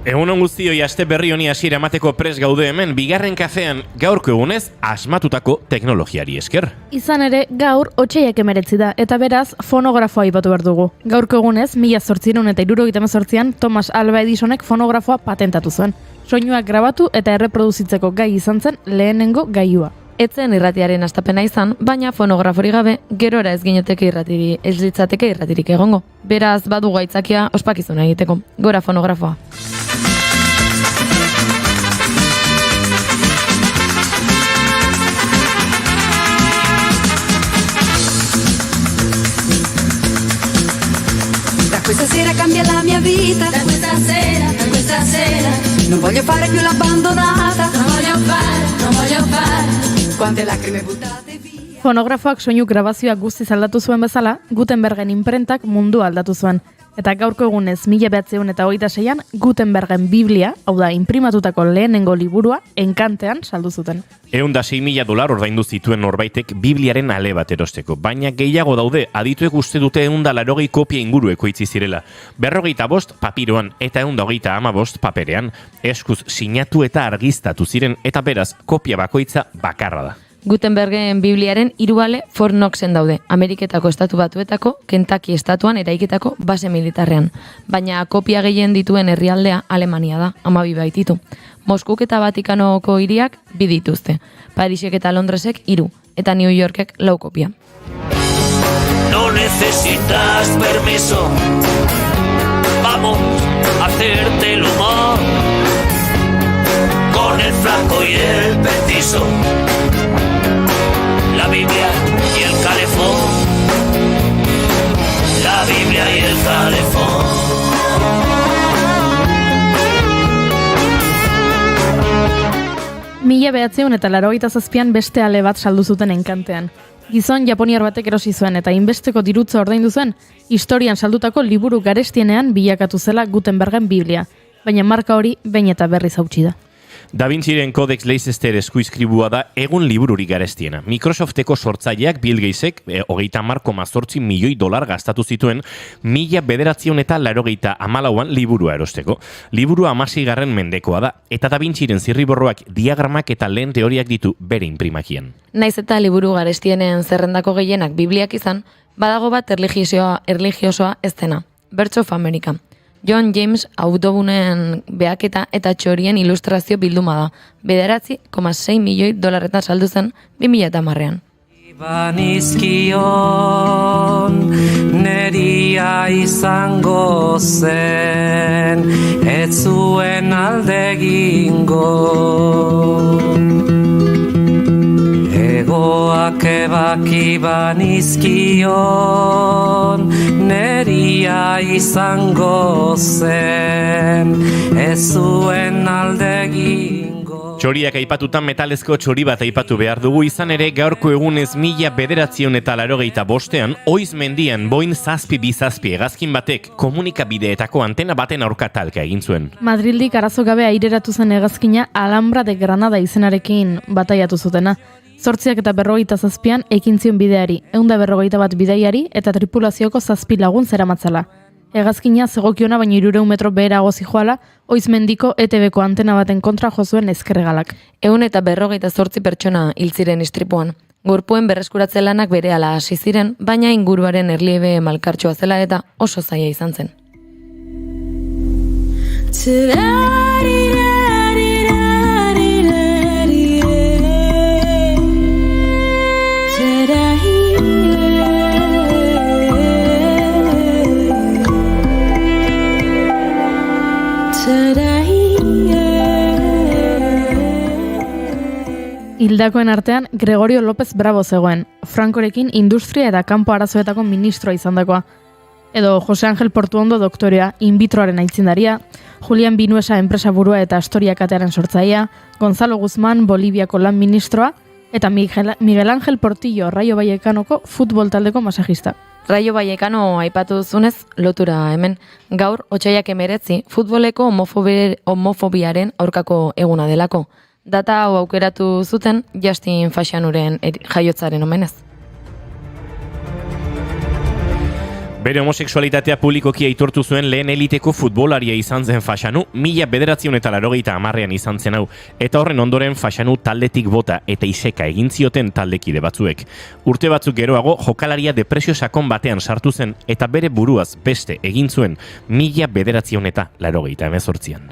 Egunon guztioi aste berri honi hasiera emateko prest gaude hemen, bigarren kafean gaurko egunez asmatutako teknologiari esker. Izan ere, gaur otsaiak 19 da, eta beraz, fonografoa aipatu behar dugu. Gaurko egunez, 1878an Thomas Alva Edisonek fonografoa patentatu zuen. Soinuak grabatu eta erreproduzitzeko gai izan zen lehenengo gailua. Etzen irratiaren astapena izan, baina fonografori gabe gerora ez litzateke irratirik egongo. Beraz, badu gaitzakia ospakizuna egiteko. Gora fonografoa. Questa sera cambia la mia vita, da questa sera, non voglio fare più l'abbandonata, non voglio fare, quante lacrime buttate via. Fonografoak soinu grabazioak guztiz aldatu zuen bezala, Gutenbergen inprentak mundua aldatu zuen. Eta gaurko egunez 1926an Gutenbergen Biblia, hau da, inprimatutako lehenengo liburua, enkantean saldu zuten. $106.000 ordaindu zituen norbaitek Bibliaren ale bat erosteko, baina gehiago daude, adituek uste dute 180 kopia inguru ekoitzi zirela. 45 papiroan eta 135 paperean, eskuz sinatu eta argiztatu ziren, eta beraz, kopia bakoitza bakarra da. Gutenbergen Bibliaren 3 ale Fort Knoxen daude, Ameriketako estatu batuetako, Kentucky estatuan eraikitako base militarrean. Baina kopia gehien dituen herrialdea Alemania da, 12 baititu. Moskuk eta Vatikanoko hiriak 2 dituzte, Parisek eta Londresek 3, eta New Yorkek 4 kopia. No necesitas permiso, vamos a hacerte el humor, con el flaco y el petiso, la Biblia y el calefón, la Biblia y el calefón. Mila 1987an beste ale bat saldu zuten enkantean. Gizon japoniar batek erosi zuen eta inbesteko dirutza ordaindu zuen, historian saldutako liburu garestienean bilakatu zela Gutenbergen Biblia, baina marka hori behin eta berriz hautsi da. Da Vinciren Codex Leicester eskuizkribua da egun libururik garestiena. Microsofteko sortzaileak Bill Gatesek $30,8 milioi gastatu zituen 1984an liburua erosteko. Liburua 16. mendekoa da, eta Da Vinciren zirriborroak, diagramak eta lehen teoriak ditu bere inprimakian. Naiz eta liburu garestienen zerrendako gehienak Bibliak izan, badago bat erlijiosoa ez dena, Birds of America. John James Audubonren behaketa eta txorien ilustrazio bilduma da, $9,6 milioi saldu zen 2010an. Banizkion neria izango zen, ez zuen aldegingo. Egoak ebaki banizkion neria izango zen, ez zuen aldegingo. Txoriak aipatutan metalezko txori bat aipatu behar dugu, izan ere gaurko egunez 1985an Oiz mendian Boeing 727 hegazkin batek komunikabideetako antena baten aurka talka egin zuen. Madrildik arazo gabe aireratu zen hegazkina Alhambra de Granada izenarekin bataiatu zutena. 8:47an ekin zion bideari, 141 bidaiari eta tripulazioko 7 lagun zeramatzala. Hegazkina zegokiona baino 300 metro beherago zijoala, Oiz mendiko ETB-ko antena baten kontra jo zuen ezkerregalak. 148 pertsona hil ziren istripuan. Gorpuen berreskuratze lanak berehala hasi ziren, baina inguruaren erliebe malkartsua zela eta oso zaila izan zen. Hildakoen artean Gregorio López Bravo zegoen, Frankorekin industria eta kanpo arazoetako ministroa izandakoa. Edo Jose Angel Portuondo doktorea, in vitroaren aitzindaria, Julian Binuesa enpresa burua eta Astoria katearen sortzailea, Gonzalo Guzmán Boliviako lan ministroa, eta Miguel Ángel Portillo Rayo Vallecanoko futbol taldeko masajista. Rayo Vallecano aipatu duzunez, lotura hemen. Gaur, otsaiak 19, futboleko homofobiaren aurkako eguna delako. Data hau aukeratu zuten Justin Fashanuren jaiotzaren omenez. Bere homosexualitatea publikoki aitortu zuen lehen eliteko futbolaria izan zen Faxanu, 1980ean izan zen hau, eta horren ondoren Faxanu taldetik bota eta iseka egin zioten taldekide batzuek. Urte batzuk geroago, jokalaria depresio sakon batean sartu zen eta bere buruaz beste egin zuen 1988an.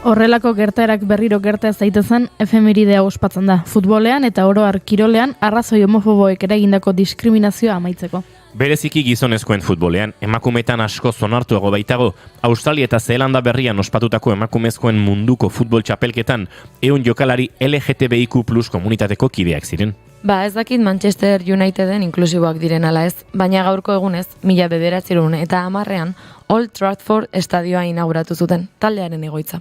Horrelako gertaerak berriro gerta ez daitezen efemeridea ospatzen da. Futbolean eta oro har kirolean arrazoi homofoboek eragindako diskriminazioa amaitzeko. Bereziki gizonezkoen futbolean, emakumetan asko zonartuago baitago, Australia eta Zeelanda berrian ospatutako emakumezkoen munduko futbol txapelketan 100 jokalari LGTBIQ+ komunitateko kideak ziren. Ez dakit Manchester Uniteden inklusiboak diren ala ez, baina gaurko egunez, 1910 Old Trafford estadioa inauguratu zuten, taldearen egoitza.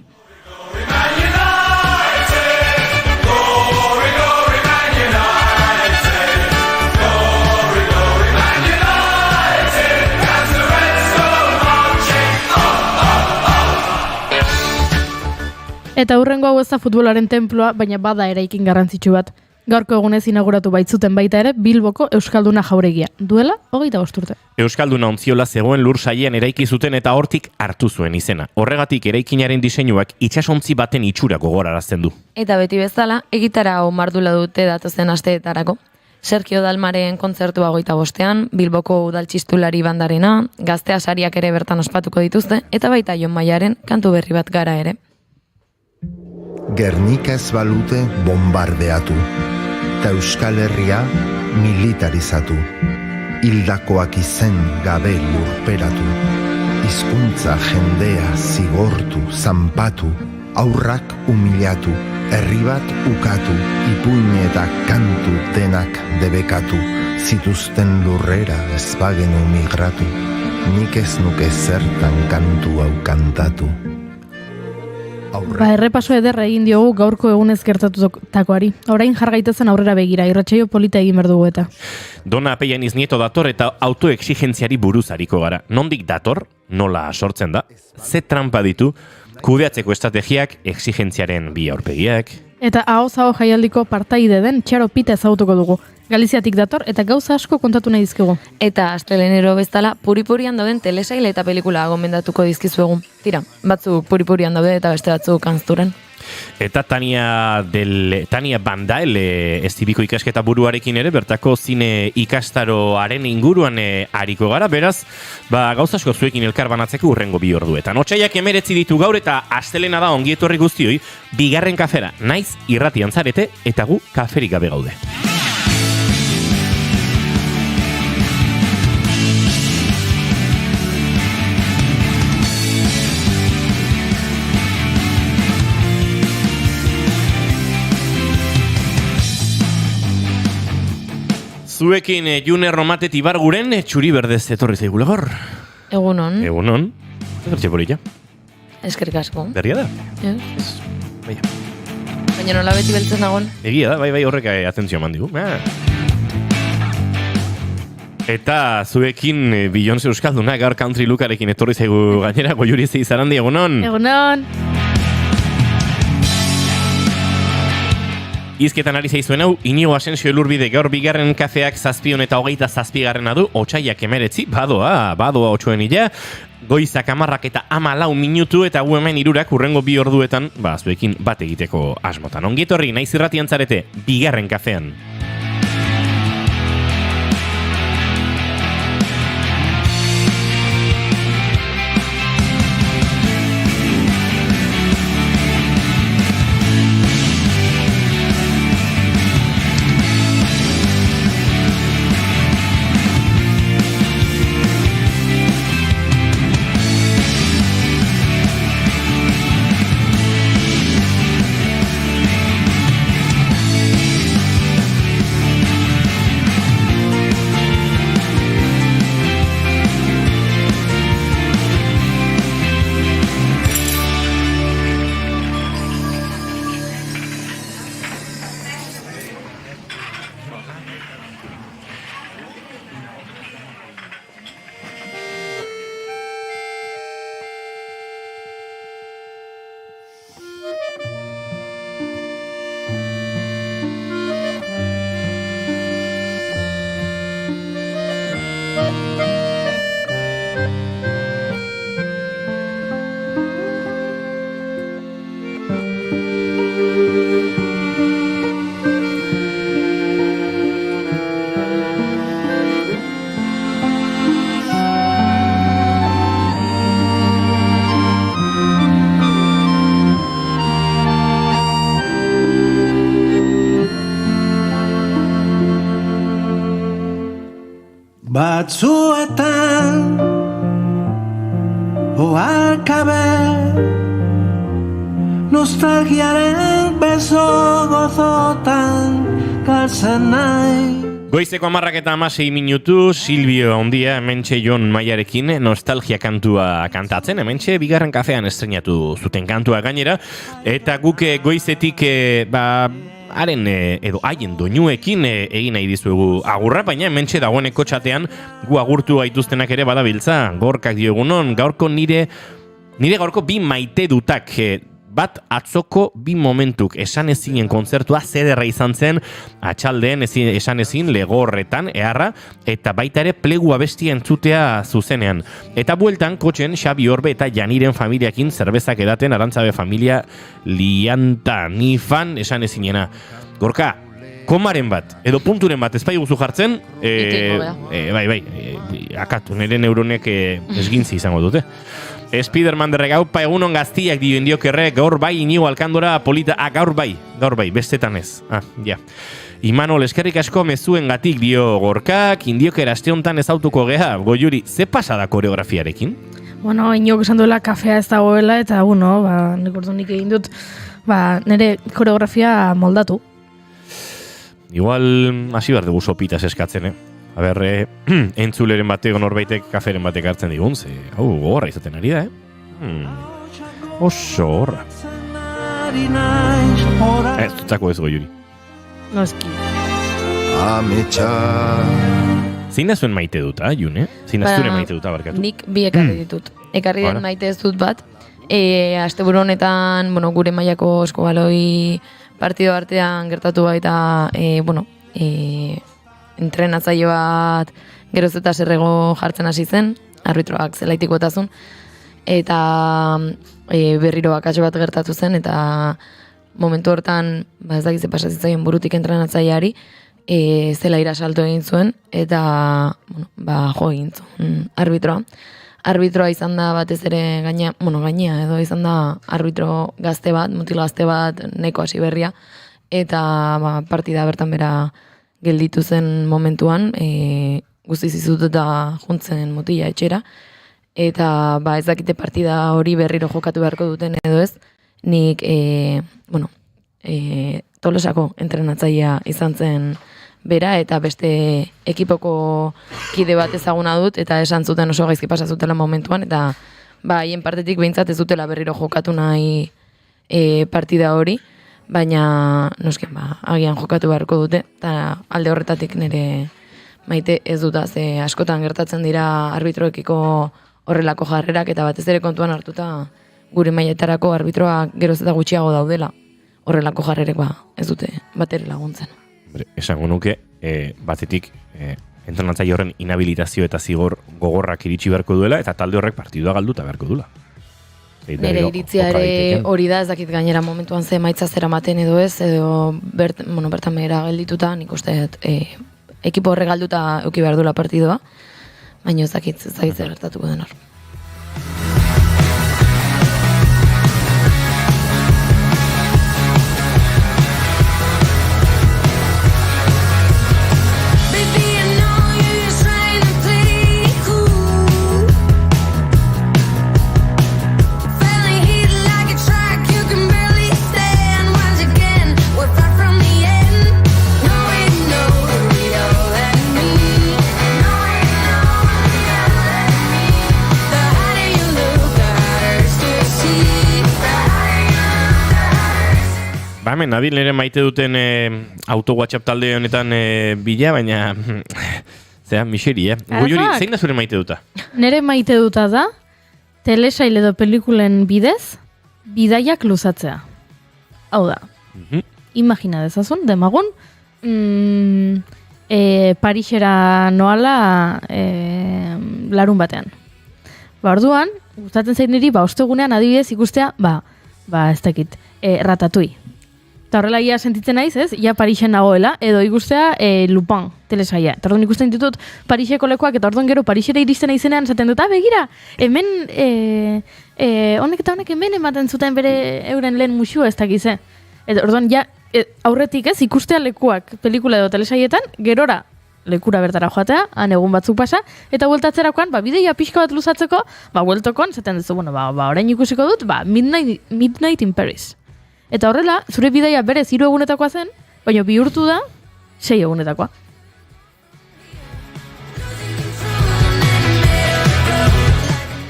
Eta hurrengo hau ez da futbolaren tenploa, baina bada eraikin garrantzitsu bat. Gaurko egunez inauguratu baitzuten baita ere Bilboko Euskalduna jauregia. Duela 25 urte. Euskalduna ontziola zegoen lur sailean eraiki zuten eta hortik hartu zuen izena. Horregatik eraikinaren diseinuak itsasontzi baten itxura gogorarazten du. Eta beti bezala, egitara mardula dute datozen asteetarako. Sergio Dalmaren kontzertua 25ean, Bilboko udaltxistulari bandarena, Gaztea sariak ere bertan ospatuko dituzte, eta baita Jon Maiaren kantu berri bat gara ere. Gernika ez balute bombardeatu, eta Euskal Herria militarizatu, hildakoak izen gabe lurperatu, hizkuntza jendea zigortu, zanpatu, aurrak humilatu, herri bat ukatu, ipuin eta kantu denak debekatu, zituzten lurrera ez bagenu migratu, nik ez nuke zertan kantu hau kantatu. Errepaso ederra egin diogu gaurko egunez gertatutakoari. Orain jargaitezen aurrera begira, irratsaio polita egin berdugu eta. Dona Apeianiz Nieto dator eta autoexigentziari buruz ariko gara. Nondik dator, nola sortzen da, ze trampa ditu, kudeatzeko estrategiak, exigentziaren bi aurpegiak. Eta ahoz-aho jaialdiko partaide den Txaro Pita ezagutuko dugu. Galiziatik dator eta gauza asko kontatu nahi dizkigu. Eta astelehenero bezala puripurian dauden telesail eta pelikula gomendatuko dizkizuegu. Tira, batzuk puripurian daude eta beste batzuk anzturen. Eta Tania Bandael estibiko ikasketa buruarekin ere bertako zine ikastaroaren inguruan ariko gara, beraz, gauza asko zuekin elkar banatzeko urrengo 2 orduetan. Otsaiak 19 ditu gaur eta astelena da ongietorri guztioi, bigarren kafera, naiz irratian zarete eta gu kaferik gabe gaude. Zuekin June Romatet Ibarguren txuri berdez etorri zaigula gaur. Egunon. Egunon. Zertxe porilla. Eskerrik asko. Berria da? Ez. Baina. Baina nola beti beltzen nagon. Egia da, bai, horrek atentzio eman digu. Eta zuekin Beyoncé Euskalduna gaur country lookarekin etorri zaigu gainera Goiuri Zeizarandi, egunon. Egunon. Izketan ari zaizuen hau, Inigo Asensio Elurbide gaur bigarren kafeak 727 du, otsaiak 19, badoa 8 ila, goizak 10 eta 14 minutu eta gu hemen 3 urrengo 2 orduetan, zuekin bat egiteko asmotan. Ongietorri, naiz irratian zarete, bigarren kafean. batzuetan oarkabe nostalgiaren beso gozotan galtzen nahi. Goizeko 10:16 Silvio Ondia hementxe Jon Maiarekin nostalgia kantua kantatzen, hementxe bigarren kafean estrenatu zuten kantua gainera, eta guk goizetik haren edo haien doinuekin egin nahi dizuegu agurra, baina hementxe dagoeneko txatean gu agurtu gaituztenak ere badabiltza. Gorkak diogunon, gaurko nire gaurko bi maite dutak, bat atzoko bi momentuk esan ezinen kontzertua zederra izan zen atxaldeen esan ezin Legorretan eharra, eta baita ere plegu abestia entzutea zuzenean. Eta bueltan kotxen Xabi Orbe eta Janiren familiakin zerbezak edaten Arantzabe familia lianta, ni fan esan ezinena. Gorka, komaren bat, edo punturen bat ezpai guzu jartzen, akatu, nire neuronek esgintzi izango dute. Spiderman derregaupa egunon gaztiak dio indiokerre, gaur bai Inigo Alkandora polita, gaur bai, bestetan ez. Ja. Imanol, eskerrik asko mezuen gatik dio Gorkak, indioker aste hontan ezautuko geha, Goiuri, ze pasada koreografiarekin? Bueno, Inigo esan duela kafea ez dagoela, eta nik egin dut, nire koreografia moldatu. Igual, hasi behar dugu sopitas eskatzen, A ber, entzuleren bateko norbaitek kaferen batek hartzen digun, ze, gogorra izaten ari da, Oso horra. Ez dutzako ez Goiuri. Noski. Ametsa. Zein da zuen maite duta, June? Zein da zure maite duta, barkatu? Nik bi ekarri ditut. Ekarri den maite ez dut bat. Asteburu honetan, gure mailako eskobaloi partido artean gertatu baita, entrenatzaile bat geroz eta zerrego jartzen hasi zen, arbitroak zelaitikotasun, eta berriro akats bat gertatu zen, eta momentu hortan, ez dakiz pasatzitzaien burutik entrenatzaileari, zelaira salto egin zuen, eta jo egin zuen arbitroa. Arbitroa izan da batez ere gainea edo izan da arbitro gazte bat, mutil gazte bat, nahiko hasi berria, eta partida bertan bera gelditu zen momentuan, guztiz izututa juntzen mutila etxera, eta ez dakite partida hori berriro jokatu beharko duten edo ez, nik Tolosako entrenatzailea izan zen bera, eta beste ekipoko kide bat ezaguna dut, eta esan zuten oso gaizki pasa zutela momentuan, eta haien partetik behintzat ez dutela berriro jokatu nahi partida hori, baina noski, agian jokatu beharko dute, eta alde horretatik nire maite ez duta, ze askotan gertatzen dira arbitroekiko horrelako jarrerak, eta batez ere kontuan hartuta gure mailetarako arbitroak geroz eta gutxiago daudela, horrelako jarrerek ez dute batere laguntzen. Esango nuke, batetik entrenatzaile horren inhabilitazio eta zigor gogorrak iritsi beharko duela, eta talde horrek partidua galduta beharko duela. Nire iritzia ere hori da, ez dakit gainera momentuan ze maitza zera maten edo ez, edo bertan behera geldituta, nik uste ekipo horre galduta euki behar duela partidua, baina ez dakit zer gertatuko den hor. Hemen, nabil nire maite duten auto-WhatsApp talde honetan bila, baina miseri, Goiuri, zein da zure maite duta? Nire maite duta da, telesail edo pelikulen bidez, bidaiak luzatzea. Hau da, imagina dezazun, demagun, Parisera noala larun batean. Orduan, gustatzen zait niri, ostegunean adibidez ikustea, ez dakit, Ratatouille. Eta horrela ia sentitzen naiz, ez? Ia Parisen nagoela, edo ikustea Lupin telesaia. Eta orduan ikusten ditut Pariseko lekuak, eta orduan gero Parisera iristen naizenean esaten dut, begira, hemen, honek eta honek hemen ematen zuten bere euren lehen musua ez dakize. Eta orduan ja, aurretik ez, ikustea lekuak pelikula edo telesaietan, gerora lekura bertara joatea, han egun batzuk pasa, eta bueltatzerakoan, bideia pixka bat luzatzeko, bueltokon, zaten duzu, orain ikusiko dut, Midnight in Paris. Eta horrela, zure bidaia berez 3 egunetakoa zen, baina bihurtu da 6 egunetakoa.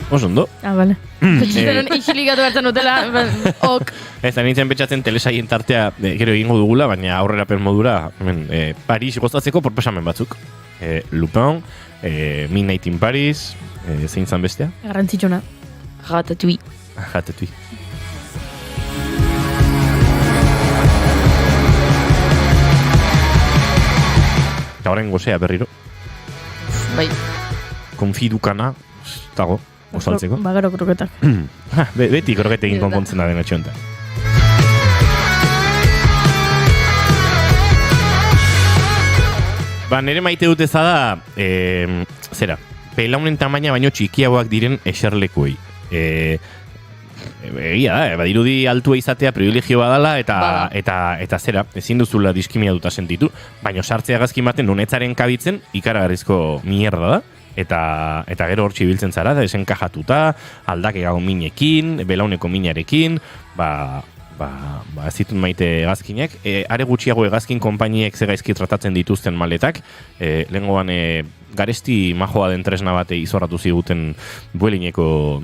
Osondo. Bale. Pentsatzen ixiligatu bertan dutela, ok. Ez, nintzen pentsatzen telesaien tartea gero egingo dugula, baina aurrerapen modura Paris gozatzeko proposamen batzuk. Lupin, Midnight in Paris, zein zan bestea? Garrantzitsuna. Ratatouille. Ratatouille. Eta horren gozea berriro. Bai. Konfidukana, dago. Osaltzeko. Gero kroketak. Beti kroketekin konpontzen da den atxonta. Nere maite dut ezada, zera, pelaunen tamaina baino txikiagoak diren eserlekuei. Egia da, badirudi altua izatea privilegio badala eta zera, ezin duzula diskriminatuta sentitu, baino sartzea gazkin baten nunetzaren kabitzen ikaragarrizko mierda da. Eta gero hor txibiltzen zara, da desenkajatuta, aldakegago minekin, belauneko minarekin, ez ditut maite hegazkinak. Are gutxiago hegazkin konpainiek ze gaizki tratatzen dituzten maletak. Lehengoan garesti majoa den tresna bate izorratu ziguten Vuelineko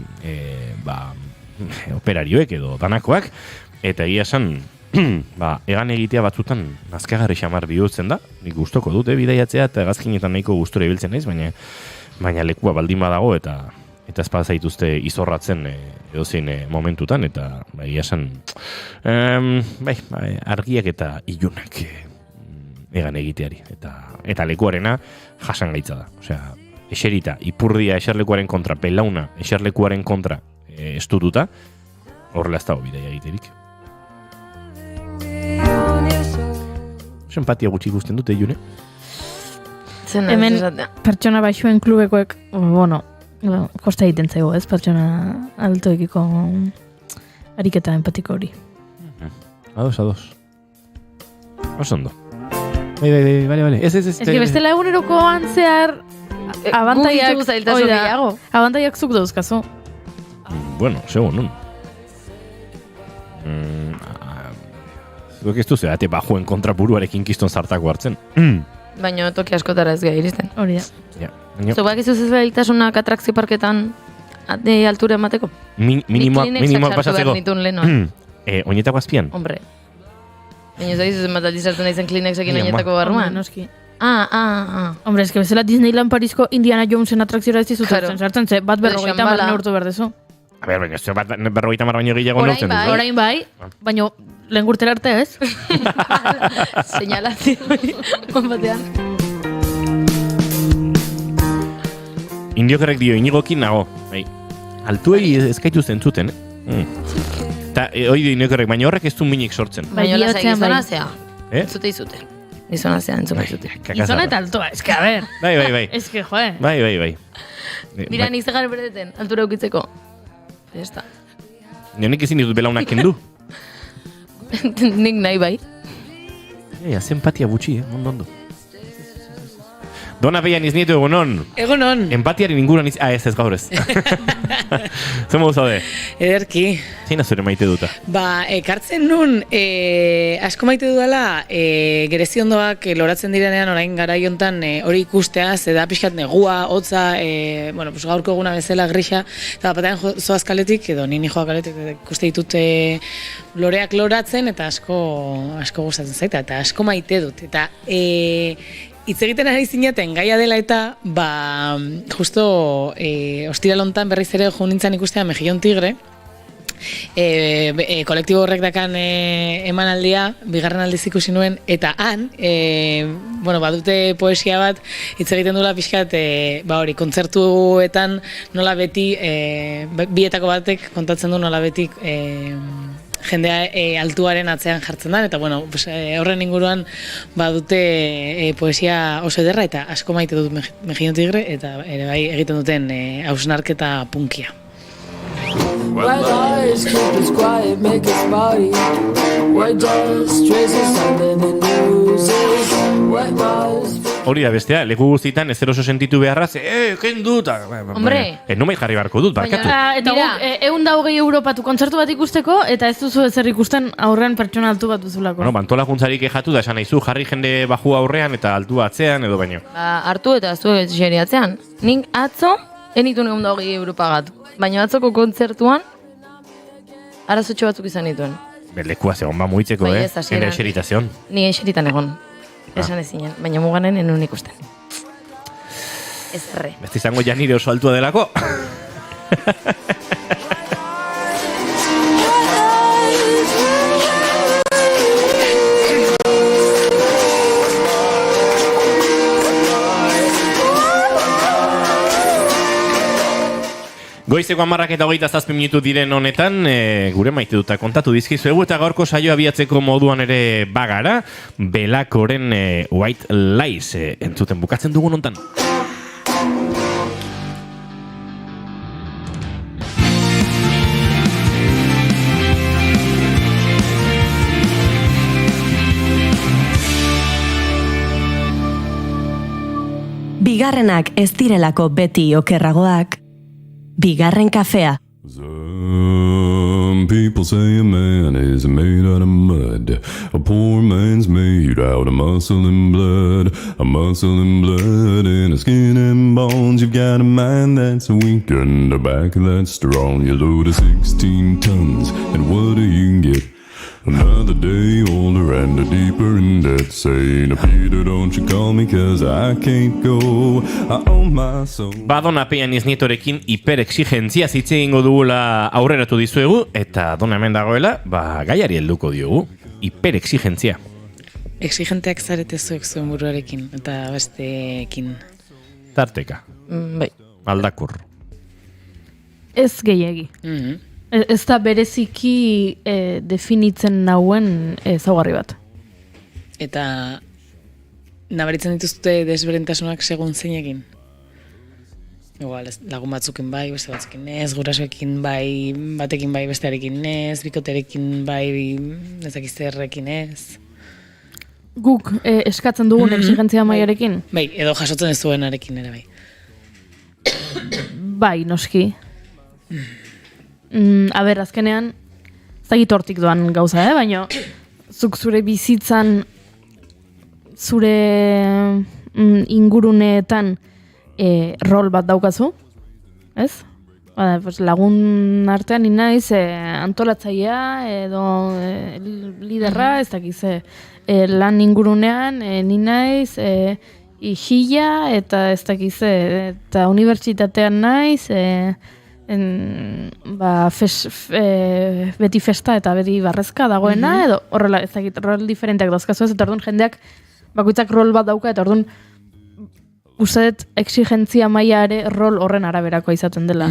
operarioek edo danakoak. Eta egia esan, egan egitea batzutan nazkagarri xamar bihurtzen da. Nik gustoko dut, bidaiatzea eta hegazkinetan nahiko gustura ibiltzen naiz, baina lekua baldin badago eta ezpada zaituzte izorratzen edozein momentutan, eta esan argiak eta ilunak egan egiteari. Eta lekuarena jasan gaitza da. Osea, eserita, ipurdia eserlekuaren kontra, pelauna eserlekuaren kontra estututa, horrela ez dago bidaia egiterik. Empatia gutxi ikusten dute, June? Hemen pertsona baixuen klubekoek, kosta egiten zaigu, ez? Pertsona altoekiko ariketa empatiko hori. Ados. Osondo. Bale. Ez. Ez que bestela egunerokoan zehar abantaiak zuk dauzkazu. Bueno, segun, nun. Zuek ez duzu, bajuen kontrapuruarekin kiston zartako hartzen. Baina toki askotara ez gai iristen. Hori da. Zubak izuz ez behitasunak atrakzio parketan altura emateko? Minimoak pasatzeko. Oinetako azpian? Hombre. Baina ez izuz ematat izartu nahizen Kleenexekin oinetako barruan. Noski. Hombre, ez que bezala Disneyland Parisko Indiana Jonesen atrakziora ez dizut sartzen, ze bat 50 neurtu berdezu. A ber, baina, 50 baino gehiago neurtzen dut. Orain bai, baina lehen gurtera arte ez. Señalazio. Batean. Indiokerrek dio, inigokin nago. Altuei ezkaitu zentzuten, Eta hori dio indiokerrek, baina horrek ez du minik sortzen. Baina lasai gizonazea. Entzute izute. Gizonazea entzuna izute. Gizona eta altua, ez que a ber. Bai. Ez que, joe. Bai. Mira, nik zegar berdeten, altura eukitzeko. Festa. Nik ezin ditut belaunak kendu. Nik nahi bai. Empatia gutxi, ondo. Dona Beian iznietu egunon. Egunon. Empatiaren inguruan ez gaur ez. Zer modu zaude? Ederki. Zein azure maite duta? Ekartzen nun, asko maite dudala, gereziondoak loratzen direnean orain garaiontan hori ikustea, zeda pixkat negua, hotza, gaurko eguna bezala grisa, eta batean zoaz kaletik, edo nini joa kaletik, ikuste ditut loreak loratzen, eta asko gustatzen zaita, eta asko maite dut. Eta hitz egiten ari zinaten gaia dela eta, justo ostiral hontan berriz ere jo nintzen ikustea Mejillon Tigre, kolektibo horrek dakan emanaldia, bigarren aldiz ikusi nuen, eta han, badute poesia bat, hitz egiten duela pixkat, hori, kontzertuetan nola beti, bietako batek kontatzen du nola beti, jendea altuaren atzean jartzen da, eta horren inguruan badute poesia oso ederra, eta asko maite dut Mejillon Tigre, eta ere bai egiten duten hausnarketa punkia. White lies keep us quiet, make us party. White dust traces under the noses. White lies. Hori da bestea, leku guztietan ez eroso sentitu beharraz, kendu, eta... Hombre. Nomai jarri barko dut, barkatu. Eta guk, 120 europatu kontzertu bat ikusteko, eta ez duzu ezer ikusten aurrean pertsona altu bat duzulako. Bueno, bantolakuntzarik kejatu da esan nahizu, jarri jende baju aurrean eta altua atzean edo baino. Hartu eta aztu etxeri atzean. Nik atzo, enitu 120 euro pagatu. Baina atzoko kontzertuan, arazotxo batzuk izan dituen. Lekua zegoen ba muitzeko, Bai, ez, hasieran. Ene eseritazion. Ni eseritan egon. Esan ezinen, baina muganen enun ikusten. Ez erre. Ez izango ja nire oso altua delako. Goizeko 10:27 minutu diren honetan, gure maite duta kontatu dizkizuegu eta gaurko saio abiatzeko moduan ere bagara, Belakoren White Lies entzuten bukatzen dugun hontan. Bigarrenak ez direlako beti okerragoak. Bigarren kafea. Some people say a man is made out of mud. A poor man's made out of muscle and blood. A muscle and blood and a skin and bones. You've got a mind that's weak and a back that's strong. You load of 16 tons and what do you get? Another day older and a deeper in debt. Saying, Peter, don't you call me cause I can't go. I own my soul. Badona Peñaniz Nietorekin hiperexigentzia hitz egingo dugula aurreratu dizuegu eta dona hemen dagoela, gaiari helduko diogu. Hiperexigentzia. Exigenteak zarete zuek zuen buruarekin eta besteekin. Tarteka. Bai. Aldakur. Ez gehiegi. Ez da bereziki definitzen nauen ezaugarri bat. Eta nabaritzen dituzte desberdintasunak segun zeinekin? Igual, lagun batzukin bai, beste batzukin ez, gurasoekin bai, batekin bai, bestearekin ez, bikoterekin bai, ezakizerrekin ez. Guk eskatzen dugun exigentzia mailarekin? Bai, edo jasotzen ez zuenarekin ere bai. Bai, noski. Azkenean, ez dakit hortik doan gauza, baina zuk zure bizitzan, zure inguruneetan rol bat daukazu, ez? Lagun artean naiz antolatzailea edo liderra, ez dakiz lan ingurunean ni naiz hila eta ez dakiz eta unibertsitatean naiz beti festa eta beti barrezka dagoena, edo horrela, ez dakit, rol diferenteak dauzkazu ez, eta orduan jendeak bakoitzak rol bat dauka, eta orduan uste dut exigentzia maila ere rol horren araberakoa izaten dela.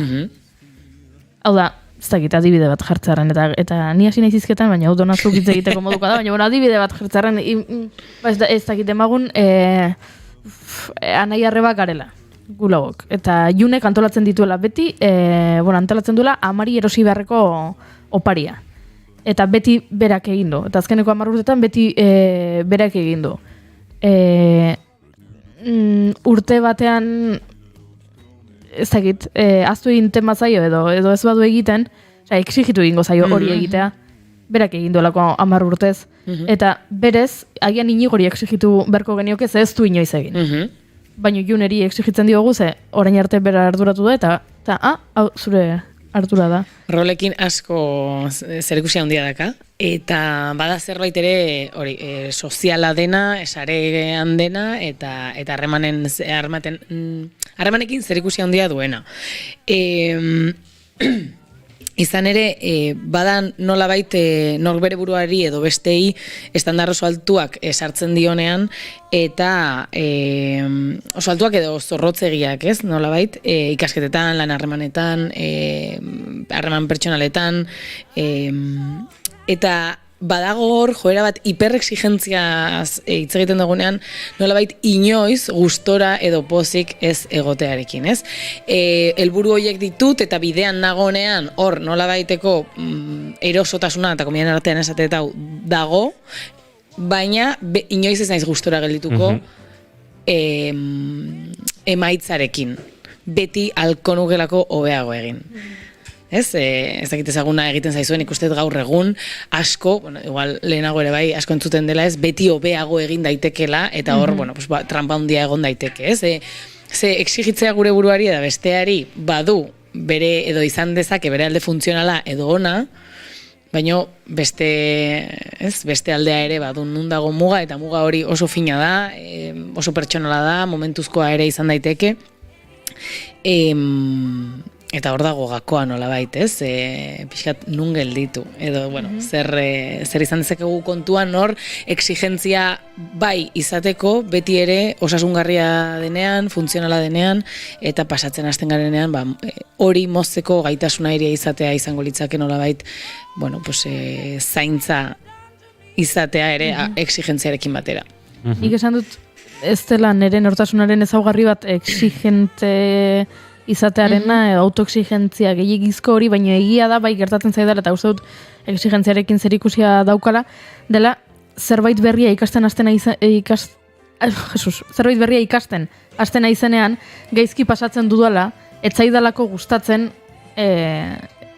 Hau da, ez dakit, adibide bat jartzearen, eta ni hasi naiz izketan, baina hau donazuk hitz egiteko moduko da, baina adibide bat jartzearen, ez dakit, emagun anai arreba garela. Gulagok. Eta Junek antolatzen dituela beti, antolatzen duela 10 erosi beharreko oparia. Eta beti berak egin du. Eta azkeneko 10 urtetan beti berak egin du. Urte batean, ez dakit, aztu egin tema zaio edo ez badu egiten, exigitu egingo zaio hori egitea. Berak egin duelako 10 urtez. Eta berez, agian Inigori exigitu beharko genioke, ze ez du inoiz egin. Baina Juneri exigitzen diogu, ze orain arte bera arduratu da, eta hau zure ardura da. Rolekin asko zerikusia handia daka, eta bada zerbait ere hori soziala dena, esarean dena, eta harremanekin zerikusia handia duena. Izan ere, badan nolabait norbere buruari edo bestei estandar oso altuak sartzen dionean, eta oso altuak edo zorrotzegiak, ez? Nolabait, ikasketetan, lan harremanetan, harreman pertsonaletan, eta badago hor joera bat hiperexigentziaz hitz egiten dugunean, nolabait inoiz gustora edo pozik ez egotearekin, ez? Helburu horiek ditut eta bidean nagonean hor nolabaiteko erosotasuna eta komien artean esate eta dago, baina inoiz ez naiz gustora geldituko emaitzarekin. Beti alko nukelako hobeago egin. Ez dakit ezaguna egiten zaizuen, ikusten gaur egun, asko, bueno, igual lehenago ere bai, asko entzuten dela, ez, beti hobeago egin daitekela, eta hor, bueno, pues, trampa handia egon daiteke, ez? Ze exigitzea gure buruari eta besteari badu bere edo izan dezake bere alde funtzionala edo ona, baina beste aldea ere badu nun dago muga, eta muga hori oso fina da, oso pertsonala da, momentuzkoa ere izan daiteke, eta hor dago gakoa nolabait, ez? Pixkat nun gelditu. Edo, bueno, zer izan dezakegu kontuan hor, exigentzia bai izateko, beti ere osasungarria denean, funtzionala denean, eta pasatzen hasten garenean, hori mozteko gaitasuna ere izatea izango litzake nolabait, bueno, pues, zaintza izatea ere exigentziarekin batera. Nik esan dut, ez dela nire nortasunaren ezaugarri bat exigente izatearena edo autoexigentzia gehiagizko hori, baina egia da bai gertatzen zaidala eta uste dut exigentziarekin zerikusia daukala dela zerbait berria ikasten zerbait berria ikasten hasten naizenean gaizki pasatzen dudala, ez zaidalako gustatzen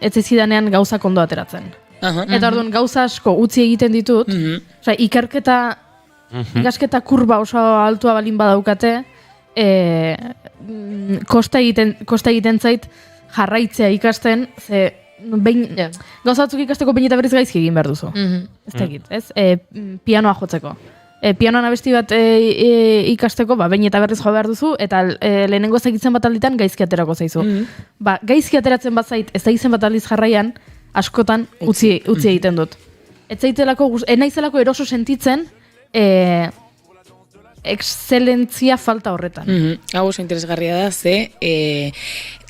etzidanean gauzak ondo ateratzen. Eta orduan gauza asko utzi egiten ditut, ikasketa kurba oso altua balin badaukate, kosta egiten zait jarraitzea ikasten, gauzatzuk ikasteko behin eta berriz gaizki egin behar duzu. Ez dakit, ez? Pianoa jotzeko. Pianoan abesti bat ikasteko, behin eta berriz jo behar duzu, eta lehenengo ezagitzen bat alditan gaizki aterako zaizu. Gaizki ateratzen bat zait, ez egitzen bat aldiz jarraian, askotan utzi egiten dut. Ez naizelako eroso sentitzen, excelentzia falta horretan. Hau oso interesgarria da, ze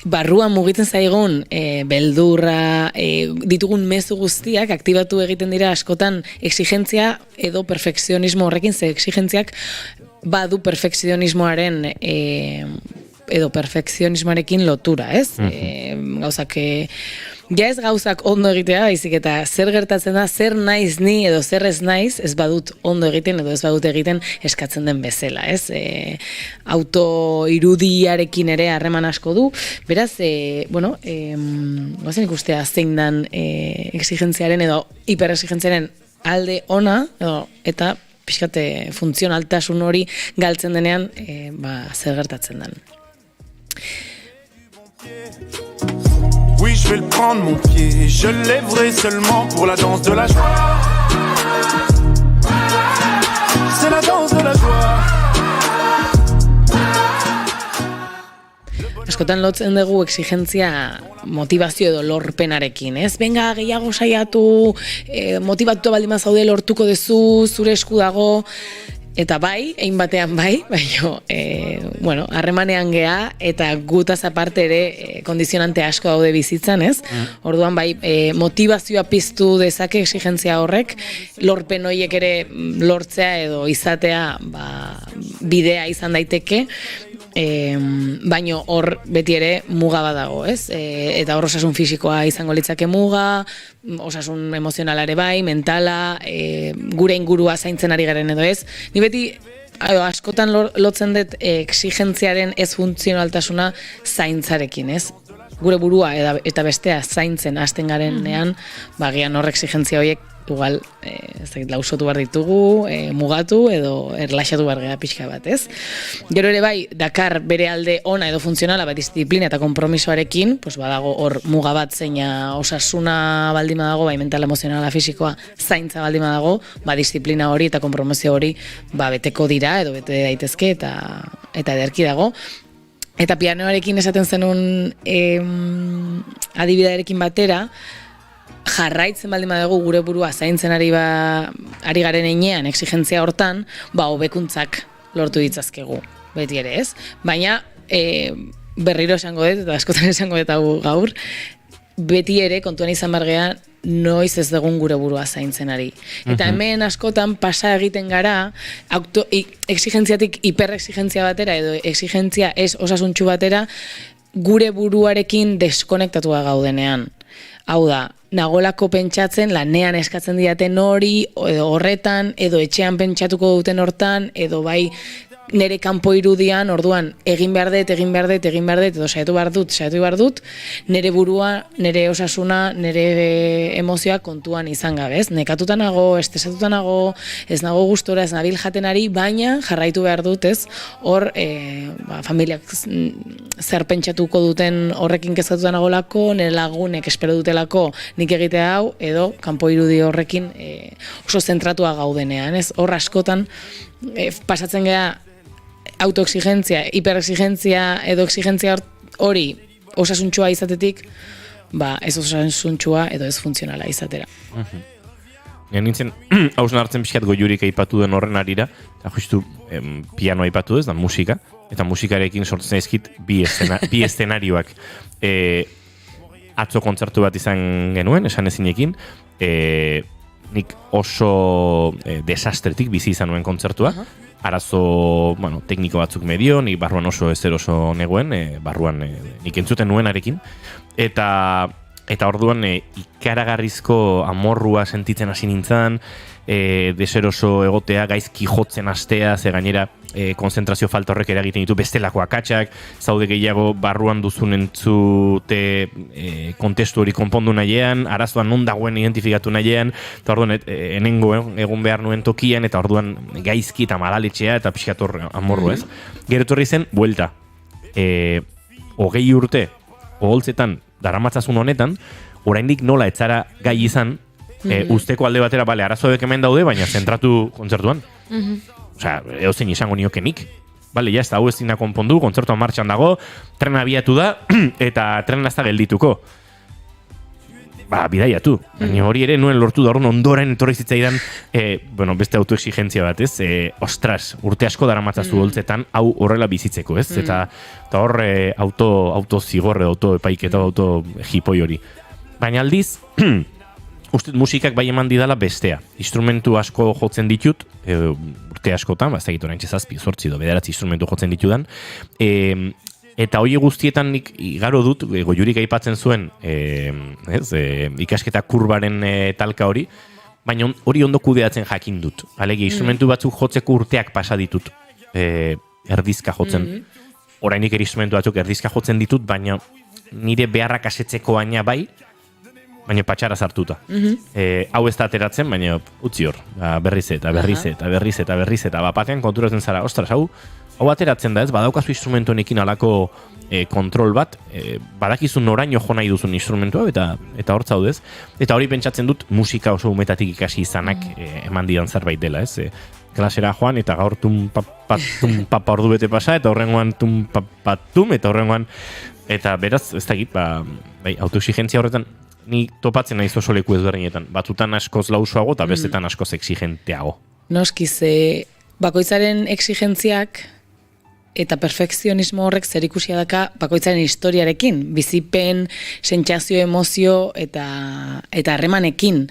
barruan mugitzen zaigun beldurra, ditugun mezu guztiak aktibatu egiten dira askotan exigentzia edo perfekzionismo horrekin, ze exigentziak badu perfekzionismoaren edo perfekzionismoarekin lotura, ez? Gauzak ja ez gauzak ondo egitea, baizik eta zer gertatzen da, zer naiz ni edo zer ez naiz, ez badut ondo egiten edo ez badut egiten eskatzen den bezala, ez? Autoirudiarekin ere harreman asko du, beraz, goazen ikustea zein dan exigentziaren edo hiperexigentziaren alde ona, eta pixkate funtzionaltasun hori galtzen denean, zer gertatzen den. Oui, je vais le prendre mon pied, je le lèverai seulement pour la danse de la joie. C'est la danse de la joie. Askotan lotzen dugu exigentzia motivazio edo lorpenarekin, ez? Benga, gehiago saiatu, motivatu baldin bazaude lortuko duzu, zure esku dago. Eta bai, egin batean bai, baina, harremanean gea, eta gutaz aparte ere kondizionante asko daude bizitzan, ez? Orduan bai, motivazioa piztu dezake exigentzia horrek, lorpen horiek ere lortzea edo izatea bidea izan daiteke, baino hor beti ere muga badago, ez? Eta hor osasun fisikoa izango litzake muga, osasun emozionalare bai, mentala, gure ingurua zaintzen ari garen edo ez. Ni beti askotan lotzen dut exigentziaren ez funtzionaltasuna zaintzarekin, ez? Gure burua eta bestea zaintzen hasten garenean, gian hor exigentzia horiek igual, lausotu behar ditugu, mugatu edo erlaxatu behar gara pixka bat, ez? Gero ere bai, dakar bere alde ona edo funtzionala, disiplina eta konpromisoarekin, badago hor muga bat zeina osasuna baldin badago, mentala, emozionala, fisikoa, zaintza baldin badago, disiplina hori eta konpromisio hori beteko dira edo bete daitezke eta ederki dago. Eta pianoarekin esaten zenun adibidearekin batera, jarraitzen baldin badugu gure burua zaintzen ari garen einean exigentzia hortan, hobekuntzak lortu ditzazkegu, beti ere ez. Baina, berriro esango dut, eta askotan esango dut hau gaur, beti ere kontuan izan bargea noiz ez dugun gure burua zaintzen ari. Eta hemen askotan pasa egiten gara, exigentziatik hiperexigentzia batera, edo exigentzia ez osasuntxu batera, gure buruarekin deskonektatua gaudenean. Hau da, nagolako pentsatzen, lanean eskatzen didaten hori, edo horretan, edo etxean pentsatuko duten hortan, edo bai nere kanpo irudian, orduan, egin behar dut, edo saiatu behar dut, nere burua, nere osasuna, nere emozioak kontuan izan gabe, ez? Nekatuta nago, estresatuta nago, ez nago gustora, ez nabil jatenari, baina jarraitu behar dut, ez? Hor, familiak zer pentsatuko duten horrekin kezkatuta nagolako, nire lagunek espero dutelako nik egitea hau, edo kanpo irudi horrekin oso zentratua gaudenean, ez? Hor askotan pasatzen gea autoexigentzia, hiperexigentzia edo exigentzia hori osasuntxua izatetik, ez osasuntxua edo ez funtzionala izatera. Nintzen, hausen hartzen pixkat goiurik aipatu den horren arira, eta justu piano aipatu ez, da musika, eta musikarekin sortzen ezkit bi eszenarioak. Atzo kontzertu bat izan genuen, esan ezinekin, nik oso desastretik bizi izan nuen kontzertua, arazo tekniko batzuk medio, nik barruan oso oso negoen, barruan nik entzuten nuenarekin, eta orduan ikaragarrizko amorrua sentitzen hasi nintzen, deseroso egotea, gaizki jotzen astea, ze gainera konzentrazio falta horrek eragiten ditu bestelako akatsak, zaude gehiago barruan duzun entzute kontestu hori konpondu nahian, arazoan non dagoen identifikatu nahian, eta orduan enengo egun behar nuen tokian, eta orduan gaizki eta malaletxea eta pixkator amorru ez. Gero etorri zen, buelta. 20 urte, oholtzetan, daramatzazun honetan, oraindik nola etzara gai izan, usteko alde batera, arazoek hemen daude, baina zentratu kontzertuan. Osea, eozein izango niokenik. Ja, ez da, hau ez dina konpondu, kontzertuan martxan dago, tren abiatu da, eta tren ez da geldituko. Bidaiatu. Baina hori ere nuen lortu da horren ondoren etorri zitzaidan, beste autoexigentzia bat, ez? Ostras, urte asko daramatzazu holtzetan, hau horrela bizitzeko, ez? Eta hor auto-zigorre, auto-epaiketa, auto-jipoi hori. Baina aldiz, uste musikak bai eman didala bestea. Instrumentu asko jotzen ditut, urte askotan, ez dakit orain txezazpi, 8 edo 9 instrumentu jotzen ditudan, eta hori guztietan nik igaro dut, goiurik aipatzen zuen, ikasketa kurbaren talka hori, baina hori ondo kudeatzen jakin dut. Alegi, instrumentu batzuk jotzeko urteak pasa ditut, erdizka jotzen. Orainik instrumentu batzuk erdizka jotzen ditut, baina nire beharrak asetzeko baina bai, baina patxara sartuta. Hau ez da ateratzen, baina utzi hor, berriz eta batean konturatzen zara, ostras, hau ateratzen da ez, badaukazu instrumentu honekin alako kontrol bat, badakizu noraino jo nahi duzun instrumentua, eta hor zaudez, eta hori pentsatzen dut musika oso umetatik ikasi izanak eman didan zerbait dela, ez? Klasera joan, eta gaur tum-papa ordu bete pasa, eta horrengoan tum-papatum, eta horrengoan, eta beraz, ez dakit, autoexigentzia horretan, ni topatzen naiz oso leku ezberdinetan. Batzutan askoz lausoago eta bestetan askoz exigenteago. Noskiz, bakoitzaren exigentziak eta perfekzionismo horrek zer ikusia daka bakoitzaren historiarekin, bizipen, sentsazio, emozio eta harremanekin.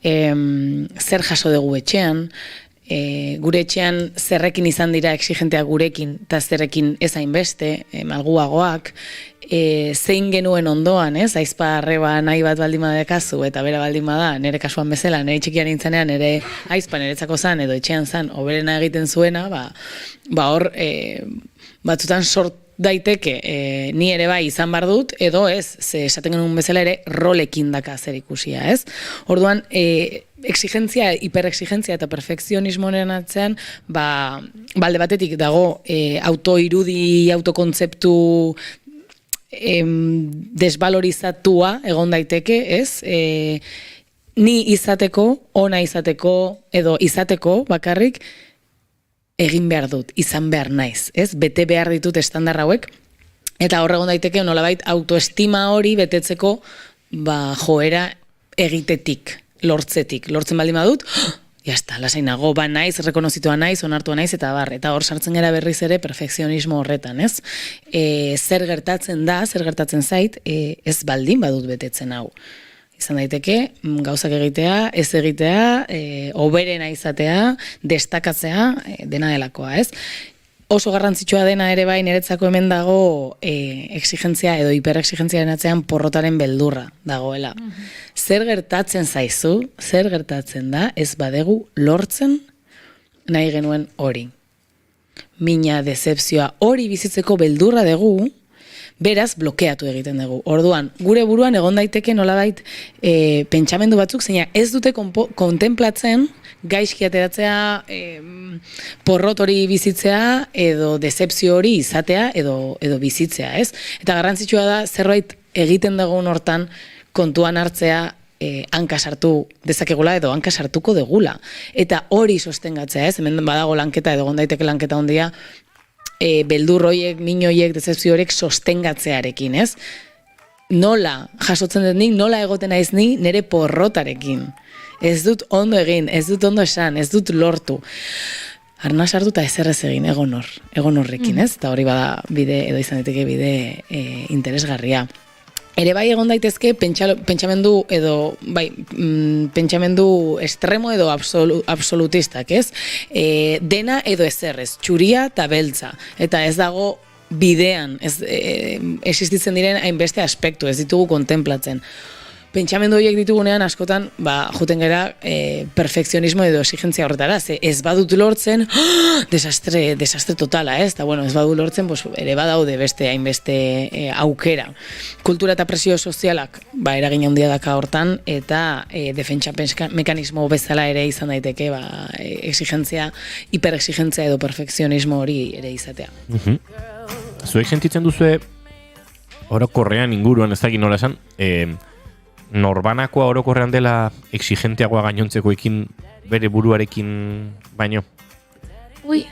Zer jaso dugu etxean, gure etxean zerrekin izan dira exigenteak gurekin eta zerrekin ez hainbeste, malguagoak, zein genuen ondoan, ez? Aizpa arreba nahi bat baldin badekazu eta bera baldin bada, nire kasuan bezala, nire txikian nintzenean, nire aizpa niretzako zan edo etxean zan, oberena egiten zuena, hor batzutan sort daiteke ni ere bai izan bar dut, edo ez, ze esaten genuen bezala ere rolekin daka zer ikusia, ez? Orduan, exigentzia, hiperexigentzia eta perfekzionismoaren atzean, balde batetik dago autoirudi, autokontzeptu desvalorizatua egon daiteke, ez? Ni izateko, ona izateko, edo izateko bakarrik, egin behar dut, izan behar naiz, ez? Bete behar ditut estandar hauek, eta hor egon daiteke nolabait autoestima hori betetzeko joera egitetik, lortzen baldin badut, jazta, lasainago, naiz, rekonozitua naiz, onartua naiz, eta hor sartzen gara berriz ere perfekzionismo horretan, ez? Zer gertatzen zait, ez baldin badut betetzen hau. Izan daiteke, gauzak egitea, ez egitea, oberena izatea, destakatzea, dena delakoa, ez? Oso garrantzitsua dena ere bai niretzako hemen dago exigentzia edo hiperexigentzia atzean porrotaren beldurra dagoela. Zer gertatzen zaizu, zer gertatzen da, ez badegu lortzen nahi genuen hori. mina, dezepzioa, hori bizitzeko beldurra dugu, beraz blokeatu egiten dugu. Orduan, gure buruan egon daiteke nolabait pentsamendu batzuk, zeina ez dute kontemplatzen gaizki ateratzea, porrot hori bizitzea, edo dezepzio hori izatea, edo bizitzea, ez? Eta garrantzitsua da, zerbait egiten dugun hortan kontuan hartzea, hanka sartu dezakegula edo hanka sartuko degula. Eta hori sostengatzea, ez? Hemen badago lanketa edo egon daiteke lanketa ondia, beldur hoiek, min hoiek, dezepzio horiek sostengatzearekin, ez? Nola jasotzen dut nik, nola egoten naiz ni nire porrotarekin. Ez dut ondo egin, ez dut ondo esan, ez dut lortu. Arna sartu eta ezerrez egin, egon horrekin, ez? Eta hori bada bide, edo izan daiteke bide interesgarria. Ere bai egon daitezke pentsamendu edo pentsamendu estremo edo absolutistak, ez? Dena edo ezerrez, txuria eta beltza. Eta ez dago bidean, existitzen diren hainbeste aspektu, ez ditugu kontemplatzen. Pentsamendu horiek ditugunean askotan, juten gara perfekzionismo edo exigentzia horretara, ze ez badut lortzen, desastre totala, ez? Eta bueno, ez badut lortzen, ere badaude beste hainbeste aukera. Kultura eta presio sozialak, eragin handia daka hortan, eta defentsa mekanismo bezala ere izan daiteke, exigentzia, hiperexigentzia edo perfekzionismo hori ere izatea. Zuek sentitzen duzue, orokorrean inguruan ez dakit nola esan, norbanakoa orokorrean dela exigenteagoa gainontzekoekin bere buruarekin baino? Ui,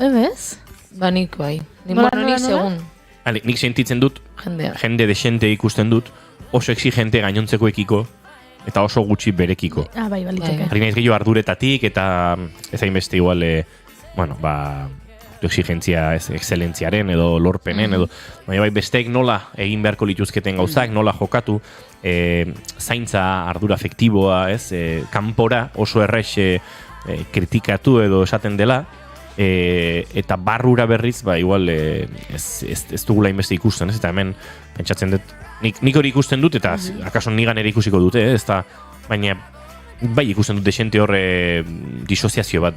ebez? Nik bai. Nik segun. Nik sentitzen dut, jende desente ikusten dut, oso exigente gainontzekoekiko, eta oso gutxi berekiko. Bai, baliteke. Ari naiz gehiago arduretatik, eta ez hainbeste igual, exigentzia excelentziaren edo lorpenen edo bai besteek nola egin beharko lituzketen gauzak, nola jokatu, zaintza ardura afektiboa, kanpora oso errex kritikatu edo esaten dela, eta barrura berriz igual ez dugula inbeste ikusten, eta hemen pentsatzen dut, nik hori ikusten dut, eta akaso nigan ere ikusiko dute, baina bai ikusten dut desente horre disoziazio bat,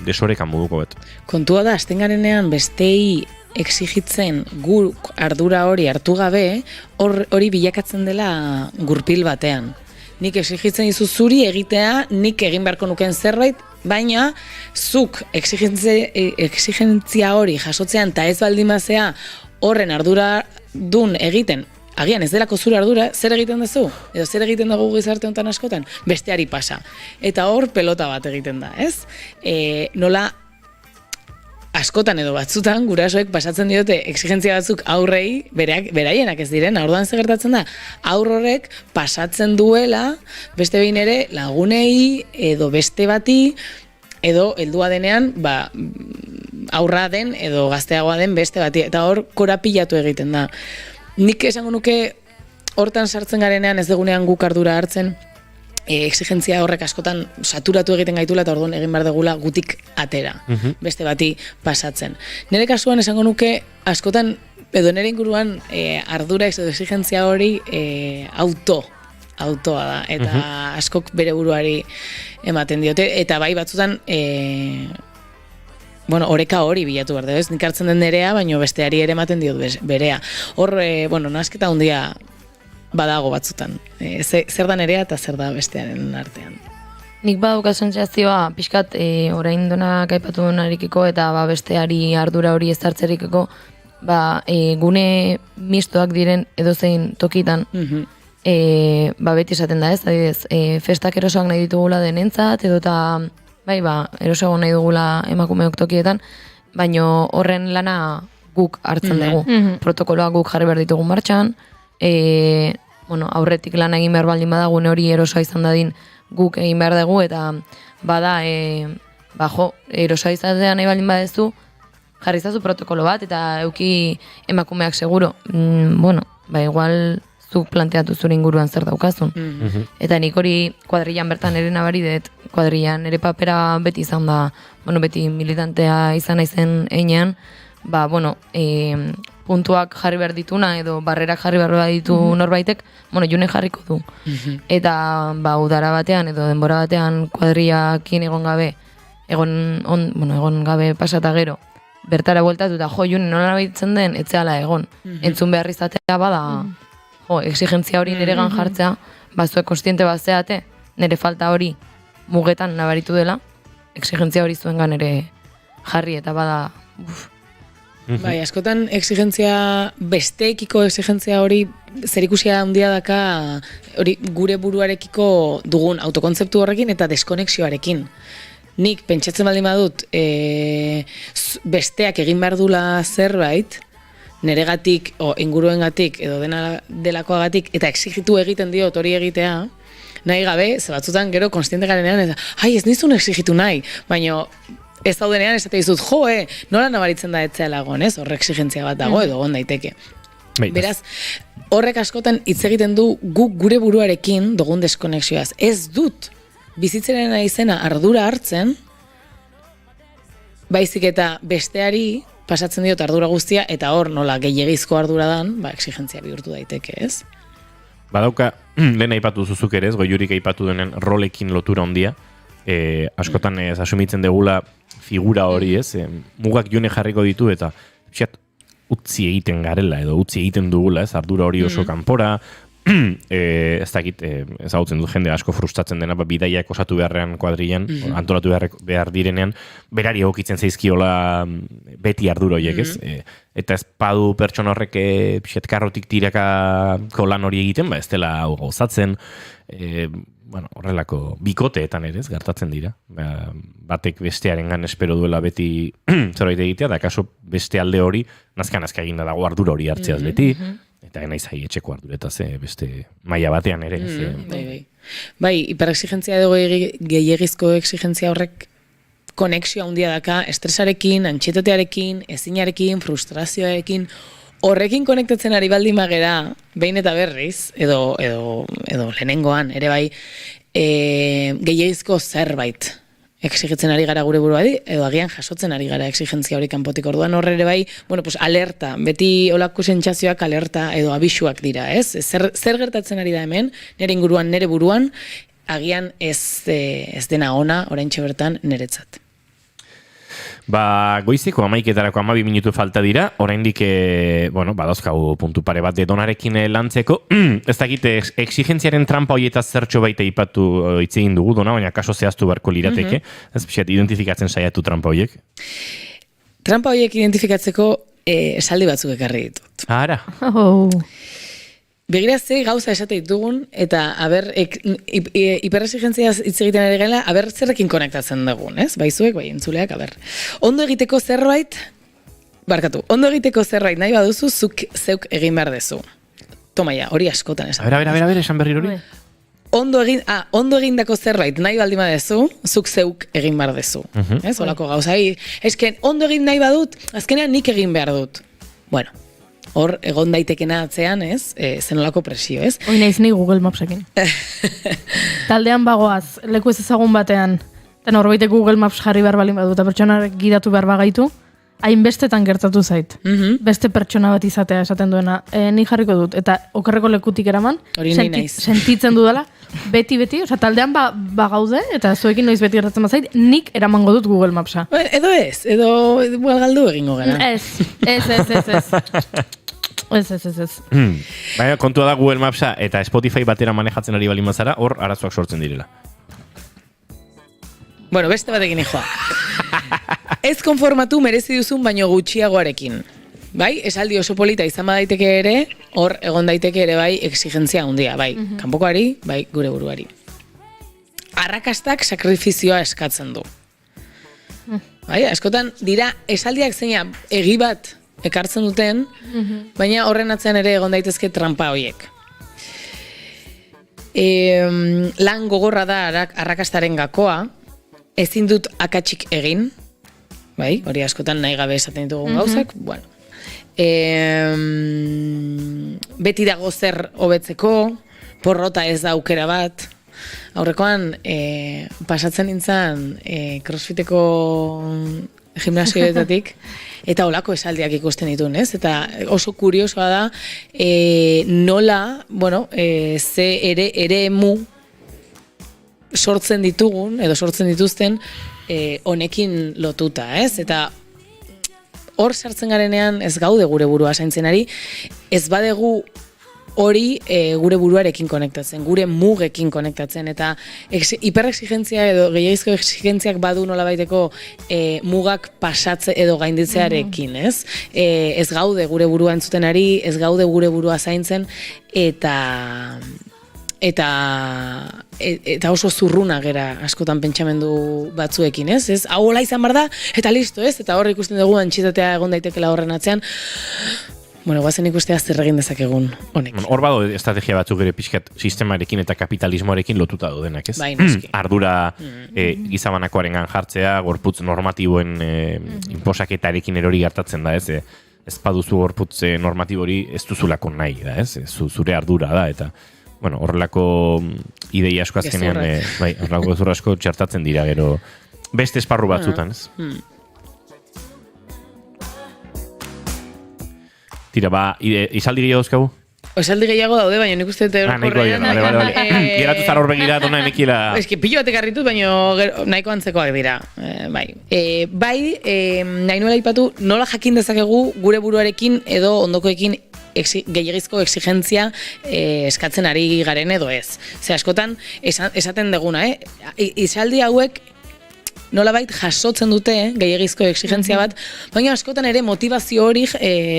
desorekan moduko bat. Kontua da, azten garenean bestei exigitzen guk ardura hori hartu gabe, hori bilakatzen dela gurpil batean. Nik exigitzen dizu zuri egitea, nik egin beharko nuken zerbait, baina zuk exigentzia hori jasotzean eta ez baldin bazea horren ardura dun egiten, agian ez delako zure ardura, zer egiten duzu? Edo zer egiten dugu gizarte honetan askotan? Besteari pasa. Eta hor pelota bat egiten da, ez? Nola askotan edo batzutan gurasoek pasatzen diote exigentzia batzuk aurrei, beraienak ez diren, orduan zer gertatzen da? Aur horrek pasatzen duela, beste behin ere lagunei edo beste bati, edo heldua denean, aurra den edo gazteagoa den beste bati. Eta hor korapilatu egiten da. Nik esango nuke hortan sartzen garenean ez degunean guk ardura hartzen, exigentzia horrek askotan saturatu egiten gaitula eta orduan egin behar degula gutik atera, beste bati pasatzen. Nire kasuan esango nuke askotan, edo nire inguruan ardura edo exigentzia hori autoa da, eta askok bere buruari ematen diote, eta bai batzutan oreka hori bilatu behar dugu, ez? Nik hartzen den nerea, baina besteari ere ematen diot berea. Hor, nasketa handia badago batzutan. Zer da nerea eta zer da bestearen artean. Nik badauka sentsazioa, pixkat, orain donak aipatu narikiko eta besteari ardura hori ez hartzerikiko, gune mistoak diren edozein tokitan, beti esaten da, ez? Adibidez, festak erosoak nahi ditugula denentzat, edo eta erosago nahi dugula emakumeok tokietan, baino horren lana guk hartzen dugu. Protokoloak guk jarri behar ditugu martxan, aurretik lan egin behar baldin badagune hori erosoa izan dadin guk egin behar dugu, eta erosoa izatea nahi baldin badezu, jarri zazu protokolo bat, eta euki emakumeak seguro. Igual zuk planteatu zure inguruan zer daukazun. Eta nik hori kuadrillan bertan ere nabari dut, kuadrillan ere papera beti izan da, beti militantea izan naizen einean, puntuak jarri behar dituna edo barrerak jarri behar ditu norbaitek, june jarriko du. Eta udara batean edo denbora batean kuadrillakin egon gabe egon gabe pasata gero, bertara bueltatu eta June nola baitzen den, etzeala egon. Entzun behar izatea bada, exigentzia hori niregan jartzea, zuek kontziente bazeate, nire falta hori mugetan nabaritu dela, exigentzia hori zuengan ere jarri eta bada, Bai, askotan exigentzia, besteekiko exigentzia hori zerikusia handia daka hori gure buruarekiko dugun autokontzeptu horrekin eta deskonexioarekin. Nik pentsatzen baldin badut besteak egin behar dula zerbait, neregatik o inguruengatik edo delakoagatik eta exigitu egiten diot hori egitea, nahi gabe, ze batzutan gero konstiente garenean eta ez nizun exigitu nahi, baina ez daudenean esate dizut, nola nabaritzen da etzeala egon, ez? Horrek exigentzia bat dago edo egon daiteke. Beraz, horrek askotan hitz egiten du guk gure buruarekin dugun deskonexioaz. Ez dut bizitzaren izena ardura hartzen, baizik eta besteari pasatzen diot ardura guztia, eta hor nola gehiagizko ardura dan, exigentzia bihurtu daiteke, ez? Badauka, lehen aipatu zuzuk ere ez, Goiurik aipatu denen rolekin lotura ondia, askotan asumitzen degula figura hori ez, mugak June jarriko ditu eta utzi egiten garela edo utzi egiten dugula ez, ardura hori oso kanpora, ez dakit, ezagutzen dut jende asko frustratzen dena, bidaiak osatu beharrean kuadrilan, antolatu behar direnean, berari egokitzen zaizkiola beti ardura horiek ez, eta ez padu pertsona horrek karrotik tirakako lan hori egiten, ez dela hau gauzatzen, horrelako bikoteetan ere ez gertatzen dira. Batek bestearengan espero duela beti zerbait egitea, da kaso beste alde hori nazka eginda dago ardura hori hartzeaz beti, eta naiz etxeko arduretaz beste maila batean ere. Bai, hiperexigentzia edo gehiegizko exigentzia horrek konexio handia daka estresarekin, antsietatearekin, ezinarekin, frustrazioarekin, horrekin konektatzen ari baldin magera, behin eta berriz, edo lehenengoan, ere bai, gehiagizko zerbait exigitzen ari gara gure buruari, edo agian jasotzen ari gara exigentzia hori kanpotik. Orduan horre ere bai, alerta, beti olako sentsazioak alerta edo abisuak dira, ez? Zer gertatzen ari da hemen, nire inguruan, nire buruan, agian ez dena ona, oraintxe bertan, niretzat. Goizeko 11:00 12 minutu falta dira, oraindik badauzkagu puntu pare bat dedonarekin lantzeko. Ez dakit exigentziaren trampa horietaz zertxo baita ipatu hitz egin dugu, dona, baina kaso zehaztu beharko lirateke. Ez pixat, identifikatzen saiatu trampa horiek? Trampa horiek identifikatzeko esaldi batzuk ekarri ditut. Ara. Begira ze gauza esate ditugun, eta hiperexigentzia hitz egiten ari gela, zerrekin konektatzen dugun, ez? Baizuek, entzuleak, Ondo egiteko zerbait nahi baduzu, zuk zeuk egin behar dezu. Tomaia, hori askotan esan. Esan berri hori. Ondo egindako zerbait nahi baldin badezu, zuk zeuk egin behar dezu. Ez, holako gauza. Esken, ondo egin nahi badut, azkenean nik egin behar dut. Bueno, hor, egon daitekena atzean, ez? Zenolako presio, ez? Hoi naiz ni Google Mapsekin. Taldean bagoaz, leku ez ezagun batean, eta norbaitek Google Maps jarri behar balin badu, eta pertsonarik gidatu behar bagaitu, hainbestetan gertatu zait. Beste pertsona bat izatea esaten duena. Ni jarriko dut, eta okerreko lekutik eraman, sentitzen dudala, beti, taldean bagaude, eta zuekin noiz beti gertatzen bazait, nik eramango dut Google Mapsa. Edo galdu egingo gara. Ez. Baina, kontua da Google Mapsa eta Spotify batera manejatzen ari balin bazara, hor arazoak sortzen direla. Bueno, beste batekin joa. Ez konformatu merezi duzun baino gutxiagoarekin. Bai, esaldi oso polita izan badaiteke ere, hor egon daiteke ere bai exigentzia handia, bai, kanpokoari, bai, gure buruari. Arrakastak sakrifizioa eskatzen du. Bai, askotan dira esaldiak zeina egi bat ekartzen duten, baina horren atzean ere egon daitezke trampa horiek. Lan gogorra da arrakastaren gakoa, ezin dut akatsik egin, bai, hori askotan nahi gabe esaten ditugun gauzak, bueno. Beti dago zer hobetzeko, porrota ez da aukera bat. Aurrekoan, pasatzen nintzen crossfiteko gimnasioetatik, eta holako esaldiak ikusten ditun, ez? Eta oso kuriosoa da, nola, ze ere emu sortzen ditugun, edo sortzen dituzten, honekin lotuta, ez? Eta hor sartzen garenean ez gaude gure burua zaintzen ari, ez badegu hori gure buruarekin konektatzen, gure mugekin konektatzen, eta hiperexigentzia edo gehiagizko exigentziak badu nolabaiteko mugak pasatze edo gainditzearekin, ez? Ez gaude gure burua entzuten ari, ez gaude gure burua zaintzen, eta oso zurruna gera askotan pentsamendu batzuekin, ez? Ez, hau hola izan bar da, eta listo, ez? Eta hor ikusten dugu antxitatea egon daitekela horren atzean. Bueno, guazen ikustea zer egin dezakegun honek. Hor bado estrategia batzuk ere pixkat sistemarekin eta kapitalismoarekin lotuta daudenak, ez? Bai, noski. Ardura gizabanakoarengan jartzea, gorputz normatiboen inposaketarekin erori gertatzen da, ez? Ez baduzu gorputz normatibori ez duzulako nahi da, ez? Zure ardura da, eta bueno, horrelako ideia asko azkenean, horrelako gezurra asko txertatzen dira, gero beste esparru batzutan, ez? Tira, izaldi gehiago dauzkagu? Esaldi gehiago daude, baina nik uste korrean. Geratu zar hor begira, dona enekiela... Ez que pillo batek harritut, baina nahiko antzekoak dira. Nahi nuela ipatu, nola jakin dezakegu gure buruarekin edo ondokoekin gehiagizko exigentzia eskatzen ari garen edo ez. Ze askotan, esaten deguna, izaldi hauek nolabait jasotzen dute gehiagizko exigentzia bat, baina askotan ere motivazio hori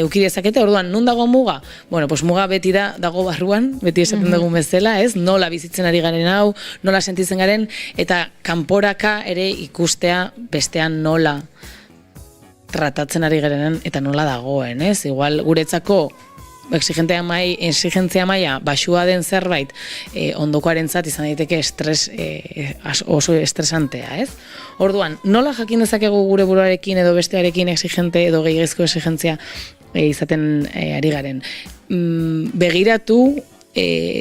uki dezakete, orduan, nun dago muga? Bueno, pues muga beti dago barruan, beti esaten dugu bezala, ez? Nola bizitzen ari garen hau, nola sentitzen garen, eta kanporaka ere ikustea bestean nola tratatzen ari garenen eta nola dagoen, ez? Igual guretzako exigentzia maila baxua den zerbait ondokoarentzat izan daiteke oso estresantea, ez? Orduan, nola jakin dezakegu gure buruarekin edo bestearekin exigente edo gehiagizko exigentzia izaten ari garen? Begiratu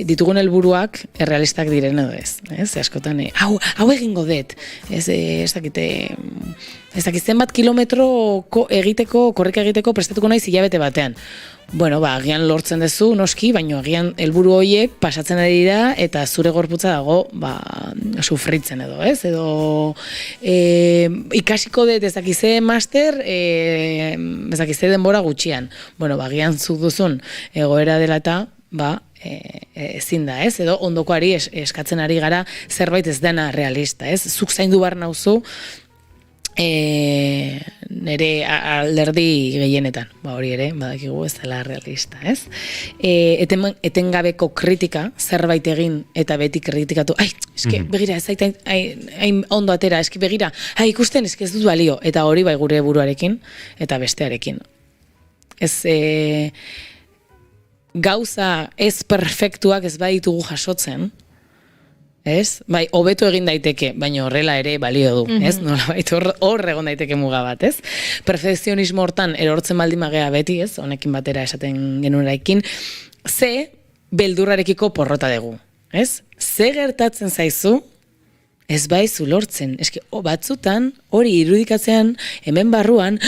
ditugun helburuak errealistak diren edo ez, askotan, hau egingo dut, ez dakit zenbat kilometro korrika egiteko prestatuko naiz hilabete batean. Bueno, agian lortzen duzu, noski, baina agian helburu horiek pasatzen ari dira eta zure gorputza dago sufritzen edo, ez? Edo ikasiko dut ez dakize master, ez dakize denbora gutxian. Bueno, agian zuk duzun egoera dela eta, ezin da, ez? Edo ondokoari eskatzen ari gara zerbait ez dena realista, ez? Zuk zaindu behar nauzu nire alderdi gehienetan, hori ere, badakigu ez dela realista, ez? Etengabeko kritika, zerbait egin eta beti kritikatu, eske, begira, ez zaita hain ondo atera, eske, begira, ikusten, eske ez dut balio, eta hori bai gure buruarekin, eta bestearekin. Ez, gauza ez perfektuak ez baditugu jasotzen, ez? Bai, hobeto egin daiteke, baina horrela ere balio du, ez? Nolabait hor egon daiteke muga bat, ez? Perfekzionismo hortan erortzen baldin magea beti, ez? Honekin batera esaten genuenekin, ze beldurrarekiko porrota dugu, ez? Ze gertatzen zaizu, ez baizu lortzen. Eske, batzutan, hori irudikatzean, hemen barruan,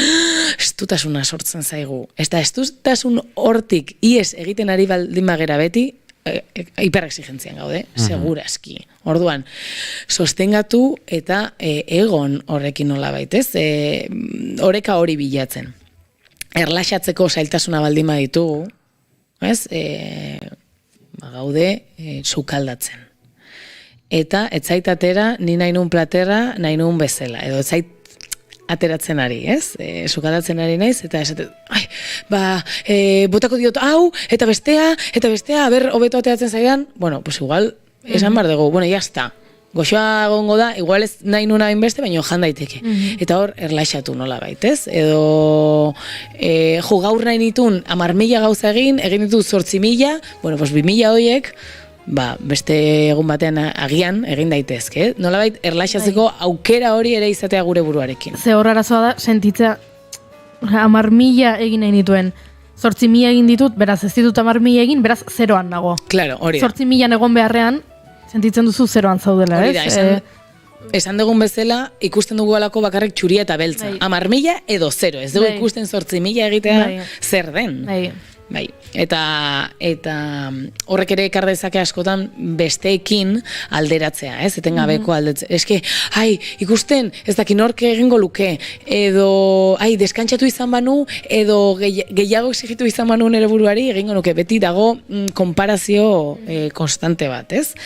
estutasuna sortzen zaigu. Eta estutasun hortik ies egiten ari baldin magera beti, hiperexigentzian gaude, segurazki. Orduan, sostengatu eta egon horrekin nola baitez, oreka hori bilatzen. Erlaxatzeko zailtasuna baldin baditugu, ez? Gaude sukaldatzen. Eta etzait atera, ni nahi nun platera, nahi nun bezala. Edo etzait ateratzen ari, ez? Sukaldatzen ari naiz, eta esaten, botako diot hau, eta bestea, aber, hobeto ateratzen zaidan, bueno, pues igual, esan bar dugu, bueno, jazta, goxoa gongo da, igual ez nahi nuna beste, baina jan daiteke. Eta hor, erlaxatu nola baitez, edo, gaur nahi nitun, 10.000 gauza egin ditu 8.000, bueno, pues 2.000 horiek, beste egun batean agian egin daitezke. Nolabait erlaxatzeko aukera hori ere izatea gure buruarekin. Ze hor arazoa da, sentitzea 10.000 egin nahi nituen. 8.000 egin ditut, beraz ez ditut 10.000 egin, beraz zeroan nago. Claro, hori da. 8.000 egon beharrean, sentitzen duzu zeroan zaudela, ez? Hori da, esan dugun bezala, ikusten dugu alako bakarrik txuria eta beltza. 10.000 edo zero, ez dugu ikusten 8.000 egitea zer den. Bai, eta horrek ere ekar dezake askotan besteekin alderatzea, ez? Etengabeko aldetzea. Eske, ikusten, ez daki nork egingo luke, edo, deskantzatu izan banu, edo gehiago exigitu izan banu nere buruari egingo nuke. Beti dago konparazio konstante bat, ez?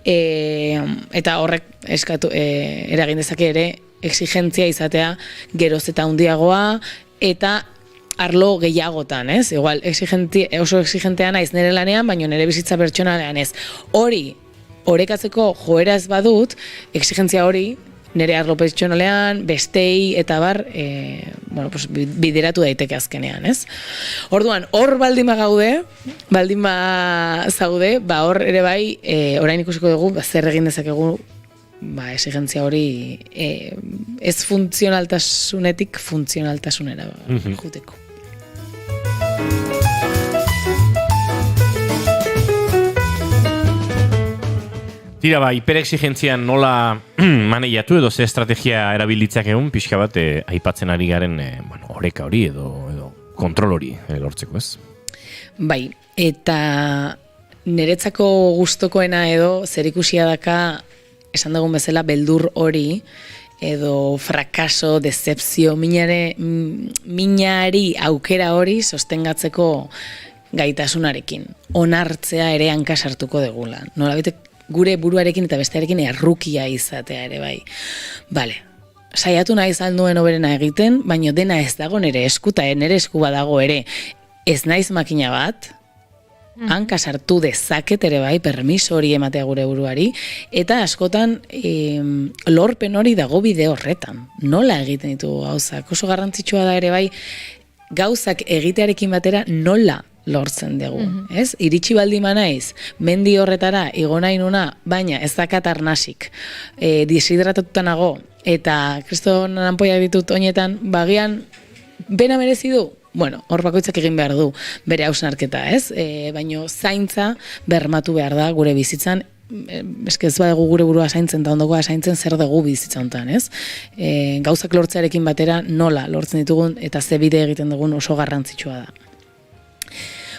Eta horrek eragin dezake ere exigentzia izatea geroz eta handiagoa, eta arlo gehiagotan, ez? Igual, oso exigentea naiz nire lanean, baina nire bizitza pertsonalean ez. Hori, orekatzeko joera ez badut, exigentzia hori, nire arlo pertsonalean, bestei, eta bar, bideratu daiteke azkenean, ez? Orduan, hor baldin zaude, hor ere bai, orain ikusiko dugu, zer egin dezakegu, exigentzia hori ez funtzionaltasunetik funtzionaltasunera juteko. Tira, hiperexigentzian nola maneiatu edo ze estrategia erabilitzak egun, pixka bat aipatzen ari garen oreka hori edo kontrol hori lortzeko, ez? Bai, eta niretzako gustokoena edo zerikusia daka esan dugun bezala beldur hori edo frakaso, decepzio, minari aukera hori sostengatzeko gaitasunarekin. Onartzea ere hanka sartuko degula. Nolabait gure buruarekin eta bestearekin errukia izatea ere bai. Bale, saiatu nahi zalduen oberena egiten, baina dena ez dago nire esku, eta nire esku badago ere ez naiz makina bat, hanka sartu dezaket ere bai, permiso hori ematea gure buruari, eta askotan lorpen hori dago bide horretan. Nola egiten ditugu gauzak? Oso garrantzitsua da ere bai, gauzak egitearekin batera nola lortzen dugu, ez? Iritsi baldin naiz, mendi horretara igo nahi nuna, baina ez dakat arnasik, deshidratatuta nago, eta kriston anpoiak ditut oinetan, bagian, bena merezi du? Bueno, hor bakoitzak egin behar du bere hausnarketa, ez? Baina zaintza bermatu behar da gure bizitzan, eske ez badugu gure burua zaintzen eta ondokoa zaintzen zer dugu bizitza hontan, ez? Gauzak lortzearekin batera nola lortzen ditugun eta ze bide egiten dugun oso garrantzitsua da.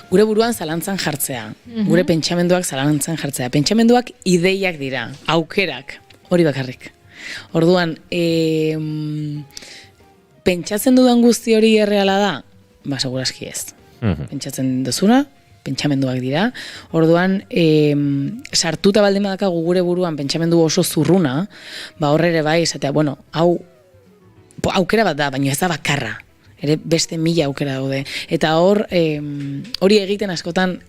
Gure buruan zalantzan jartzea, gure pentsamenduak zalantzan jartzea. Pentsamenduak ideiak dira, aukerak, hori bakarrik. Orduan, pentsatzen dudan guzti hori erreala da? Segurazki ez. Pentsatzen duzuna, pentsamenduak dira. Orduan, sartuta baldin badakagu gure buruan pentsamendu oso zurruna, horre ere bai, esatea, hau aukera bat da, baina ez da bakarra. Ere beste 1000 aukera daude. Eta hori egiten askotan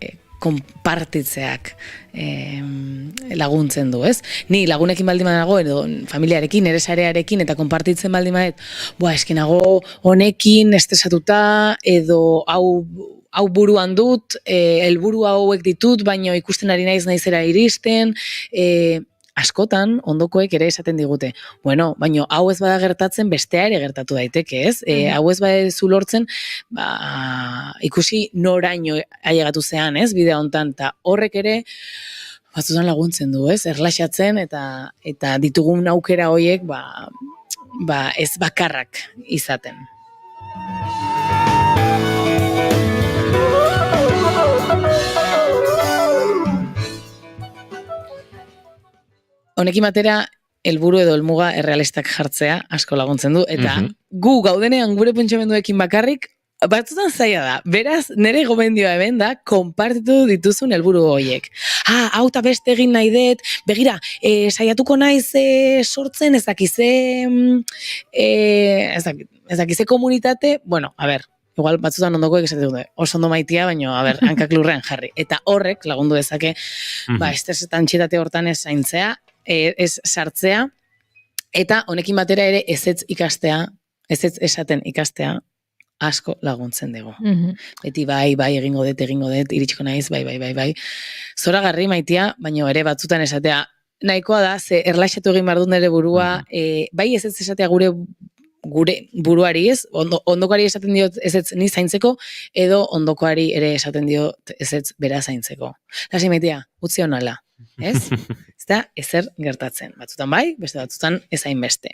konpartitzeak laguntzen du, ez? Ni lagunekin baldin badago, edo familiarekin, nire sarearekin, eta konpartitzen baldin badet, eskenago honekin estresatuta, edo hau buruan dut, helburu hauek ditut, baina ikusten ari naizera iristen, askotan, ondokoek ere esaten digute. Baina hau ez bada gertatzen, bestea ere gertatu daiteke, ez? Hau ez bada zu lortzen, ikusi noraino ailegatu zean, ez? Bidea hontan, eta horrek ere batzutan laguntzen du, ez? Erlaxatzen eta ditugun aukera horiek, ez bakarrak izaten. Honekin batera, helburu edo helmuga errealistak jartzea asko laguntzen du, eta gu gaudenean gure pentsamenduekin bakarrik, batzutan zaila da. Beraz, nire gomendioa hemen da, konpartitu dituzun helburu horiek. Hau eta beste egin nahi dut, begira, saiatuko naiz sortzen, ez dakize komunitate, igual batzutan ondokoek esaten dute, oso ondo maitia, baina, hankak lurrean jarri. Eta horrek lagundu dezake, estresetan txitate hortan ez zaintzea, ez sartzea, eta honekin batera ere ezetz ikastea, ezetz esaten ikastea, asko laguntzen dugu. Beti bai, egingo dut, iritsiko naiz, bai. Zoragarri maitia, baina ere batzutan esatea, nahikoa da, ze erlaxatu egin behar dut nire burua, bai ezetz esatea gure buruari ez, ondokoari esaten diot ezetz ni zaintzeko, edo ondokoari ere esaten diot ezetz bera zaintzeko. Lasi maitia, utzi honala, ez? Ez da, ezer gertatzen. Batzutan bai, beste batzutan ez hainbeste.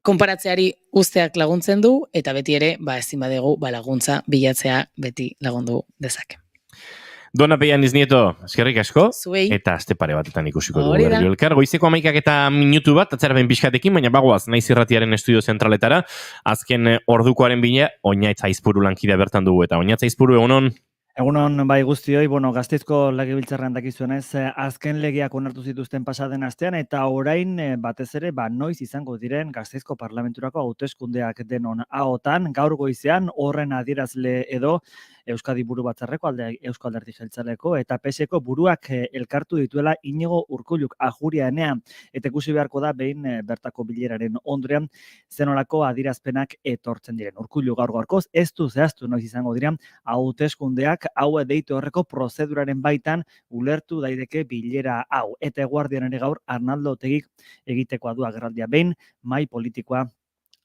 konparatzeari usteak laguntzen du, eta beti ere, ezin badegu, laguntza bilatzea beti lagundu dezake. Dona Peianiz Nieto, eskerrik asko, Zuei. eta aste pare batetan ikusiko dugu Hori da. berriro elkar. Goizeko 11 bat, atzerapen pixkatekin, baina bagoaz, Naiz Irratiaren estudio zentraletara, azken ordukoaren bina, Oñaitz Aizpuru lankidea bertan dugu, eta Oñaitz Aizpuru egunon? Egunon bai guztioi, Gasteizko legebiltzarrean dakizuenez, azken legeak onartu zituzten pasaden astean, eta orain batez ere, noiz izango diren Gasteizko parlamenturako hauteskundeak denon ahotan, gaur goizean horren adierazle edo Euskadi Buru Batzarreko, Eusko Alderdi Jeltzaleko, eta PSeko buruak elkartu dituela Inigo Urkulluk ajurianean, eta ikusi beharko da behin bertako bileraren ondrean zenolako adierazpenak etortzen diren. Urkullu gaur-gaurkoz, ez du zehaztu noiz izango diren hauteskundeak hau deitu horreko prozeduraren baitan ulertu daiteke bilera hau. Eta Eguardian ere gaur Arnaldo Otegik egitekoa du agerraldia behin mahai politikoa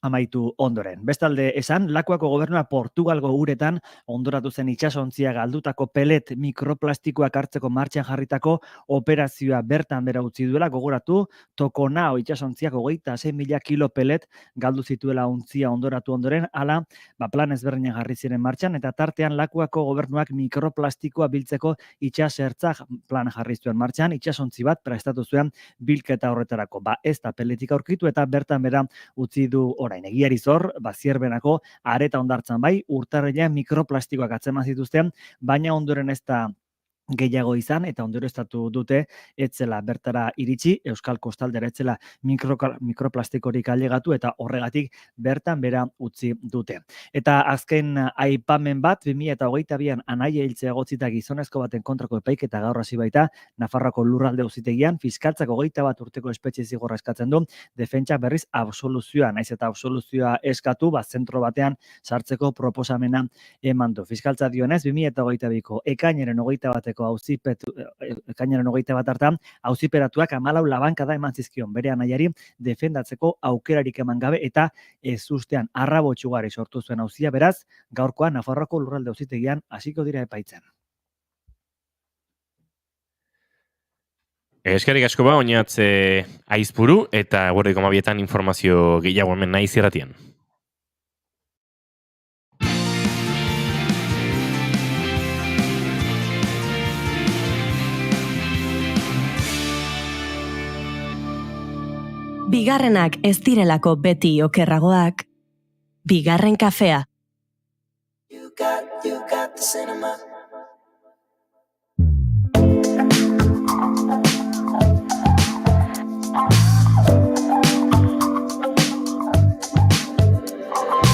amaitu ondoren. Bestalde esan, Lakuako gobernua Portugalgo uretan ondoratu zen itsasontzia galdutako pelet mikroplastikoak hartzeko martxan jarritako operazioa bertan bera utzi duela, gogoratu, Tokonao itsasontziak 26.000 kilo pelet galdu zituela ontzia ondoratu ondoren, hala, plan ezberdinen jarri ziren martxan, eta tartean Lakuako gobernuak mikroplastikoa biltzeko itsasertza plan jarri zuen martxan, itsasontzi bat prestatu zuen bilketa horretarako. Ez da peletik aurkitu eta bertan bera utzi du orain. Egiari zor, Zierbenako areta hondartzan bai, urtarrilean mikroplastikoak atzeman zituzten, baina ondoren ez da gehiago izan, eta ondorioztatu dute etzela bertara iritsi, Euskal Kostaldera etzela mikroplastikorik ailegatu, eta horregatik bertan bera utzi dute. Eta azken aipamen bat, 2022an anaia hiltzea egotzita gizonezko baten kontrako epaiketa gaur hasi baita, Nafarroako lurralde auzitegian, fiskaltzak 21 urteko espetxe zigorra eskatzen du, defentsak berriz absoluzioa, naiz eta absoluzioa eskatu, zentro batean sartzeko proposamena eman du. Fiskaltza dionez, 2022ko ekainaren 21 ekainaren 21 hartan, auziperatuak 14 labankada eman zizkion bere anaiari defendatzeko aukerarik eman gabe, eta ezustean arrabotxugari sortu zuen auzia, beraz, gaurkoan Nafarroako lurralde auzitegian hasiko dira epaitzen. Eskerrik asko Oñaitz Aizpuru, eta Eguerdiko 12etan informazio gehiago hemen Naiz Irratian. Bigarrenak ez direlako beti okerragoak, Bigarren kafea. You got the cinema.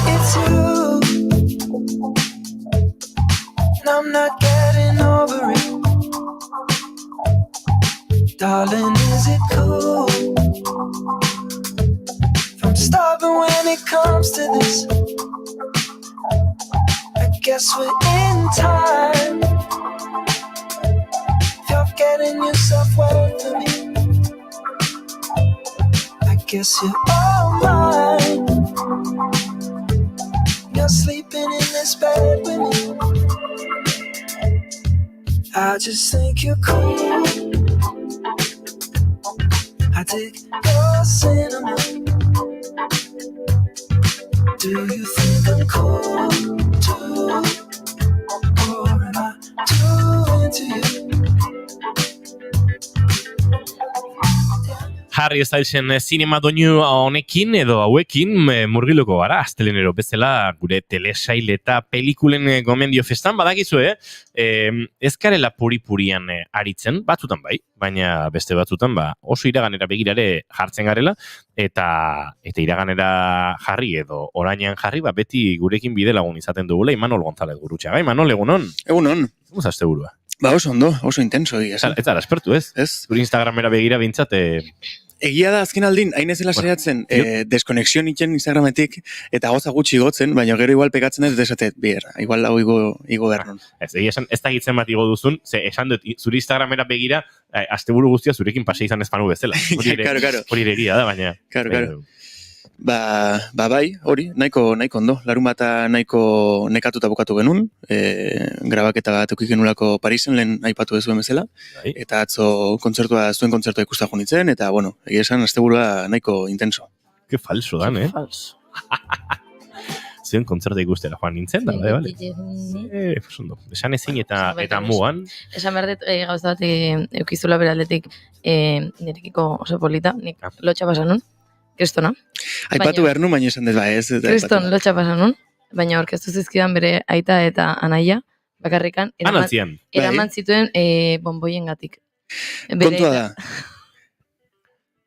It's you, and I'm not getting over it. Darling, is it cool? I'm starving when it comes to this. I guess we're in time. If you're getting yourself well to me, I guess you're all mine. You're sleeping in this bed with me. I just think you're cool. I dig your cinnamon. Do you think I'm cool too? Or am I too into you? Harry Stylesen zinema doinu honekin edo hauekin murgiluko gara, astelenero bezala gure telesail eta pelikulen gomendio festan, badakizu, ez karela puri-purian aritzen, batzutan bai, baina beste batzutan oso iraganera begirare jartzen garela, eta iraganera jarri edo orainean jarri, beti gurekin bide lagun izaten dugula, Imanol González Gurutxaga. Imanol, egunon? Egunon. Zuz azte burua? Oso ondo, oso intenso. Ez ara espertu, ez? Ez. Gure Instagramera begira bintzat... Egia da, azken aldin, hain ezela saiatzen, deskonexion itzen Instagrametik, eta goza gutxi gotzen, baina gero igual pekatzen ez desatet, igual hau igo behar non. Ez da gitzen bat igo duzun, esan dut, zure Instagramera begira, asteburu guztia zurekin pase izan ez panu bezala. Hori ere egia da, baina... Claro. Bai, hori, nahiko ondo. Larunbata nahiko nekatuta bukatu genuen, grabaketa bat eukik genulako Parisen, lehen aipatu dezuen bezala, eta atzo zuen kontzertua ikusta jonitzen, eta, egia esan, asteburua nahiko intenso. Que falso dan, Falso. Zuen kontzerta ikustera joan nintzen da, bale? Ondo. Esan ezin eta mugan. Esan behar dut gauza bat eukizula beraldetik nirekiko oso polita, nik lotxa pasan nun, kristona. Aipatu behar nun, baina esan dut, ez. Kriston lotxa pasan nun, baina orkestu zizkidan bere aita eta anaia, bakarrikan, eraman zituen bonboien gatik.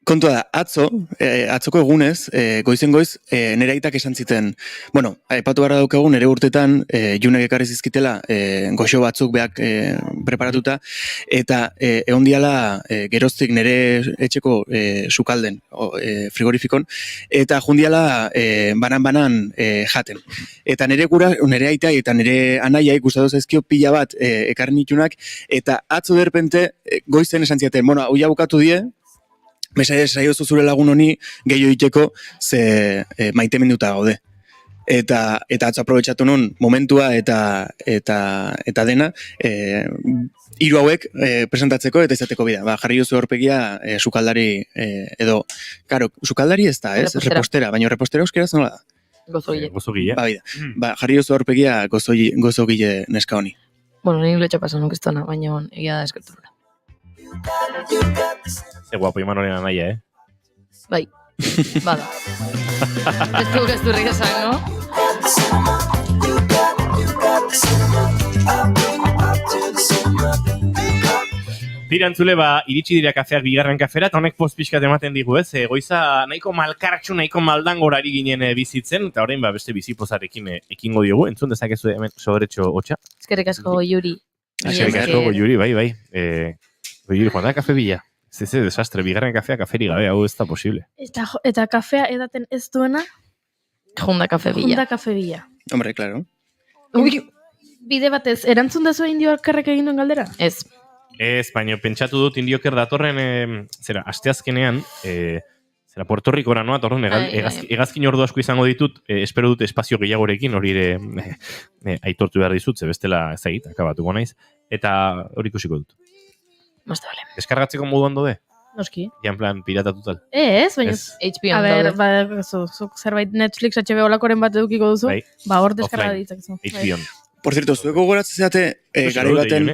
Kontua da, atzoko egunez, goizen goiz, nire aitak esan ziten, bueno, aipatu barra daukagun, nire urtetan, junek ekarri zizkitela, goxo batzuk beak preparatuta, eta egon diala geroztik nire etxeko sukalden, frigorifikon, eta jundiala banan-banan jaten. Eta nire aita eta nire anaiaik gustatu zaizkio pila bat ekarri nitunak, eta atzo derpente goizen esan ziaten, bueno, hau ja bukatu die, Mesedez, saiozu zure lagun honi gehiago iteko ze maiteminduta gaude. Eta atzo aprobetxatu nun momentua eta dena hiru hauek presentatzeko eta izateko bida. Jarri duzu horpegia sukaldari edo, karo, sukaldari ez da, ez? Repostera, baina repostera euskera nola da? Gozogile. Gozogile. Jarri duzu horpegia gozogile neska honi. Bueno, nik lotxa pasan nukiztona, baina egia da eskertura. Ze guapo iman horien anaia, Bai, bada. Ez duk ez durrik esan, no? Tira entzule, iritsi dira kafeak bigarren kafera, eta honek post pixkat ematen digu, ez? Goiza nahiko malkartxu, nahiko maldangorari ginen bizitzen, eta orain beste bizipozarekin ekingo diogu. Entzun dezakezu hemen sobretxo hotxa? Eskerrik asko, Yuri. Eskerrik asko, Yuri, bai. Yuri, joan da kafe bila. Ez desastre, bigarren kafea kaferi gabe, hau ez da posible. Eta kafea edaten ez duena? Junda kafe bila. Hombre, claro. Bide batez, erantzun dezu indio alkarrek egin duen galdera? Ez. Ez, baina pentsatu dut indioker datorren, asteazkenean, Puerto Ricora noa, torren, egazkin ordu asko izango ditut, espero dut espazio gehiagorekin, hori ere aitortu behar dizut, ze bestela ezagit, akabatuko naiz, eta hori ikusiko dut. Mazte bale. Eskargatzeko moduan dode? Noski. Ja, en plan, piratatutal. Ez, baina... HBO daude. Zuk zerbait Netflix, HBO olakoren bat edukiko duzu, hor deskarga ditzak zu. HBO. Por cierto, zueko goratzen zeate, garai baten...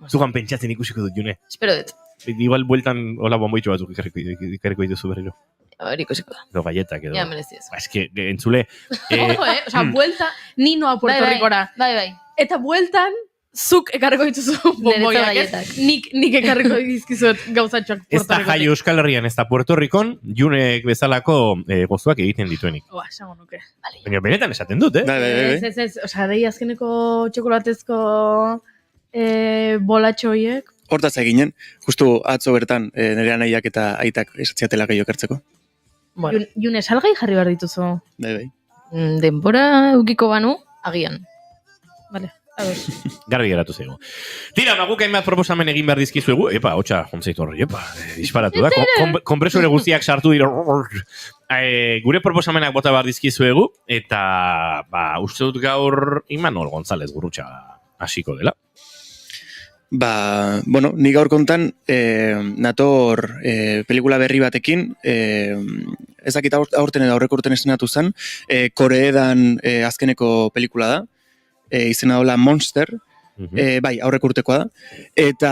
Zugan pentsatzen ikusiko dut, June. Espero dut. Igual bueltan hola bomboitxo batzuk ikarriko dituzu berriro. Hori ikusiko da. Edo galletak edo. Ja, mereziz. Ez que, entzule... Ojo, buelta, ni noa Puerto Ricora. Bai. Eta bueltan, zuk ekarriko dituzu bomboiak, nik ekarriko dizkizut gauzatxoak Puerto Ricon. Ez da jaio Euskal Herrian, ez da Puerto Ricon, Junek bezalako gozuak egiten dituenik. Oa, esango nuke. Baina benetan esaten dut, Ez, oza, dei azkeneko txokolatezko bolatxoiek. Hortaz eginen, justu atzo bertan nire anaiak eta aitak esatziatela gehiago kertzeko. June, salgai jarri behar dituzu. Bai. Denbora eukiko banu, agian. Vale. Garbi geratu zego. Tira, guk hainbat proposamen egin behar dizkizuegu. Epa, hotxa, jontzaitu horri, disparatu da. Kompresore guztiak sartu dira. Gure proposamenak bota behar dizkizuegu. Eta, uste dut gaur Imanol González Gurrutxa hasiko dela. Ni gaur kontan nator pelikula berri batekin, ez dakit aurten edo aurreko urten estenatu zen, Koreedan azkeneko pelikula da, izena dola Monster, bai, aurreko urtekoa da, eta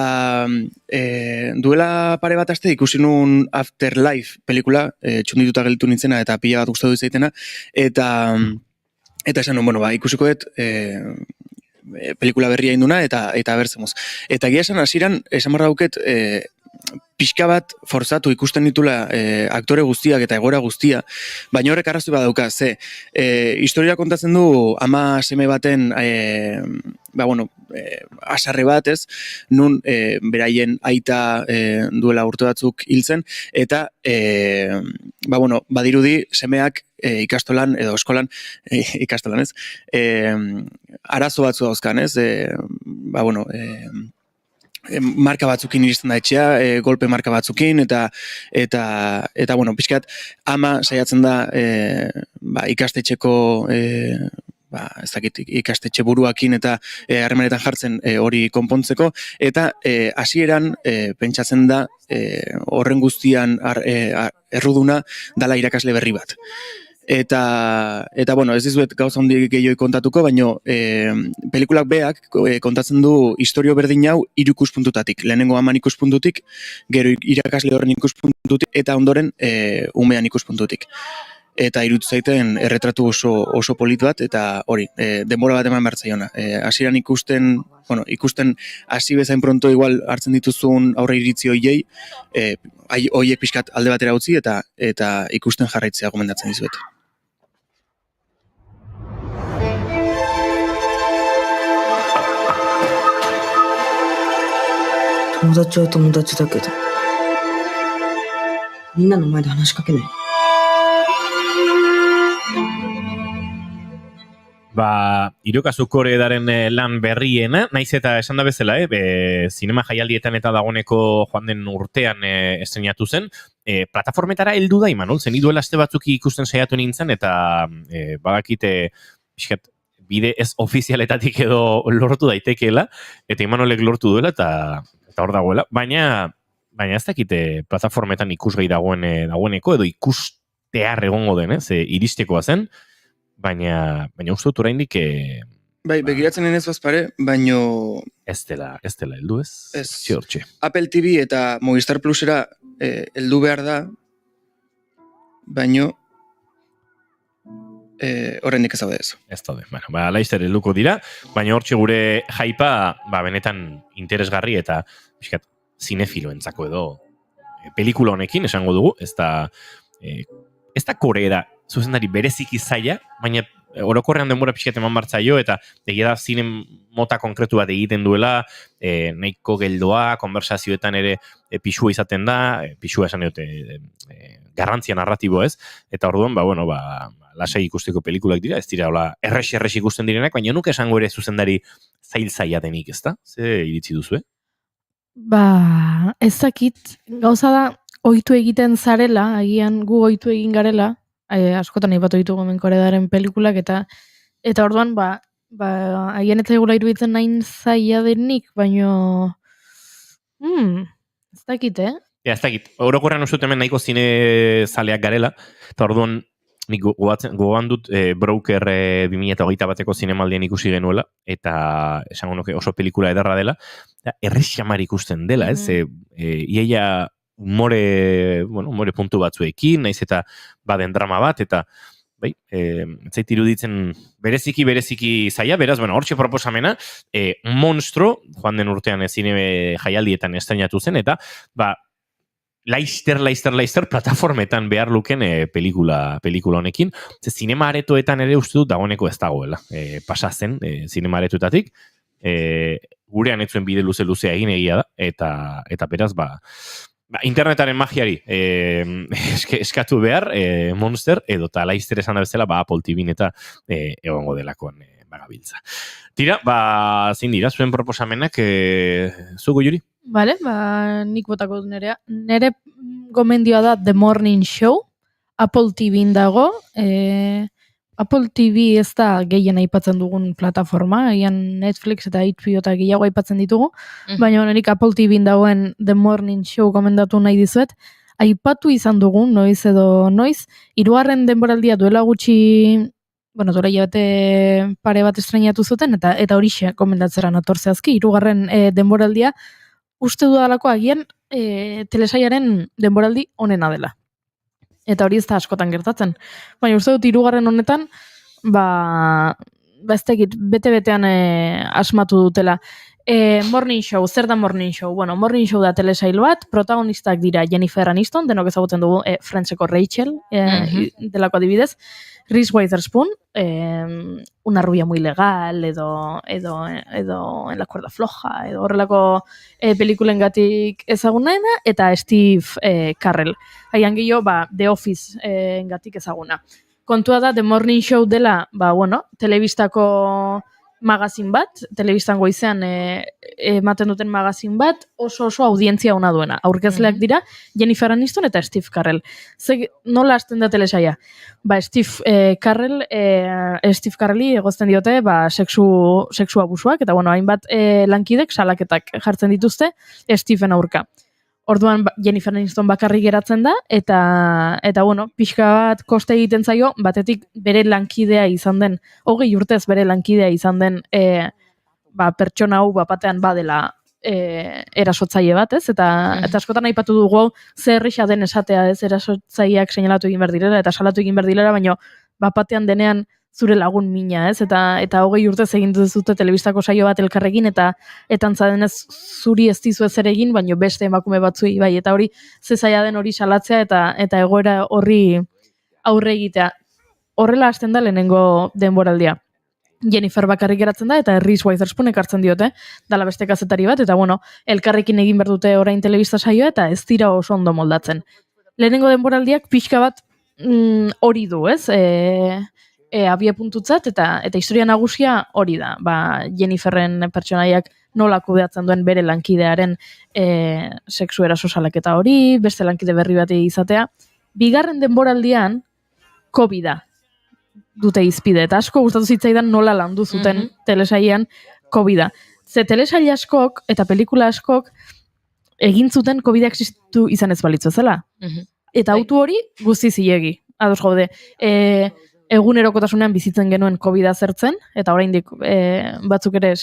duela pare bat aste ikusi nun Afterlife pelikula, txundituta gelditu nintzena eta pila bat gustatu izaitena, eta esan nun, ikusiko dut pelikula berria induna eta bertzemuz. Eta egia esan hasieran esan barra dauket pixka bat forzatu ikusten ditula aktore guztiak eta egoera guztia, baina horrek arrazoi bat dauka, ze historia kontatzen du ama seme baten asarre bat, ez, nun beraien aita duela urte batzuk hiltzen, eta badirudi semeak ikastolan edo eskolan ikastolan, ez, arazo batzu dauzkan, ez, marka batzukin iristen da etxea, golpe marka batzukin, eta pixkat, ama saiatzen da ikastetxeko ez dakit ikastetxe buruakin eta harremanetan jartzen hori konpontzeko, eta hasieran pentsatzen da horren guztian erruduna dala irakasle berri bat. Eta bueno, ez dizuet gauza handi gehiago kontatuko, baino pelikulak beak kontatzen du istorio berdin hau 3 ikuspuntutatik. Lehenengo aman ikuspuntutik, gero irakasle horren ikuspuntutik, eta ondoren umean ikuspuntutik. Eta iruditu zaiten erretratu oso polit bat, eta hori, denbora bat eman bertzaiona. Hasieran ikusten hasi bezain pronto igual hartzen dituzun aurre iritzi hoiei, hoiek pixkat alde batera utzi eta ikusten jarraitzea gomendatzen dizuet. 友達は友達だけど、みんなの前で話しかけない。Hirokazu Koreedaren lan berriena, naiz eta esan da bezala, zinema jaialdietan eta dagoeneko joan den urtean estrenatu zen, plataformetara heldu da Imanol, zen duela aste batzuk ikusten saiatu nintzen, eta badakite bide ez ofizialetatik edo lortu daitekeela, eta Imanolek lortu duela, eta hor dagoela, baina ez dakite plataformetan ikusgai dagoeneko, edo ikustear egongo den, iristekoa zen, baina uste dut oraindik bai, begiratzen ez bazpare, baino ez dela heldu, ez? Hortxe. Apple TV eta Movistar Plusera heldu behar da, baino oraindik ez daude ez. Ez daude. Bueno, laizter helduko dira, baina hortxe gure jaipa benetan interesgarri eta pixkat zinefiloentzako edo pelikula honekin esango dugu, ez da Koreera zuzendari bereziki zaila, baina orokorrean denbora pixkat eman bartzaio, eta egia da zinen mota konkretu bat egiten duela, nahiko geldoa, konversazioetan ere pixua izaten da, pixua esan dute garrantzia narratibo ez, eta orduan, lasai ikusteko pelikulak dira, ez dira erres ikusten direnak, baina nuke esango ere zuzendari zaila denik, ez da? Ze iritzi duzu, Ez dakit, gauza da, ohitu egiten zarela, agian gu ohitu egin garela, askotan aipatu ditugu hemen Koreedaren pelikulak, eta orduan, agian ez zaigula iruditzen nahin zaila denik, baino ez dakit, Ez dakit, orokorrean uste hemen nahiko zine zaleak garela, eta orduan nik gogoan dut Broker 2021 bateko zinemaldian ikusi genuela, eta esango nuke oso pelikula ederra dela, errez jamar ikusten dela, ez? Iaia humore puntu batzuekin, naiz eta baden drama bat, eta zait iruditzen bereziki zaila, beraz, hortxe proposamena, Monstro, joan den urtean zine jaialdietan estrenatu zen, eta Laister plataformetan behar luken pelikula honekin. Zinema aretoetan ere uste dut dagoeneko ez dagoela. Pasa zen zinema aretoetatik. Gurean ez zuen bide luzea egin egia da. Eta beraz, internetaren magiari eskatu behar Monster, edo eta Laister esan da bezala Apple TV eta egongo delakoan bagabiltza. Tira, zein dira, zuen proposamenak zugu Juri? Bale, nik botako dut nerea. Nere gomendioa da The Morning Show, Apple TV'n dago. Apple TV ez da gehien aipatzen dugun plataforma, agian Netflix eta HBO eta gehiago aipatzen ditugu, baina nik Apple TV'n dagoen The Morning Show gomendatu nahi dizuet. Aipatu izan dugun, noiz edo noiz, 3. denboraldia duela gutxi, duela hilabete pare bat estrenatu zuten, eta horixe gomendatzera natorzeazki, 3. denboraldia, uste dudalako agian telesaiaren denboraldi onena dela. Eta hori ez da askotan gertatzen. Baina uste dut 3. honetan, ez tekit, bete-betean asmatu dutela. Morning Show, zer da Morning Show? Morning Show da telesail bat, protagonistak dira Jennifer Aniston, denok ezagutzen dugu Friendseko Rachel, delako adibidez, Reese Witherspoon, una rubia muy legal, edo en la cuerda floja, edo horrelako pelikulengatik ezagunena, eta Steve Carell. Haian gehiago, The Office engatik ezaguna. Kontua da, The Morning Show dela, telebistako magazin bat, telebistan goizean ematen duten magazin bat, oso audientzia ona duena. Aurkezleak dira Jennifer Aniston eta Steve Carell. Nola hasten da telesaia? Steve Carelli egozten diote sexu abusuak, eta hainbat lankidek salaketak jartzen dituzte Stephen aurka. Orduan Jennifer Aniston bakarrik geratzen da, eta pixka bat koste egiten zaio, batetik bere lankidea izan den, 20 urtez bere lankidea izan den pertsona hau batean badela erasotzaile bat, ez? Eta askotan aipatu dugu zer erresa den esatea, ez? Erasotzaileak seinalatu egin behar direla, eta salatu egin behar direla, baina batean denean zure lagun mina, ez? Eta 20 urtez egin duzute telebistako saio bat elkarrekin, eta antzadenez zuri ez dizu ezer egin, baina beste emakume batzuei bai, eta hori zezaila den hori salatzea, eta egoera horri aurre egitea. Horrela hasten da lehenengo denboraldia. Jennifer bakarrik geratzen da, eta Reese Witherspoon hartzen diote, dala beste kazetari bat, eta elkarrekin egin behar dute orain telebista saioa, eta ez dira oso ondo moldatzen. Lehenengo denboraldiak pixka bat hori du, ez? Abia puntutzat, eta historia nagusia hori da. Jenniferren pertsonaiak nola kudeatzen duen bere lankidearen sexu eraso salaketa hori, beste lankide berri bat izatea. Bigarren denboraldian, COVID-a dute izpide, eta asko gustatu zitzaidan nola landu zuten telesailean COVID-a. Ze telesaile askok eta pelikula askok egin zuten COVID-a existu izan ez balitzu ezela. Eta autu hori guzti zilegi. Ados gaude. Egunerokotasunean bizitzen genuen COVID-a zertzen, eta oraindik batzuk ere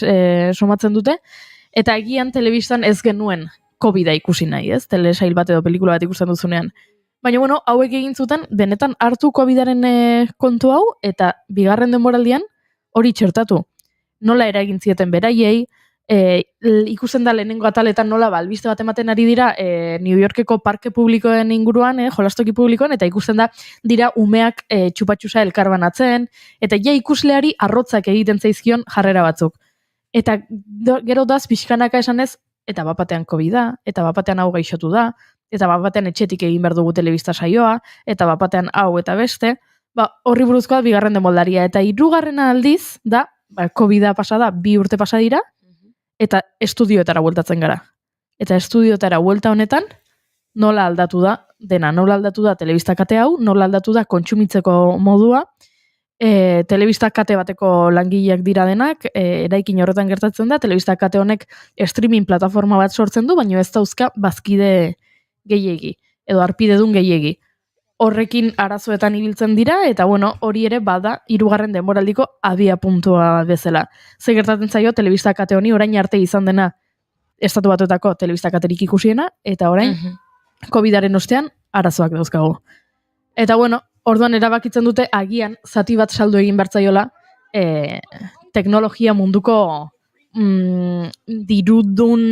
somatzen dute, eta egian telebistan ez genuen COVID-a ikusi nahi, ez? Telesail bat edo pelikula bat ikusten duzunean. Baina, hauek egin zuten, benetan hartu COVID-aren kontu hau, eta bigarren denboraldian hori txertatu. Nola eragin zieten beraiei, ikusten da lehenengo ataletan nola albiste bat ematen ari dira New Yorkeko parke publikoen inguruan, jolastoki publikoan, eta ikusten da dira umeak txupatxusa elkarbanatzen, eta ikusleari arrotzak egiten zaizkion jarrera batzuk. Eta gero daz pixkanaka esanez, eta bapatean COVID-a, eta bapatean hau gaixotu da, eta bapatean etxetik egin behar dugu telebista saioa, eta bapatean hau eta beste, horri buruzkoa bigarren denboldaria, eta 3. aldiz da, COVID-a pasada, 2 urte pasa dira, eta estudioetara bueltatzen gara. Eta estudioetara buelta honetan, nola aldatu da dena, nola aldatu da telebista kate hau, nola aldatu da kontsumitzeko modua, telebista kate bateko langileak dira denak, eraikin horretan gertatzen da, telebista kate honek streaming plataforma bat sortzen du, baina ez dauzka bazkide gehiegi, edo arpidedun gehiegi. Horrekin arazoetan ibiltzen dira, eta hori ere bada 3. denboraldiko abia puntua bezala. Ze gertatzen zaio telebista kate honi orain arte izan dena estatu batuetako telebista katerik ikusiena, eta orain COVID-aren ostean arazoak dauzkagu. Eta orduan erabakitzen dute agian zati bat saldu egin bertzaiola teknologia munduko dirudun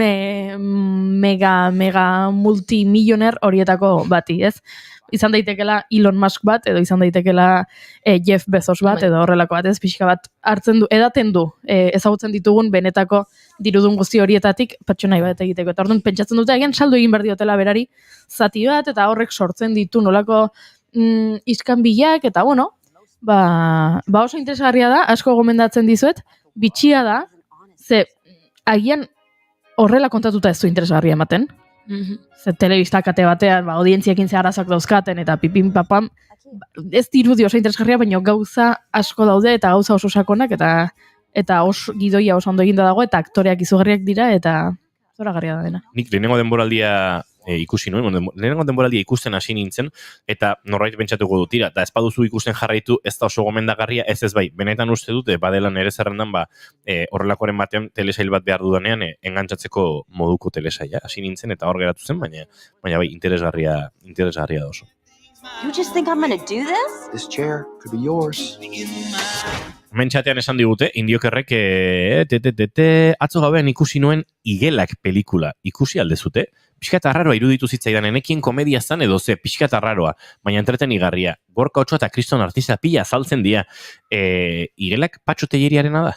mega multimilloner horietako bati, ez? Izan daitekela Elon Musk bat, edo izan daitekela Jeff Bezos bat, edo horrelako bat, ez? Pixka bat hartzen du, edaten du, ezagutzen ditugun benetako dirudun guzti horietatik pertsonai bat egiteko. Eta orduan pentsatzen dute agian saldu egin berdiotela berari zati bat, eta horrek sortzen ditu nolako iskanbilak, eta oso interesgarria da, asko gomendatzen dizuet, bitxia da, ze agian horrela kontatuta ez du interesgarria ematen. Ze telebista kate batean, audientziekin zeharazak dauzkaten, eta pipin papam, ez dirudi oso interesgarria, baina gauza asko daude, eta gauza oso sakonak, eta gidoia oso ondo eginda dago, eta aktoreak izugarriak dira, eta zoragarria da dena. Nik lehenengo denboraldia ikusi nuen, lehenengo denboraldia ikusten hasi nintzen, eta norbait pentsatuko dut, tira, eta ez baduzu ikusten jarraitu, ez da oso gomendagarria, ez bai, benetan uste dute, badela nere zerrendan, horrelakoaren batean telesail bat behar dudanean, engantzatzeko moduko telesaila, hasi nintzen, eta hor geratu zen, baina bai, interesgarria da oso. You just think I'm gonna do this? This chair could be yours. Mentxatean esan digute, indiokerrek atzo gauean ikusi nuen Igelak pelikula. Ikusi aldezute? Pixkat arraroa iruditu zitzaidan, enekien komedia zan edo ze, pixkat arraroa, baina entretenigarria. Gorka Ochoa eta Kriston Artista pila azaltzen dira. Igelak Patxo Telleriarena da?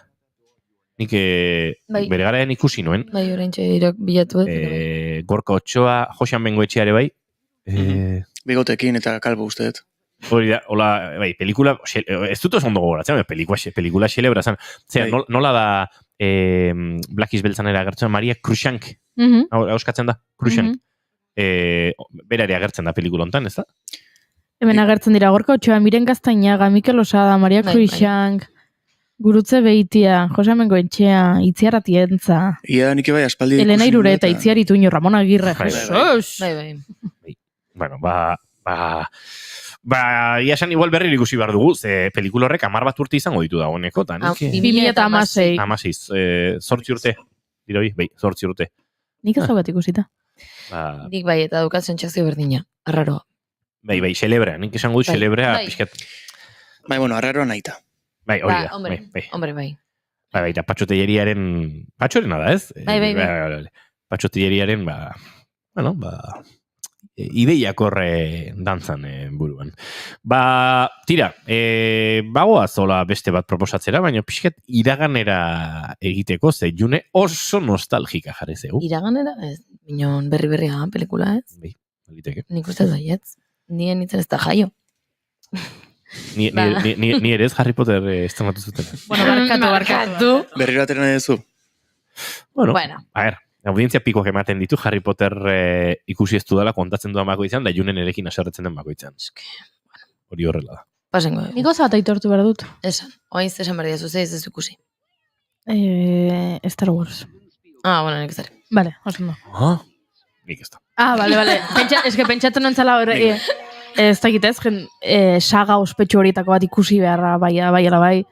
Nik bere garaen ikusi nuen. Bai, oraintxe irok bilatu. Gorka Ochoa, Josean Bengoetxeare bai. Bigotekin eta kalbo usteet. Hori da, hola, bai, pelikula, ez dut oso ondo gogoratzen, pelikula xelebra zan. Zera, nola da Black is Beltzanera agertzen, Maria Cruzank, auskatzen da, Cruzank. Berari agertzen da pelikula hontan, ez da? Hemen agertzen dira Gorka Otxoa, Miren Gaztainaga, Mikel Osada, Maria Cruzank, Gurutze Beitia, Jose Amengoetxea, Itziar Atientza. Ia, nik bai aspaldi Elena Irureta, Itziar Ituño, Ramon Agirre, Jesus! Bai. Bueno, ia esan igual berri ikusi behar dugu, ze pelikula horrek 10 bat urte izango ditu dagoeneko, eta nik... 2016. 8 urte, diroi, 8 urte. Nik ez bat ikusita. Nik bai, eta dukat sentsazio berdina, arraroa. Bai, xelebra, nik esango dut xelebra, pixkat... Bai, bueno, arraroa naita. Bai, hori da. Hombre, bai. Bai, eta patxotelleriaren... Patxorena da, ez? Bai. Patxotelleriaren, ideiakorre dantzan buruan. Tira, bagoa zola beste bat proposatzera, baina pixkat iraganera egiteko, ze june oso nostalgika jarri zeu. Iraganera, ez, binon berri-berria pelikula, ez? Bai, egiteke. Nik uste baietz, nien nintzen ez da jaio. Ni ere ez Harry Potter estrenatu zuten. Bueno, barkatu. Berri batera nahi duzu? Bueno, a ver, audientzia pikoak ematen ditu Harry Potter ikusi ez dudala kontatzen duan bakoitzan, da junen erekin aserretzen den bakoitzan. Hori horrela da. Pasengo. Niko zat aitortu behar dut. Esan, oaiz esan behar diazu, ez ez ikusi. Star Wars. Bueno, nik ez ere. Vale, oso no. Nik ez da. Vale. Pentsatu nontzala hori... Ez dakit ez, saga ospetxu horietako bat ikusi beharra bai. Vale.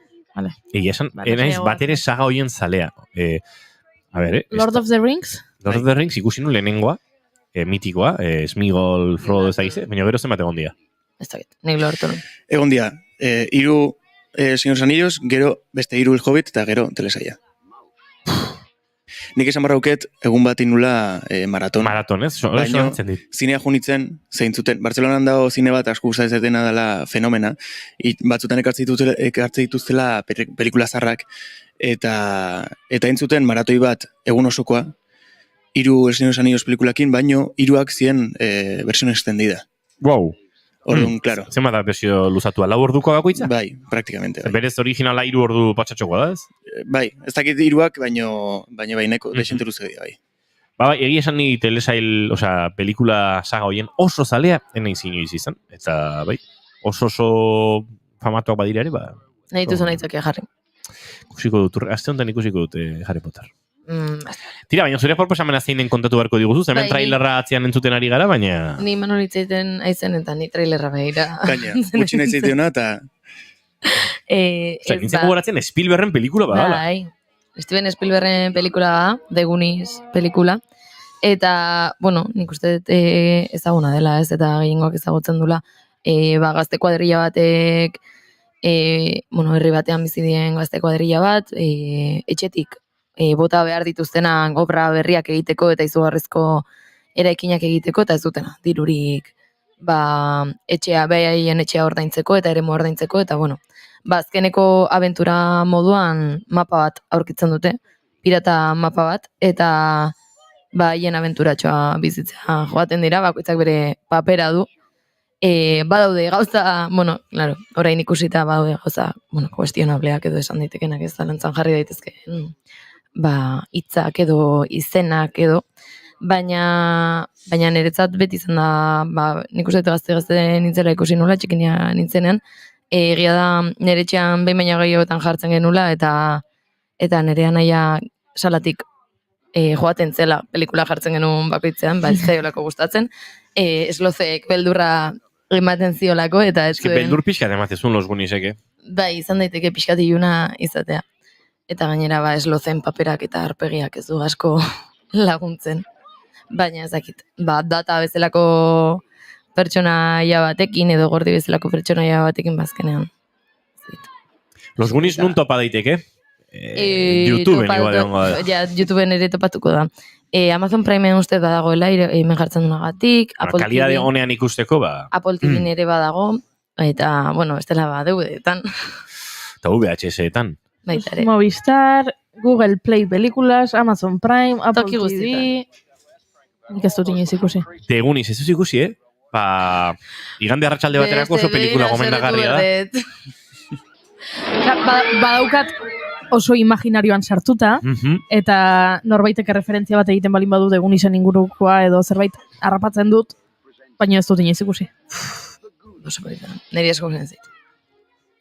Egia esan, enaiz bat ere saga horien zalea. Lord of the Rings? Lord of the Rings ikusi nu lehenengoa, mitikoa, Smigol, Frodo ez dakize, baina gero zenbat egon dia. Ez dakit, nik lortu. Egon dia, 3 Señor Anillos, gero beste 3 El Hobbit, eta gero telesaia. Nik esan barrauket, egun bat inula maraton. Maraton, ez? Baina, zinea junitzen, zeintzuten. Bartzelonan dago zine bat asko gustatzen dena dela fenomena. Batzutan ekartze dituztela pelikula zarrak. Eta entzuten maratoi bat egun osokoa. 3 Señor Anillos pelikulakin, baino 3ak zien versión extendida. Wow. Orduan, claro. Zema da versio luzatua, 4 orduko bakoitza? Bai, praktikamente. Bai. Berez originala 3 ordu patxatxokoa da, ez? Bai, ez dakit 3ak, baino baineko, desente luze dira, bai. Bai, egia esan ni telesail, pelikula saga hoien oso zalea, enen inoiz izan. Eta, bai, oso famatuak badira ere, Nahi duzu nahitzakia jarri. Ikusiko dut, aste honetan ikusiko dut Harry Potter. Tira, baina zure proposamena zeinen kontatu beharko diguzu, hemen trailerra atzian entzuten ari gara, baina... Ni manolitzeiten aizen eta ni trailerra behira. Gaina, gutxi nahi zeiteona eta... Nintzen gogoratzen Spielbergen pelikula badala. Bai, Steven Spielbergen pelikula da, The Goonies pelikula. Eta, bueno, nik uste ezaguna dela, ez, eta gehiengoak ezagutzen dula. Gazte kuadrilla batek, herri batean bizidien gazte kuadrilla bat, etxetik bota behar dituztenan obra berriak egiteko eta izugarrizko eraikinak egiteko, eta ez dutena, dirurik behaien etxea ordaintzeko eta eremu ordaintzeko, eta azkeneko abentura moduan mapa bat aurkitzen dute, pirata mapa bat, eta haien abenturatxoa bizitzea joaten dira, bakoitzak bere papera du. Badaude gauza, claro, orain ikusita badaude gauza, kuestionableak edo esan daitekenak ez zalantzan jarri daitezke, hitzak edo izenak edo, baina niretzat beti izan da, nik uste gazte nintzela ikusi nula, txikinia nintzenean, egia da nire etxean behin baina gehiotan jartzen genula, eta nire anaia salatik joaten zela pelikula jartzen genuen bakoitzean, ez zaiolako gustatzen, eslozeek beldurra ematen ziolako, eta ez zuen... beldur pixkat ematezun los Gooniesek, Bai, izan daiteke pixkat iluna izatea. Eta gainera eslozen paperak eta arpegiak ez du asko laguntzen. Baina ez dakit, data bezalako pertsonaia batekin edo gordi bezalako pertsonaia batekin bazkenean. Los Goonies nun topa daiteke? YouTubeen igual egongo da. Ja, YouTubeen ere topatuko da. Amazon Prime uste badagoela, hemen jartzen dunagatik. Kalidade honean ikusteko, Apple TV ere badago, eta, bestela DVD-etan. Eta VHS-etan. Movistar, Google Play Películas, Amazon Prime, Apple TV... Nik ez dut inoiz ikusi. The Goonies, ez duz ikusi, igande arratsalde baterako oso pelikula gomendagarria da. Badaukat oso imaginarioan sartuta, eta norbaitek referentzia bat egiten balin badu egun izan ingurukoa edo zerbait harrapatzen dut, baina ez dut inoiz ikusi. Oso polita. Neri asko zen zait.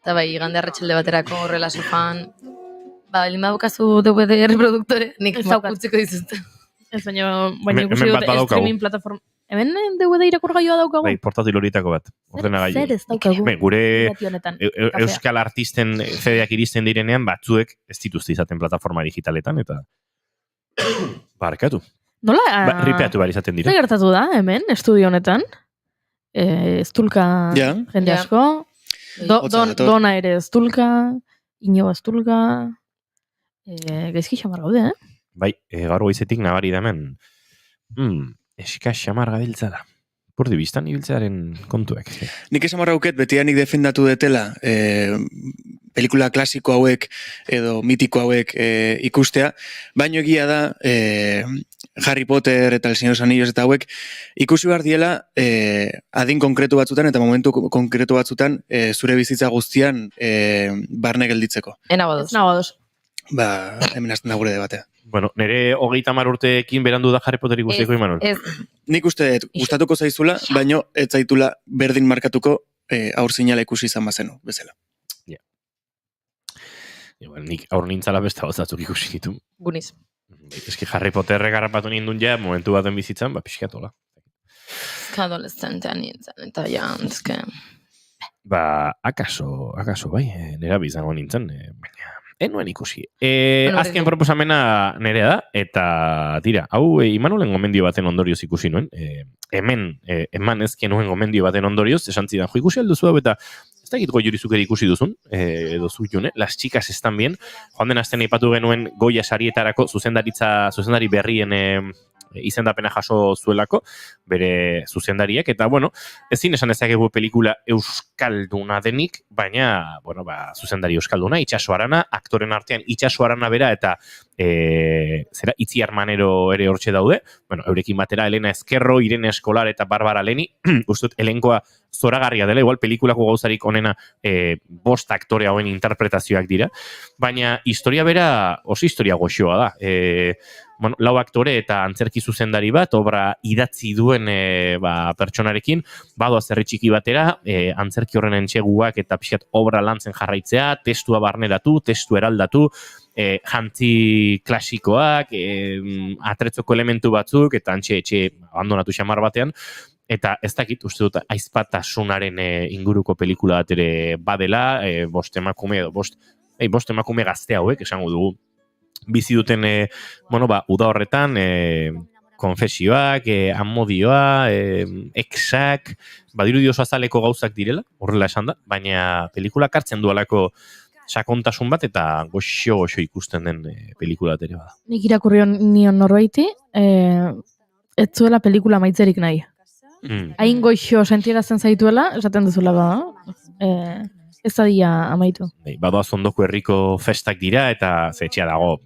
Eta bai, igande arratsalde baterako horrela sofan, balin badukazu DVD reproduktore, nik utziko dizut. Ez baina ikusi dut streaming plataforma. Hemen DVD irakurgailua daukagu? Bai, portatil horietako bat. Ordenagailu. Zer ez daukagu? Gure euskal artisten CD-ak iristen direnean, batzuek ez dituzte izaten plataforma digitaletan, eta barkatu. Nola? Ripeatu behar izaten dira. Zer gertatu da, hemen, estudio honetan? Estulka jende asko. Dona ere estulka, Ino estulka. Gaizki xamar gaude, Bai, gaur goizetik nabari da hemen. Eska xamar gabiltza da. Pordi biztan ibiltzearen kontuek. Nik esan marrauket, betianik defendatu detela pelikula klasiko hauek edo mitiko hauek ikustea, baino egia da Harry Potter eta El Señor de los Anillos eta hauek ikusi behar diela adin konkretu batzutan eta momentu konkretu batzutan zure bizitza guztian barne gelditzeko. Nagoados. Hemen azten da gure debatea. Bueno, nire 30 urteekin berandu da Harry Potter ikusteko, Imanol. Nik uste gustatuko zaizula, baino ez zaitula berdin markatuko aur zinala ikusi izan bazenu, bezala. Nik aur nintzala beste gauzatzuk ikusi ditu. Guniz. Eski Harry Potterrek harrapatu nindun ja, momentu baten bizitzan, pixkatola. Adolescentean nintzen, eta eske... Akaso bai, nera bizango nintzen, baina... Enuen ikusi. Azken proposamena nerea da, eta tira, hau Imanolen gomendio baten ondorioz ikusi nuen. Eman ezken nuen gomendio baten ondorioz, esan zidan, jo ikusi alduzu hau, eta ez da egitko jurizukeri ikusi duzun, edo zujune, Las Chicas están bien, joan den azten ipatu genuen Goya sarietarako zuzendari berrien izendapena jaso zuelako, bere zuzendariak, eta bueno, ezin esan ezakegu pelikula euskalduna denik, baina, zuzendari euskalduna, Itxaso Arana, aktoren artean Itxaso Arana bera, eta Itziar Manero ere hortxe daude, eurekin batera Elena Ezkerro, Irene Eskolar eta Barbara Leni, ustut, elenkoa zoragarria dela, igual pelikulako gauzarik onena 5 aktore hauen interpretazioak dira, baina historia bera oso historia goxoa da. 4 aktore eta antzerki zuzendari bat, obra idatzi duen pertsonarekin, badoa zerri txiki batera, antzerki horren entxeguak eta pixkat obra lantzen jarraitzea, testua barneratu, testu eraldatu, jantzi klasikoak, atretzoko elementu batzuk, eta etxe abandonatu xamar batean, eta ez dakit, uste dut, aizpatasunaren inguruko pelikula bat ere badela, bost emakume gazte hauek, esango dugu, bizi duten, uda horretan, konfesioak, amodioa, exak, badiru dioso azaleko gauzak direla, horrela esan da, baina pelikula kartzen dualako sakontasun bat eta goxo ikusten den pelikula bat ere bada. Nik irakurri nion norbaiti, ez zuela pelikula maitzerik nahi. Hain goxo sentiarazten zaituela, esaten duzula ez da dia amaitu. Badoaz ondoko herriko festak dira eta zetxea dago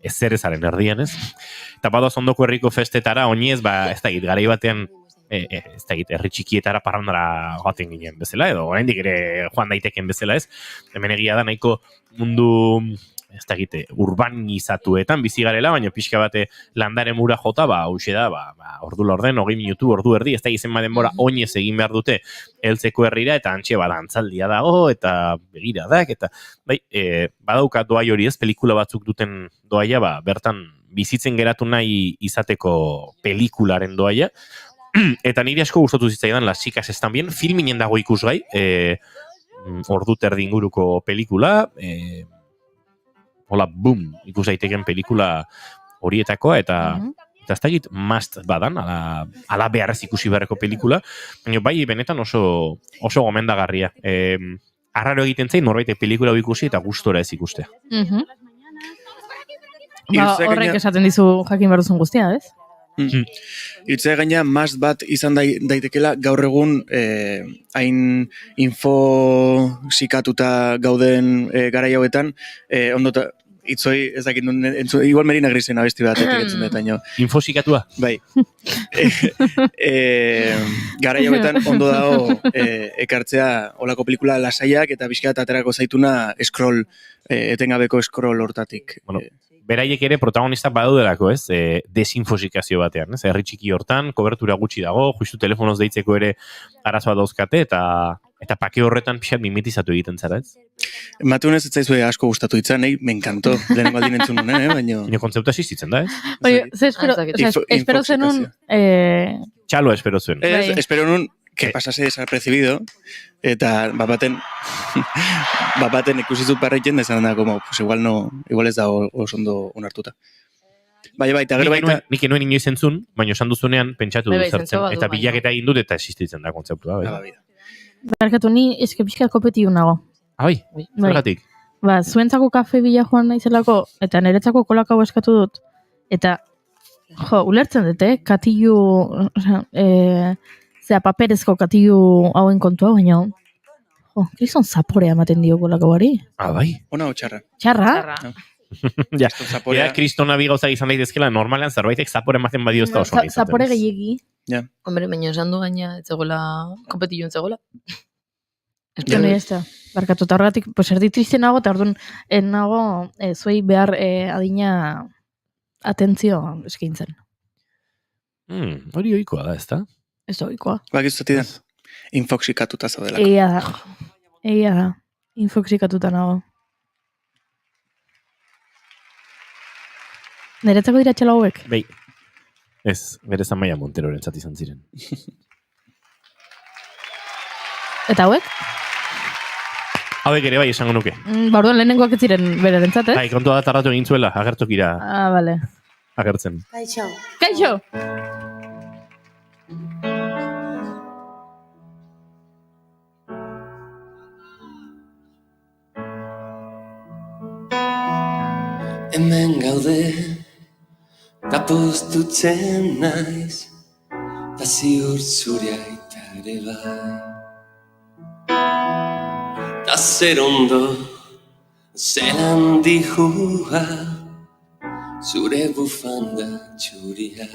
ez zer ezaren erdian ez. Eta badoaz ondoko herriko festetara oinez, ez da garai batean herri txikietara parrandara joaten ginen bezala, edo oraindik ere joan daiteken bezala ez. Hemen egia da nahiko mundu urbanizatuetan bizi garela, baina pixka bate landare mura jota, hauxe da, ordu laurden, 20 minutu, ordu erdi, ez da izen denbora oinez egin behar dute heltzeko herrira, eta antxe antzaldia dago, eta begiradak, eta badauka doai hori ez, pelikula batzuk duten doaia, bertan bizitzen geratu nahi izateko pelikularen doaia, eta niri asko gustatu zitzaidan Las Chicas están bien, filminen dago ikusgai, ordu terdi inguruko pelikula, hola, boom, ikus daiteken pelikula horietakoa, eta ez da egit must badan, ala beharrez ikusi beharreko pelikula, baina bai benetan oso gomendagarria. Arraro egiten zain, norbaitek pelikula ikusi eta gustora ez ikustea. Horrek esaten dizu jakin behar duzun guztia, ez? Irtzea gaina must bat izan daitekela gaur egun hain infosikatuta gauden garai hauetan, itzoi, ez dakit, igual Merina Grisen abesti bat etiketzen dut, baino. Infosikatua? Bai. Garai hauetan ondo dago ekartzea olako pelikula lasaiak eta pixka aterako zaituna scroll, etengabeko scroll hortatik. Bueno, beraiek ere protagonistak badaudelako, ez? Desinfosikazio batean, ez? Herri txiki hortan, kobertura gutxi dago, justu telefonoz deitzeko ere arazoa dauzkate, eta pake horretan pixat mimetizatu egiten zara, ez? Mateunez ez zaizue asko gustatu ditzan, me encantó, lehenengo aldin entzun nuen, baina... Baina kontzeptua existitzen da, ez? Baina, espero zenun... Txalo espero zuen. Espero nun, que pasase desapercibido, eta bapaten ikusi zut parreitzen, desan da, como, pues igual ez da oso ondo onartuta. Bai, eta gero baita... Nik enuen inoiz entzun, baina esan duzunean pentsatu dut zertzen, eta bilaketa egin dut eta existitzen da kontzeptua. Barkatu, ni eske pixka kopetio nago. Bai, zergatik. Zuentzako kafe bila joan naizelako, eta niretzako kolakau eskatu dut, eta, ulertzen dute, katillu, paperezko katillu hauen kontua, baina, kriston zaporea ematen dio kolakauari. Bai? Ona o txarra? Txarra? Ja, kristona bi gauza izan daitezkela, normalean zerbaitek zapore ematen badio ez da oso izaten. Zapore gehiegi. Hombre, baina esan du gaina, ez zegoela, kompetillo ez zegoela. Espero ez da. Barkatu, eta horregatik, pues erdi triste nago, eta orduan, nago, zuei behar adina atentzio eskaintzen. Hori oikoa da, ez da? Ez da oikoa. Bakiztuti da, infoksikatuta zaudelako. Egia da, infoksikatuta nago. Niretzako dira txela hauek? Bai. Ez, bere Amaia Monteroren zati izan ziren. Eta hauek? Hauek ere bai esango nuke. Orduan lehenengoak ez ziren bere dentzat, ez? Bai, kontua da tardatu egin zuela, agertokira. Bale. Agertzen. Kaixo. Kaixo! Hemen gaude, ta postutzen naiz, ta ziur zure aita ere bai. Ta zer ondo, zelan dijua, zure bufanda txuria.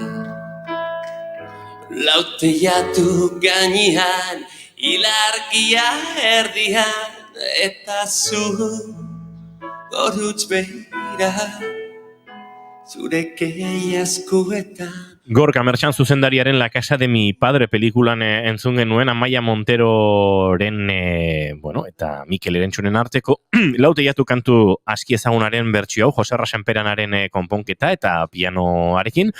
Lauteiatu gainean, ilargia erdian, eta zu gorutz behira, zure keiazkuetan. Gorka Mertxan zuzendariaren La Casa de mi Padre pelikulan entzun genuen Amaia Monteroren eta Mikel Erentxunen arteko lauteiatu kantu aski ezagunaren bertsio hau, Jose Rasenperanaren konponketa eta pianoarekin,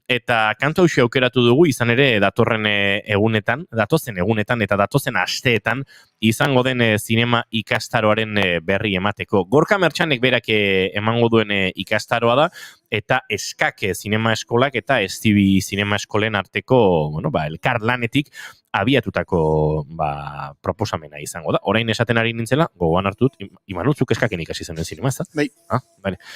eta kantu hau aukeratu dugu izan ere datozen egunetan eta datozen asteetan izango den zinema ikastaroaren berri emateko. Gorka Mertxanek berak emango duen ikastaroa da, eta eskake zinema eskolak eta estibi zinema eskolen arteko, elkar lanetik abiatutako proposamena izango da. Orain esaten ari nintzela, gogoan hartut, Imanutzuk eskaken ikasi zen zinema, ez da? Bai.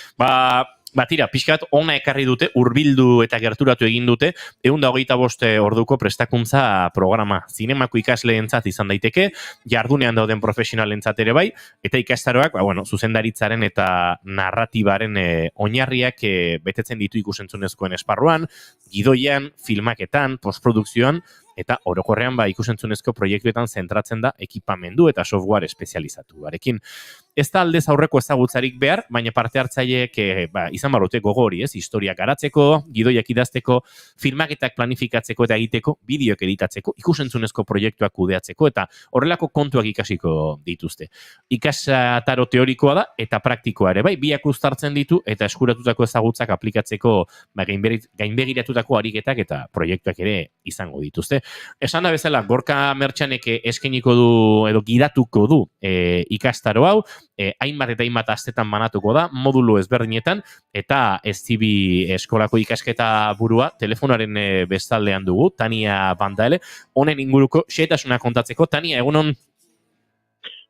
Tira, pixkat ona ekarri dute, hurbildu eta gerturatu egin dute, 125 orduko prestakuntza programa. Zinemako ikasleentzat izan daiteke, jardunean dauden profesionalentzat ere bai, eta ikastaroak, zuzendaritzaren eta narratibaren oinarriak betetzen ditu ikusentzunezkoen esparruan, gidoian, filmaketan, postprodukzioan, eta orokorrean ikusentzunezko proiektuetan zentratzen da ekipamendu eta software espezializatu barekin. Ez da aldez aurreko ezagutzarik behar, baina parte hartzaileek izan barrute gogo hori, historia garatzeko, gidoiak idazteko, filmaketak planifikatzeko eta egiteko, bideoak editatzeko, ikusentzunezko proiektuak kudeatzeko eta horrelako kontuak ikasiko dituzte. Ikasataro teorikoa da eta praktikoa ere, biak uztartzen ditu eta eskuratutako ezagutzak aplikatzeko gainbegiratutako ariketak eta proiektuak ere izango dituzte. Esan da bezala, Gorka Mertxanek eskainiko du edo gidatuko du ikastaro hau, hainbat eta hainbat astetan banatuko da, modulo ezberdinetan, eta estibi eskolako ikasketa burua telefonaren bestaldean dugu, Tania Bandaele, honen inguruko xehetasuna kontatzeko. Tania, egunon?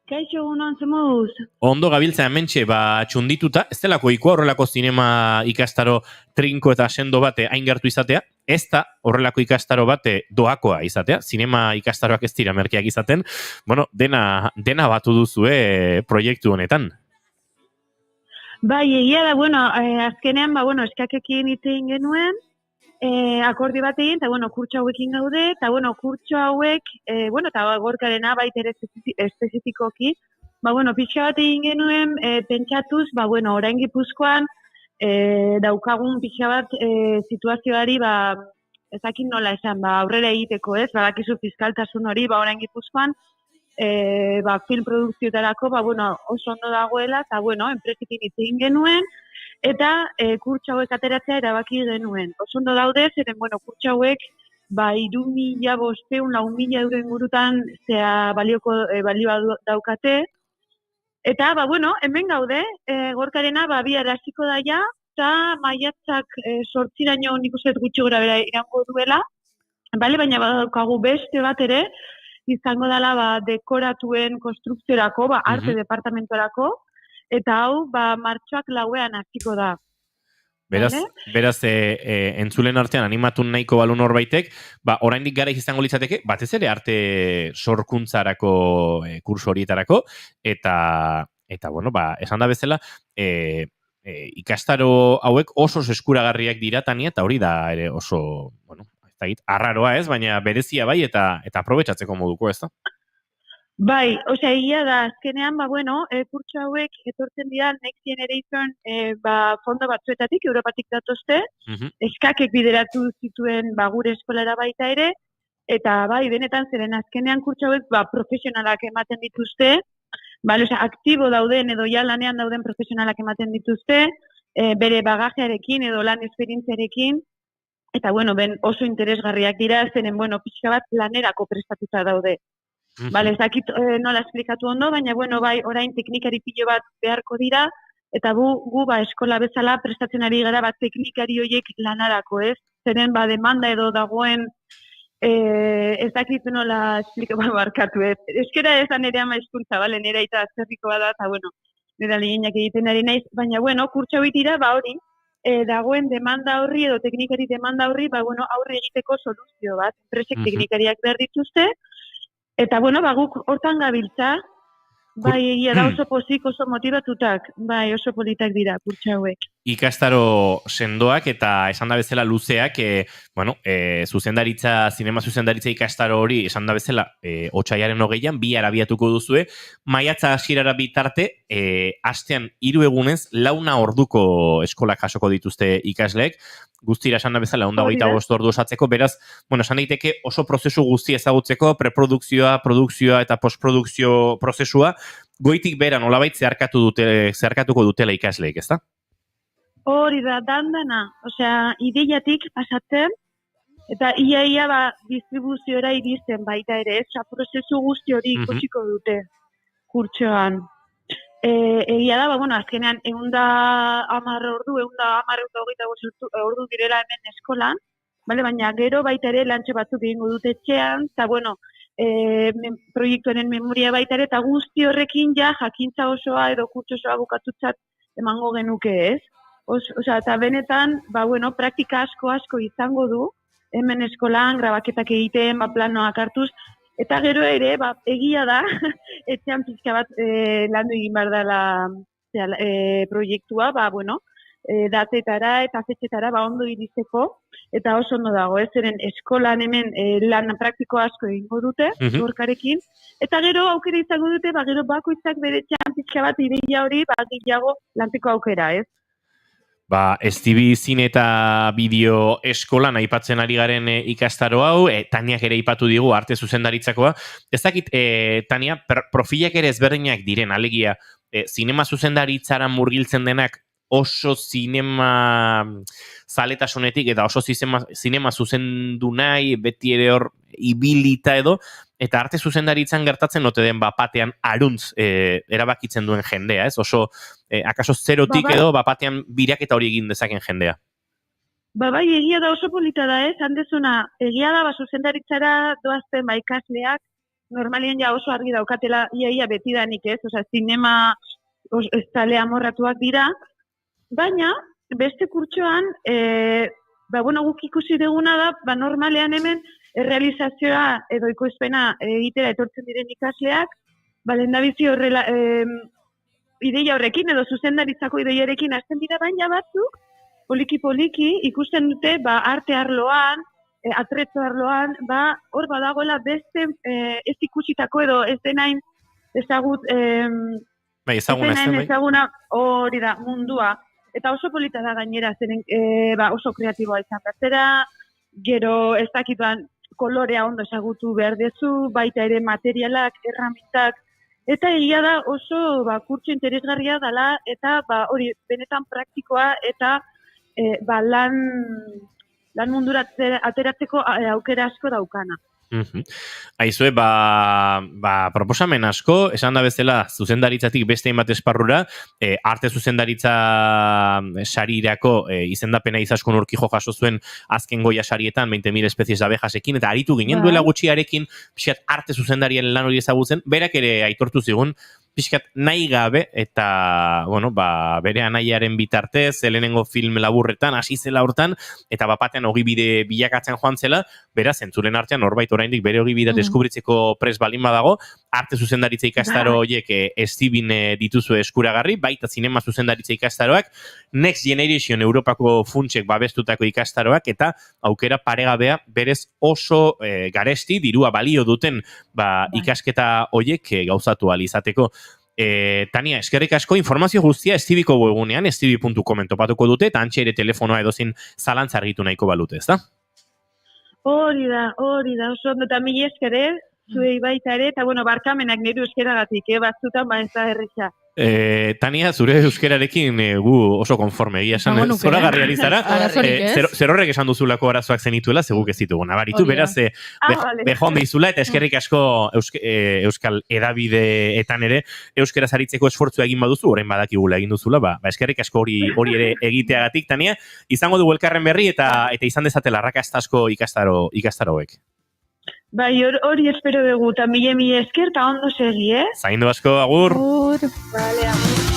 Kaixo, egunon, zemoduz? Ondo gabiltza hementxe, txundituta, ez delako ikoa horrelako zinema ikastaro trinko eta sendo bate hain gertu izatea, ez da horrelako ikastaro bate doakoa izatea, zinema ikastaroak ez dira merkeak izaten, dena batu duzue proiektu honetan. Bai, egia da, bueno, azkenean, eskakekin hitz egin genuen, akordio bat egin, eta, kurtso hauekin gaude, eta, kurtso hauek, eta Gorkarena baita ere espezifikoki, pixka bat egin genuen, pentsatuz, orain Gipuzkoan, daukagun pixka bat situazioari, ezakin nola esan, aurrera egiteko, ez, badakizu fiskaltasun hori, orain Gipuzkoan, film produkzioetarako, oso ondo dagoela, eta, enpresekin hitz egin genuen, eta kurtso hauek ateratzea erabaki genuen. Oso ondo daude, zeren, kurtso hauek, 3.500, 4.000 euro ingurutan balioa daukate, eta, hemen gaude, Gorkarena, bihar hasiko daia, eta maiatzak 8 nik uste gutxi gora bera irango duela, baina badaukagu beste bat ere, izango dela dekoratuen konstrukziorako, arte departamentorako, eta hau, martxoak 4 hasiko da. Beraz, entzulen artean animatun nahiko balu norbaitek, oraindik gara izango litzateke, batez ere arte sorkuntzarako kurso horietarako, eta esan da bezala, ikastaro hauek oso eskuragarriak dira, Tania, eta hori da ere oso, arraroa ez, baina berezia bai, eta aprobetxatzeko moduko, ez da? Bai, egia da, azkenean, kurtso hauek etortzen dira Next Generation fondo batzuetatik, Europatik datozte, eskakek bideratu zituen gure eskolara baita ere, eta benetan zeren azkenean kurtso hauek profesionalak ematen dituzte, aktibo dauden edo ja lanean dauden profesionalak ematen dituzte, bere bagajearekin edo lan esperientziarekin, eta oso interesgarriak dira, zeren pixka bat lanerako prestatuta daude. Ez dakit nola esplikatu ondo, baina orain teknikari pilo bat beharko dira, eta gu eskola bezala prestatzen ari gara teknikari horiek lanarako, ez? Zeren demanda edo dagoen, ez dakit nola esplikatu barkatu, ez? Euskara ez da nire ama hizkuntza, nire aita azterriko bada, eta nire lehenak egiten ari naiz, baina kurtso hori dira, hori, dagoen demanda horri edo teknikari demanda horri, aurre egiteko soluzio bat, enpresek teknikariak behar dituzte, eta, guk hortan gabiltza, egia da oso pozik, oso motivatutak, oso politak dira, kurtso hauek. Ikastaro sendoak eta esan da bezala luzeak, zinema zuzendaritza ikastaro hori esan da bezala otsailaren 20an, bihar abiatuko duzue, maiatza hasierara bitarte, astean 3 egunez, 4 orduko eskolak jasoko dituzte ikasleek, guztira esan da bezala, 25 ordu osatzeko, beraz, esan daiteke oso prozesu guzti ezagutzeko, preprodukzioa, produkzioa eta postprodukzio prozesua, goitik bera nolabait zeharkatuko dutela ikasleek, ezta? Hori da, dandana, ideiatik pasatzen, eta ia distribuziora iristen baita ere, prozesu guzti hori ikusiko dute kurtsoan. Egia da, azkenean, 110 ordu, 125 ordu direla hemen eskolan, baina gero baita ere lantxe batzuk egingo dute etxean, eta proiektuaren memoria baita ere, eta guzti horrekin jakintza osoa edo kurtso osoa bukatutzat emango genuke, ez? Eta benetan, praktika asko izango du, hemen eskolan, grabaketak egiten, planoak hartuz, eta gero ere, egia da, etxean pixka bat landu egin behar dela proiektua, datetara eta fetxetara ondo iristeko, eta oso ondo dago, zeren eskolan hemen lan praktiko asko egingo dute, Gorkarekin, eta gero aukera izango dute, gero bakoitzak bere etxean pixka bat ideia hori, gehiago lanteko aukera, ez? STV zine eta bideo eskolan aipatzen ari garen ikastaro hau, Taniak ere aipatu digu arte zuzendaritzakoa. Ez dakit, Tania, profilak ere ezberdinak diren, alegia, zinema zuzendaritzara murgiltzen denak oso zinema zaletasunetik eta oso zinema zuzendu nahi, beti ere hor ibilita edo, eta arte zuzendaritzan gertatzen ote den bapatean aruntz erabakitzen duen jendea, ez? Oso, akaso zerotik edo bapatean biraketa hori egin dezaken jendea. Egia da oso polita da, ez? Handezuna, egia da zuzendaritzara doazten ikasleak, normalien oso argi daukatela, ia betidanik, ez? Zinema ez tale amorratuak dira, baina, beste kurtsoan, guk ikusi duguna da, normalean hemen, errealizazioa edo ikoizpena egitera etortzen diren ikasleak, lehendabizi horrela, ideia horrekin edo zuzendaritzako ideiarekin hasten dira, baina batzuk poliki ikusten dute arte arloan, atretzo arloan, hor badagoela beste ez ikusitako edo ez denain ezaguna hori da mundua. Eta oso polita da gainera, zeren oso kreatiboa izan batzera, gero ez dakituan kolorea ondo ezagutu behar dezu, baita ere materialak, erramintak, eta egia da oso kurtso interesgarria dela, eta hori benetan praktikoa eta lan mundura ateratzeko aukera asko daukana. Aizue, proposamen asko, esan da bezala zuzendaritzatik beste hainbat esparrura, arte zuzendaritza sarirako izendapena izaskun Urkijo jaso zuen azken Goya sarietan 20.000 espezies de abejasekin, eta aritu ginen duela gutxiarekin, pixkat arte zuzendarien lan hori ezagutzen, berak ere aitortu zigun, pixkat nahi gabe, eta, bere anaiaren bitartez, lehenengo film laburretan, hasi zela hortan, eta bapatean ogibide bilakatzen joan zela, beraz, entzulen artean, norbait oraindik bere ogibidea deskubritzeko pres balin badago, arte zuzendaritza ikastaro horiek estibin dituzu eskuragarri, baita zinema zuzendaritza ikastaroak, Next Generation Europako funtsek babestutako ikastaroak, eta aukera paregabea berez oso garesti, dirua balio duten ikasketa horiek gauzatu alizateko. Tania, eskerrik asko, informazio guztia estibiko webgunean, estibi.com topatuko dute, eta antxe ere telefonoa edozin zalantza argitu nahiko balute, ez da? Hori da, oso ondo, eta mila eskere, zuei baita ere, eta barkamenak nire euskeragatik, batzutan ez da erreza. Tania, zure euskerarekin gu oso konforme, egia esan, zora garriari zara, zer horrek esan duzulako arazoak zenituela, zeguk ez ditugu nabaritu, beraz, behonde izula, eta eskerrik asko euskal edabideetan ere, euskera zaritzeko esfortzua egin baduzu, orain badakigula egin duzula, eskerrik asko hori ere egiteagatik, Tania, izango dugu elkarren berri, eta izan dezatela arrakasta asko ikastaroek. Bai, hori espero dugu, eta mila esker, eta ondo segi, Zaindu asko, agur! Vale, agur.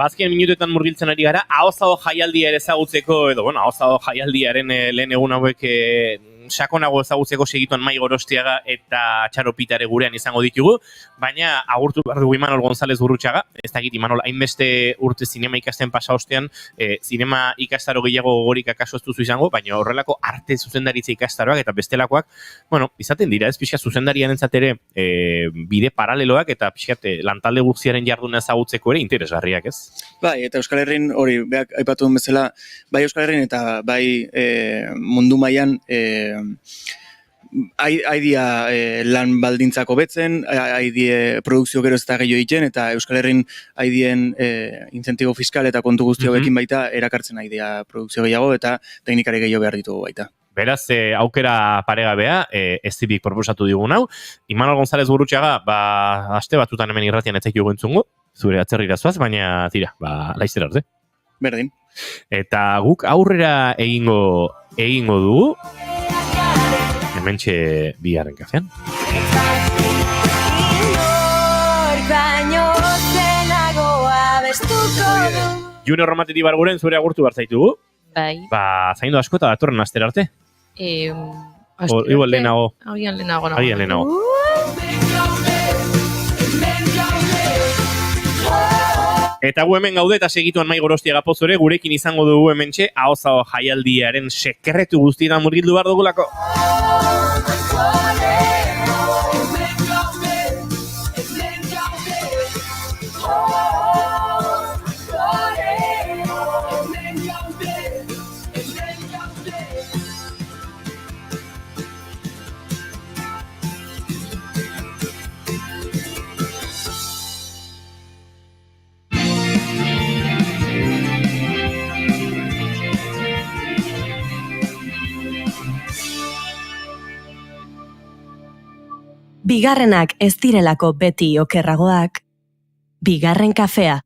Azken minutetan murgiltzen ari gara, ahozago jaialdia ere ezagutzeko, edo, ahozago jaialdiaren lehen egun hauek sakonago ezagutzeko segituan Mai Gorostiaga eta Txaro Pitare gurean izango ditugu, baina agurtu behar dugu Imanol González Gurrutxaga, ez dakit Imanol, hainbeste urte zinema ikasten pasa ostean, zinema ikastaro gehiago gogorik akaso ez duzu izango, baina horrelako arte zuzendaritza ikastaroak eta bestelakoak, izaten dira, ez pixka zuzendarian entzatere bide paraleloak eta pixka lantalde guztiaren jarduna ezagutzeko ere interesgarriak, ez? Bai, eta Euskal Herrin hori, beak aipatu duen bezala, bai Euskal Herrin eta bai mundu mailan haidia lan baldintzako betzen, haidie produkzio gero ez eta gehiago egiten, eta Euskal Herrin haidien incentibo fiskal eta kontu guzti hauekin baita erakartzen haidia produkzio gehiago eta teknikari gehiago behar ditugu baita. Beraz, aukera paregabea, estibik proposatu digun hau. Imanol González Gurrutxaga, aste batzutan hemen irratian etzek jogu entzungo, zure atzerrira zoaz, baina tira, laiztera arte. Berdin. Eta guk aurrera egingo dugu, hementxe bigarren kafean. Junior Romateti barguren zure agurtu barzaitugu. Bai. Zaindu asko eta datorren astera arte. Igual lehenago. Agian lehenago. Eta gu hemen gaude eta segituan Mai Gorostiaga pozore, gurekin izango dugu hementxe, ahozago jaialdiaren sekretu guztietan murgildu behar dugulako. Bigarrenak ez direlako beti okerragoak. Bigarren kafea.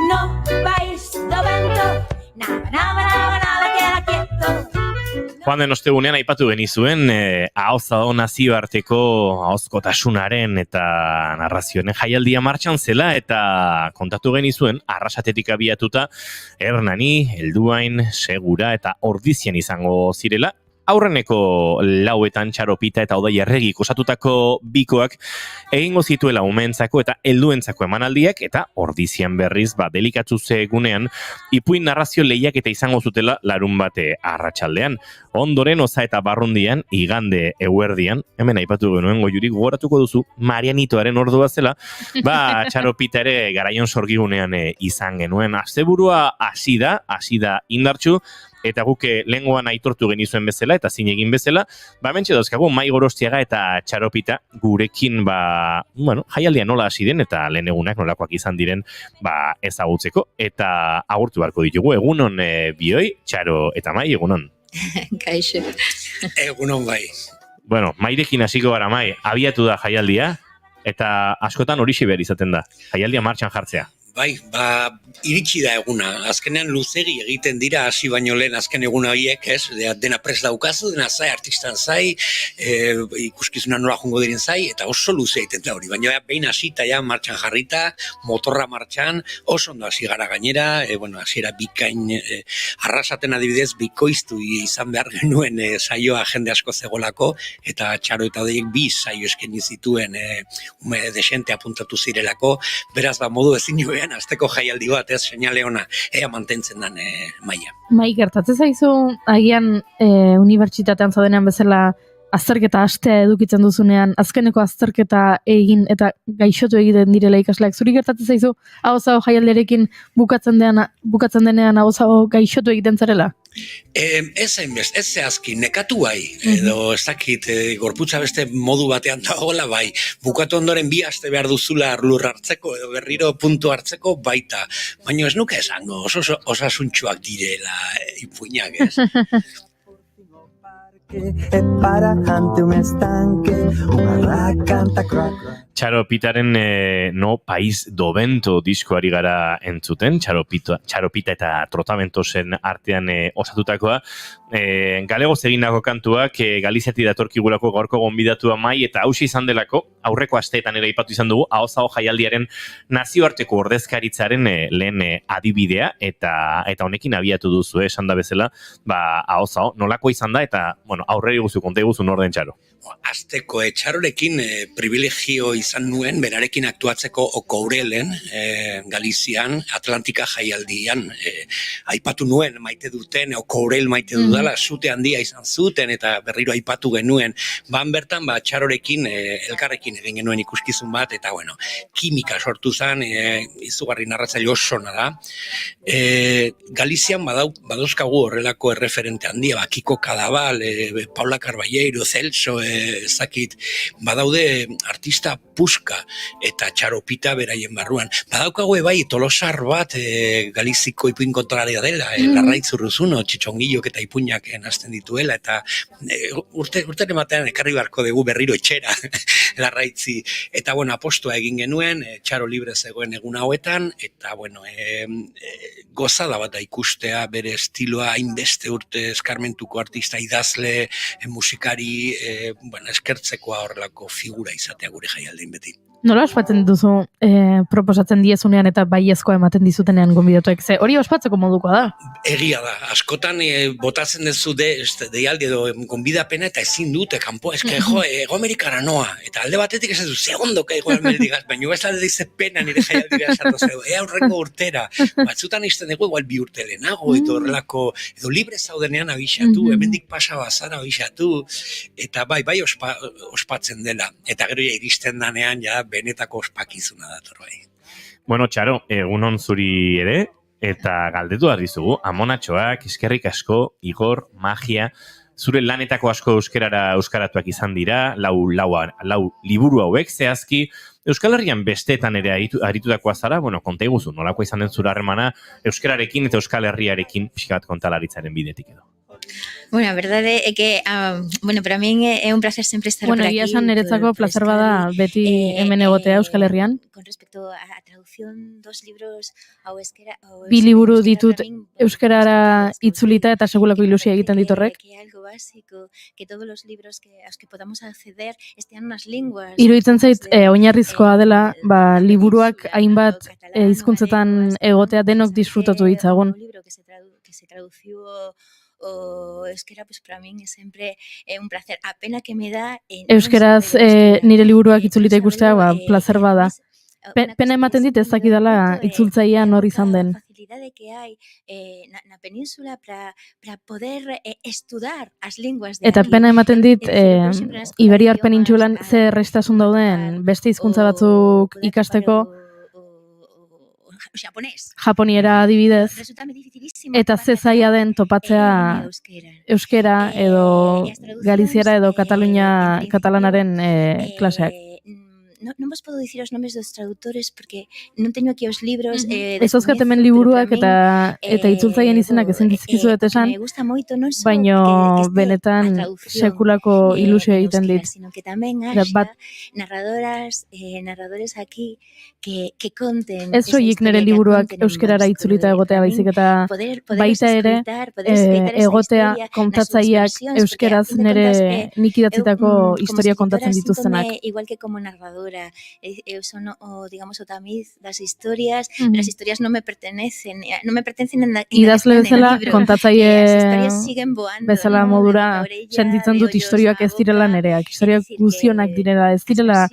No vais do vento, nada, nada, nada, nada queda quieto. Joan den ostegunean aipatu genizuen ahozado nazioarteko ahozkotasunaren eta narrazioen jaialdia martxan zela eta kontatu genizuen Arrasatetik abiatuta Hernani, Helduain, Segura eta Ordizian izango zirela. Aurreneko lauetan Txaropita eta Odai Arregik osatutako bikoak egingo zituela umeentzako eta helduentzako emanaldiak eta Ordizian berriz delikatzu egunean ipuin narrazio lehiak eta izango zutela larun bate arratsaldean. Ondoren Oza eta Barrundian igande eguerdian, hemen aipatu genuen Goiuri gogoratuko duzu Marianitoaren ordua zela, Txaropita ere garaion sorgigunean izan genuen. Asteburua hasi da indartsu, eta guke lehengoan aitortu genizuen bezala eta zinegin bezala, mentxe dauzkagu Mai Gorostiaga eta Txaropita gurekin, jaialdia nola hasi den eta lehen egunak nolakoak izan diren ezagutzeko, eta agurtu beharko ditugu. Egunon bioi, Txaro eta Mai, egunon. Kaixo. Egunon bai. Mairekin hasiko gara, Mai, abiatu da jaialdia, eta askotan horixe behar izaten da, jaialdia martxan jartzea. Bai, iritsi da eguna. Azkenean luzegi egiten dira hasi baino lehen azken eguna horiek, ez? Dena prest daukazu, dena zai, artistan zai, ikuskizuna nola jongo diren zai, eta oso luze egiten da hori. Baina behin hasita ja martxan jarrita, motorra martxan, oso ondo hasi gara gainera, hasiera bikain, Arrasaten adibidez, bikoiztu izan behar genuen saioa jende asko zegolako, eta Txaro eta Odeiek 2 saio eskeni zituen desente apuntatu zirelako, beraz modu ezin joan azteko jaialdi bat, ez, seinale ona, ea mantentzen den maila. Mai, gertatzen zaizu, agian unibertsitatean zaudenean bezala azterketa hastea edukitzen duzunean, azkeneko azterketa egin eta gaixotu egiten direla ikasleak. Zuri gertatzen zaizu, hau jaialdiarekin bukatzen denean hau gaixotu egiten zarela? Ez hainbest, ez zehazki, nekatu bai, edo ez dakit, gorputza beste modu batean dagoela bai, bukatu ondoren 2 aste behar duzula lur hartzeko, edo berriro puntu hartzeko baita, baina ez nuke esango, oso osasuntxuak direla ipuinak, ez? Para ante un estanque, una racanta crack. Txaropitaren No País do Vento diskoari gara entzuten, Txaropita eta Trotamentosen artean osatutakoa. Galegoz egindako kantuak Galiziati datorkigulako gaurko gonbidatua Mai, eta hausi izan delako, aurreko asteetan ere aipatu izan dugu, ahozao jaialdiaren nazioarteko ordezkaritzaren lehen adibidea, eta honekin abiatu duzu, esan da bezala, ahozao nolako izan da, eta aurreri guzu, konta guzu norden Txaro. Azteko Txarorekin privilegio izan nuen, berarekin aktuatzeko Okourelen, Galizian, Atlantika jaialdian. Aipatu nuen, maite duten, Okourel maite dudala, zute handia izan zuten, eta berriro aipatu genuen. Bertan, Txarorekin, elkarrekin egin genuen ikuskizun bat, eta kimika sortu zen, izugarri narratzaile osona da. Galizian badauzkagu horrelako erreferente handia, Kiko Kadabal, Paula Carballeiro, Celso, ezakit, badaude artista puska eta Txaropita beraien barruan. Badaukagu bai tolosar bat Galiziko ipuin kontrolaria dela, Larraitz Urruzuno, Txitxongilok eta ipuinak nazten dituela, eta urten ematean ekarri beharko dugu berriro etxera Larraitzi. Eta apostua egin genuen, Txaro libre zegoen egun hauetan, eta gozada bat da ikustea bere estiloa, hainbeste urte eskarmentuko artista, idazle, musikari, eskertzekoa horrelako figura izatea gure jaialdein beti. Nola ospatzen duzu proposatzen diezunean eta baiezkoa ematen dizutenean gonbidatuek? Ze hori ospatzeko modukoa da? Egia da, askotan botatzen duzu deialdi edo gonbidapena eta ezin dute kanpo, eske Ego Amerikara noa, eta alde batetik ez du, ze ondo ka Ego Amerikaz, baina ez alde dize pena nire jaialdira esatu zego, aurreko urtera, batzutan izten dugu igual 2 urte lehenago, edo horrelako, edo libre zaudenean abixatu, hemendik pasa bazara abixatu, eta bai ospatzen dela, eta gero iristen danean, benetako ospakizuna dator bai. Txaro, egunon zuri ere, eta galdetu dizugu, amonatxoak, eskerrik asko, Igor, Magia, zure lanetako asko euskaratuak izan dira, lau liburu hauek, zehazki, Euskal Herrian besteetan ere aritutakoa zara, bueno, konta iguzu, nolakoa izan den zura harremana Euskararekin eta Euskal Herriarekin pixkat kontalaritzaren bidetik edo. Bueno, a verdade é que, bueno, para min é un placer sempre estar por aquí. Egia esan niretzako placer bada beti hemen egotea Euskal Herrian. Con respecto a traducción dos libros hau euskera... Bi liburu ditut euskarara itzulita eta segulako ilusia egiten ditorrek. Que algo básico, que todos los libros aos que podamos acceder estean unas linguas. Iruditzen zait, oinarrizkoa dela, liburuak hainbat hizkuntzetan egotea denok disfrutatu ditzagun. Que se tradució o euskera, pues para min é sempre un placer. A pena que me da... Euskeraz nire liburuak itzulita ikustea, placer bada. Pena ematen dit ez dakidala itzultzaia nor izan den. Facilidade que hai na península para poder estudar as linguas de Eta pena ematen dit Iberiar penintsulan ze errestasun dauden beste hizkuntza batzuk ikasteko, Japoniera adibidez, eta ze zaila den topatzea euskera edo galiziera edo katalanaren klaseak. Non vos podo dicir os nomes dos traductores porque non teño aquí os libros. Ez dauzkat hemen liburuak eta itzultzaien izenak ezin dizkizuet esan, baino benetan sekulako ilusio egiten dit. Sino que tamén haxa narradores aquí que conten. Ez soilik nire liburuak euskerara itzulita egotea baizik eta baita ere egotea kontatzaileak euskeraz nire nik idatzitako historia kontatzen dituztenak. Igual que como narradora, eu son digamos o tamiz das historias, pero as historias non me pertenecen en idazle bezala kontatzaile bezala modura sentitzen dut historiak ez direla nereak, historiak guztionak direla, ez direla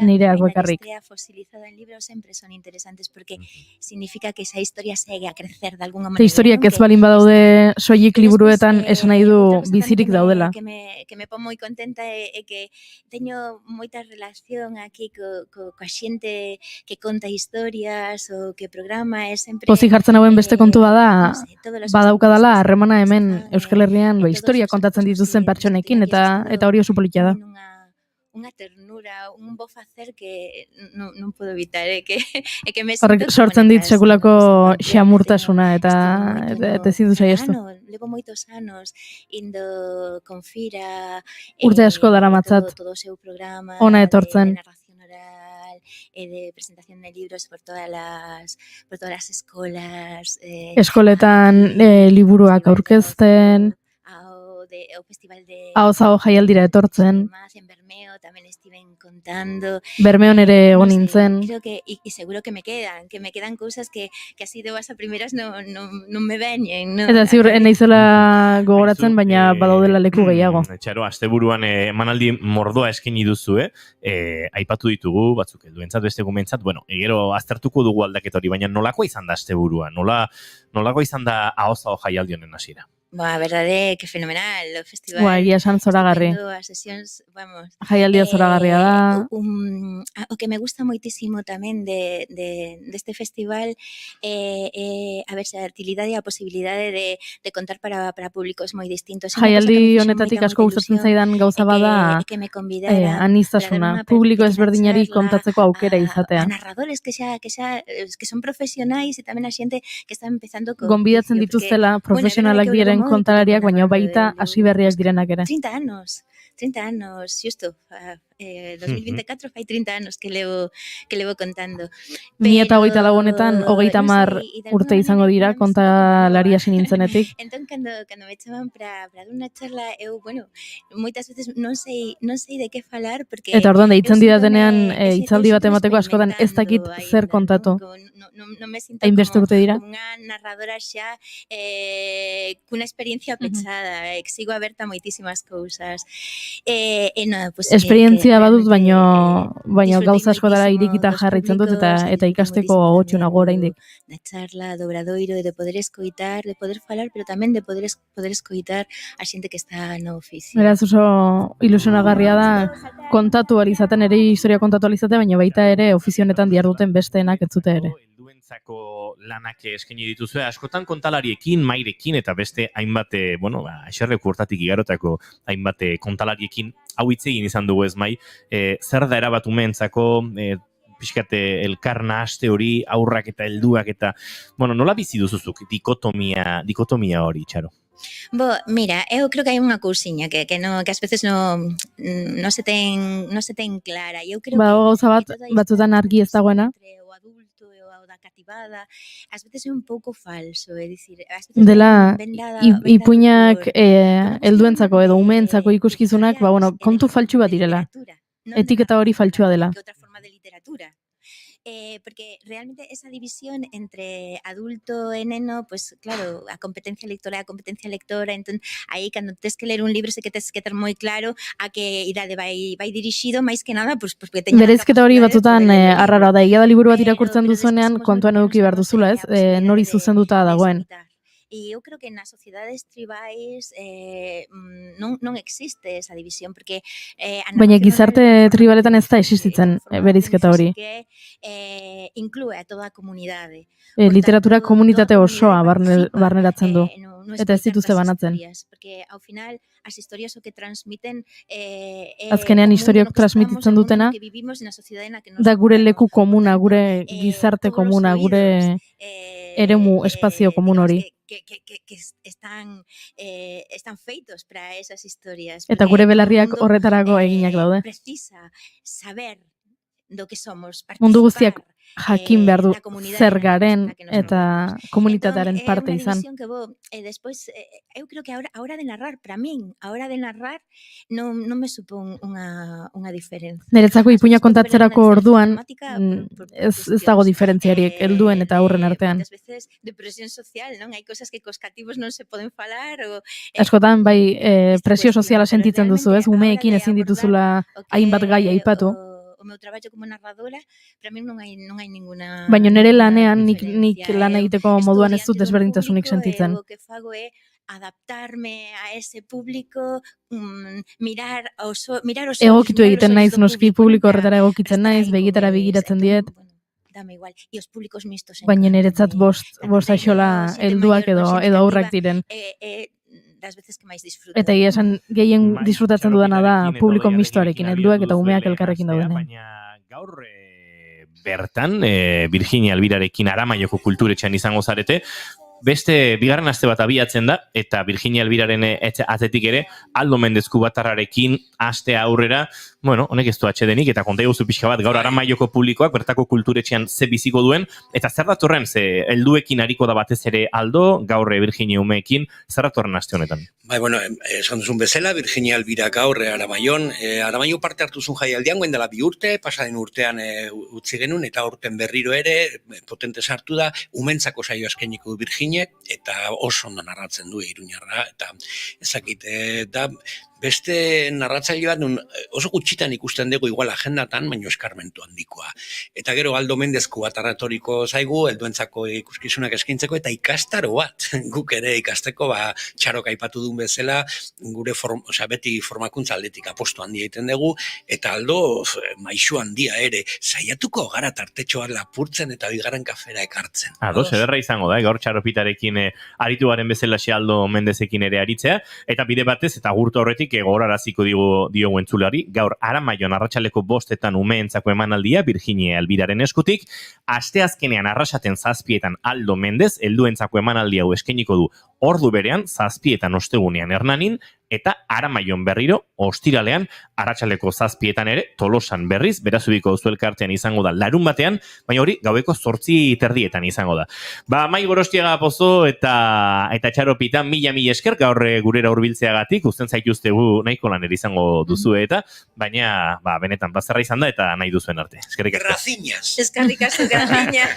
nireak bakarrik. Fosilizada en libros sempre son interesantes porque significa que esa historia segue a crecer de alguna manera. Historiak ez balin badaude soilik liburuetan esan nahi du bizirik daudela. Que me pon moi contenta é que teño moita relación aquí coa xente que conta historias ou que programa, é sempre... Pozik jartzen hauen beste kontu bada, badaukadala harremana hemen Euskal Herrian historia kontatzen dituzten pertsonekin eta hori oso politia da. Unha ternura, un bo facer que non podo evitar, que me horrek sortzen dit sekulako xamurtasuna eta ezin du saiestu. Levo moitos anos indo con Fira, urte asko daramatzat ona etortzen, de presentación de libros por todas las escolas. Eskoletan liburuak aurkezten, hau jaialdira etortzen. Bermeon ere egon nintzen. Creo que, y seguro que me quedan cosas que así de a primeras no me veñen. No? Eta ziur, naizela gogoratzen, baina badaudela leku gehiago. Txaro, asteburuan emanaldi mordoa eskaini duzu, aipatu ditugu, batzuk helduentzat, beste gumentzat, bueno, gero aztertuko dugu aldaketa hori, baina nolakoa izan da asteburua? Nolakoa izan da ahoza jaialdi honen hasiera? Verdade, que fenomenal, o festival. Egia esan zoragarri. Jaialdia zoragarria da. O que me gusta moitísimo tamén deste festival a versatilidade e a posibilidade de contar para públicos moi distintos. Jaialdi honetatik asko gustatzen zaidan gauza bada aniztasuna, publiko ezberdinari kontatzeko aukera izatea. Narradores que son profesionais e tamén a xente que está empezando con... Gonbidatzen dituztela profesionalak diren kontalariak, baina baita hasi berriak direnak ere. 30 anos, justo. 2024 fai 30 anos que levo contando. Ni eta 24 honetan 30 urte izango dira kontalari hasi nintzenetik. Entón, cando me chaman para dar unha charla, eu, moitas veces non sei de que falar, porque... Eta orduan deitzen didatenean hitzaldi bat emateko askotan ez dakit zer kontatu. Hainbeste urte dira. Unha narradora xa cunha experiencia pechada, sigo aberta a moitísimas cousas. Esperientzia badut, baino gauza asko dara irikita jarritzen dut eta ikasteko agotxunago oraindik. Da charla, do obradoiro, de poder escoitar, de poder falar, pero tamén de poder escoitar a xente que está no oficio. Beraz oso ilusionagarria da kontatu alizaten, ere historia kontatu alizaten, baina baita ere ofizio honetan diharduten besteenak ez zute ere. entzako lanak eskaini dituzue, askotan kontalariekin, mairekin, eta beste hainbat, eserleku hortatik igarotako hainbat kontalariekin, hau hitz egin izan dugu ez mai, zer da erabat umeentzako, pixkate elkar nahaste hori, aurrak eta helduak eta, nola bizi duzuzuk dikotomia hori, Txaro? Mira, eu creo que hai unha cousiña que ás veces no se ten clara. Eu creo gauza batzutan argi ez dagoena. Cativada, ás veces é un pouco falso, é dicir, dela ipuinak helduentzako edo umeentzako ikuskizunak, kontu faltsu bat direla. Etiketa hori faltsua dela. Que otra forma de literatura. Porque realmente esa división entre adulto e neno, pues claro, a competencia lectora, entón, aí cando tes que ler un libro sei que tes que ter moi claro a que idade vai dirixido, máis que nada, pues porque teña berezketa hori batzutan arrara da, egia da liburu bat irakurtzen duzuenean kontuan eduki behar duzula, ez? Nori zuzenduta dagoen. E eu creo que nas sociedades tribais non existe esa división, porque baina gizarte tribaletan ez da existitzen berizketa hori. Inclue a toda a comunidade. Literatura komunitate osoa barneratzen du, eta ez dituzte banatzen. Porque ao final as historias o que transmiten azkenean historiak transmititzen dutena da gure leku komuna, gure gizarte komuna, gure eremu espazio komun hori. Que están feitos para esas historias. Eta gure belarriak horretarako eginak daude. Precisa saber do que somos, mundu guztiak jakin behar du zer garen eta komunitatearen parte izan. Despois, eu creo que a hora de narrar, para min, a hora de narrar non me supón unha diferencia. Neretzako ipuina kontatzerako orduan ez dago diferentziarik helduen eta aurren artean. Muchas veces depresión social, non? Hai cosas que cos cativos non se poden falar o askotan presio soziala sentitzen duzu, ez? Umeekin ezin dituzula hainbat gai aipatu. O meu traballo como narradora, para mí non hai ninguna... Baina nire lanean, nik lan egiteko moduan ez dut desberdintasunik sentitzen. O que fago é adaptarme a ese público, mirar os egokitu egiten naiz, noski publiko horretara egokitzen naiz, begietara begiratzen diet. Dame igual. Y os públicos mixtos. Baina niretzat bost aixola helduak edo aurrak diren. Das veces que máis disfruto. Eta esan gehien disfrutatzen dudana da publiko mistoarekin, helduak eta umeak elkarrekin daudenen. Baina gaur bertan, Virginia Elbirarekin Aramaioko kulturetxean izango zarete, beste bigarren aste bat abiatzen da, eta Virginia Elbiraren atzetik ere, Aldo Mendezku Batarrarekin aste aurrera, honek ez du atxedenik, eta konta eguzu pixka bat, gaur Aramaioko publikoak, bertako kulturetxean ze biziko duen, eta zer datorren, ze helduekin hariko da batez ere Aldo, gaur Virginia umeekin, zer datorren aste honetan? Esan duzun bezala, Virginia Elbira gaur Aramaion, Aramaio parte hartuzun jaialdian, dela 2 urte, pasaden urtean utzi genuen, eta urten berriro ere, potente sartu da, umentzako saio askeniko du Virginia, eta oso ondo narratzen du Iruñarra, eta ezakit, da beste narratzailea oso gutxitan ikusten dugu igual agendatan, baino eskarmentu handikoa. Eta gero Aldo Mendezku Batarratoriko zaigu, helduentzako ikuskizunak eskaintzeko, eta ikastaro bat, guk ere ikasteko, Txarok aipatu duen bezala, gure beti formakuntza aldetik apostu handia egiten dugu, eta Aldo maixu handia ere, saiatuko gara tartetxoa lapurtzen eta bigarren kafera ekartzen. Ederra izango da, gaur Txaropitarekin aritu garen bezala Aldo Mendezekin ere aritzea, eta bide batez, eta gurtu horretik gogoraraziko diogu entzulari, gaur Aramaion arratsaleko 5 umeentzako emanaldia Virginia Elbiraren eskutik, asteazkenean arrasaten 7 Aldo Mendez, helduentzako emanaldia hau eskainiko du ordu berean 7 ostegunean Hernanin, eta Aramaion berriro, ostiralean, arratsaleko 7 ere, Tolosan berriz, berazubiko duzu elkartean izango da larun batean, baina hori gaueko 8:30 izango da. Mai Gorostiaga Pozo eta Txaropita, mila esker gaur gurera hurbiltzeagatik, uzten zaituztegu nahiko lanera izango duzu eta, baina benetan plazerra izan da eta nahi duzuen arte. Eskerrik asko. Graciñas. Eskerrik asko, graciñas.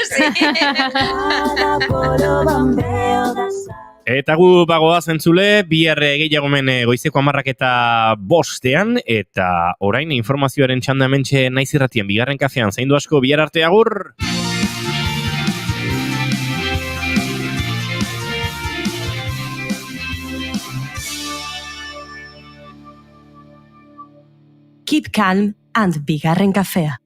Eta gu bagoaz entzule, bihar gehiagomen goizeko 10:05 eta orain informazioaren txanda hementxe naiz irratien bigarren kafean zaindu asko, bihar arte agur! Keep calm and bigarren kafea.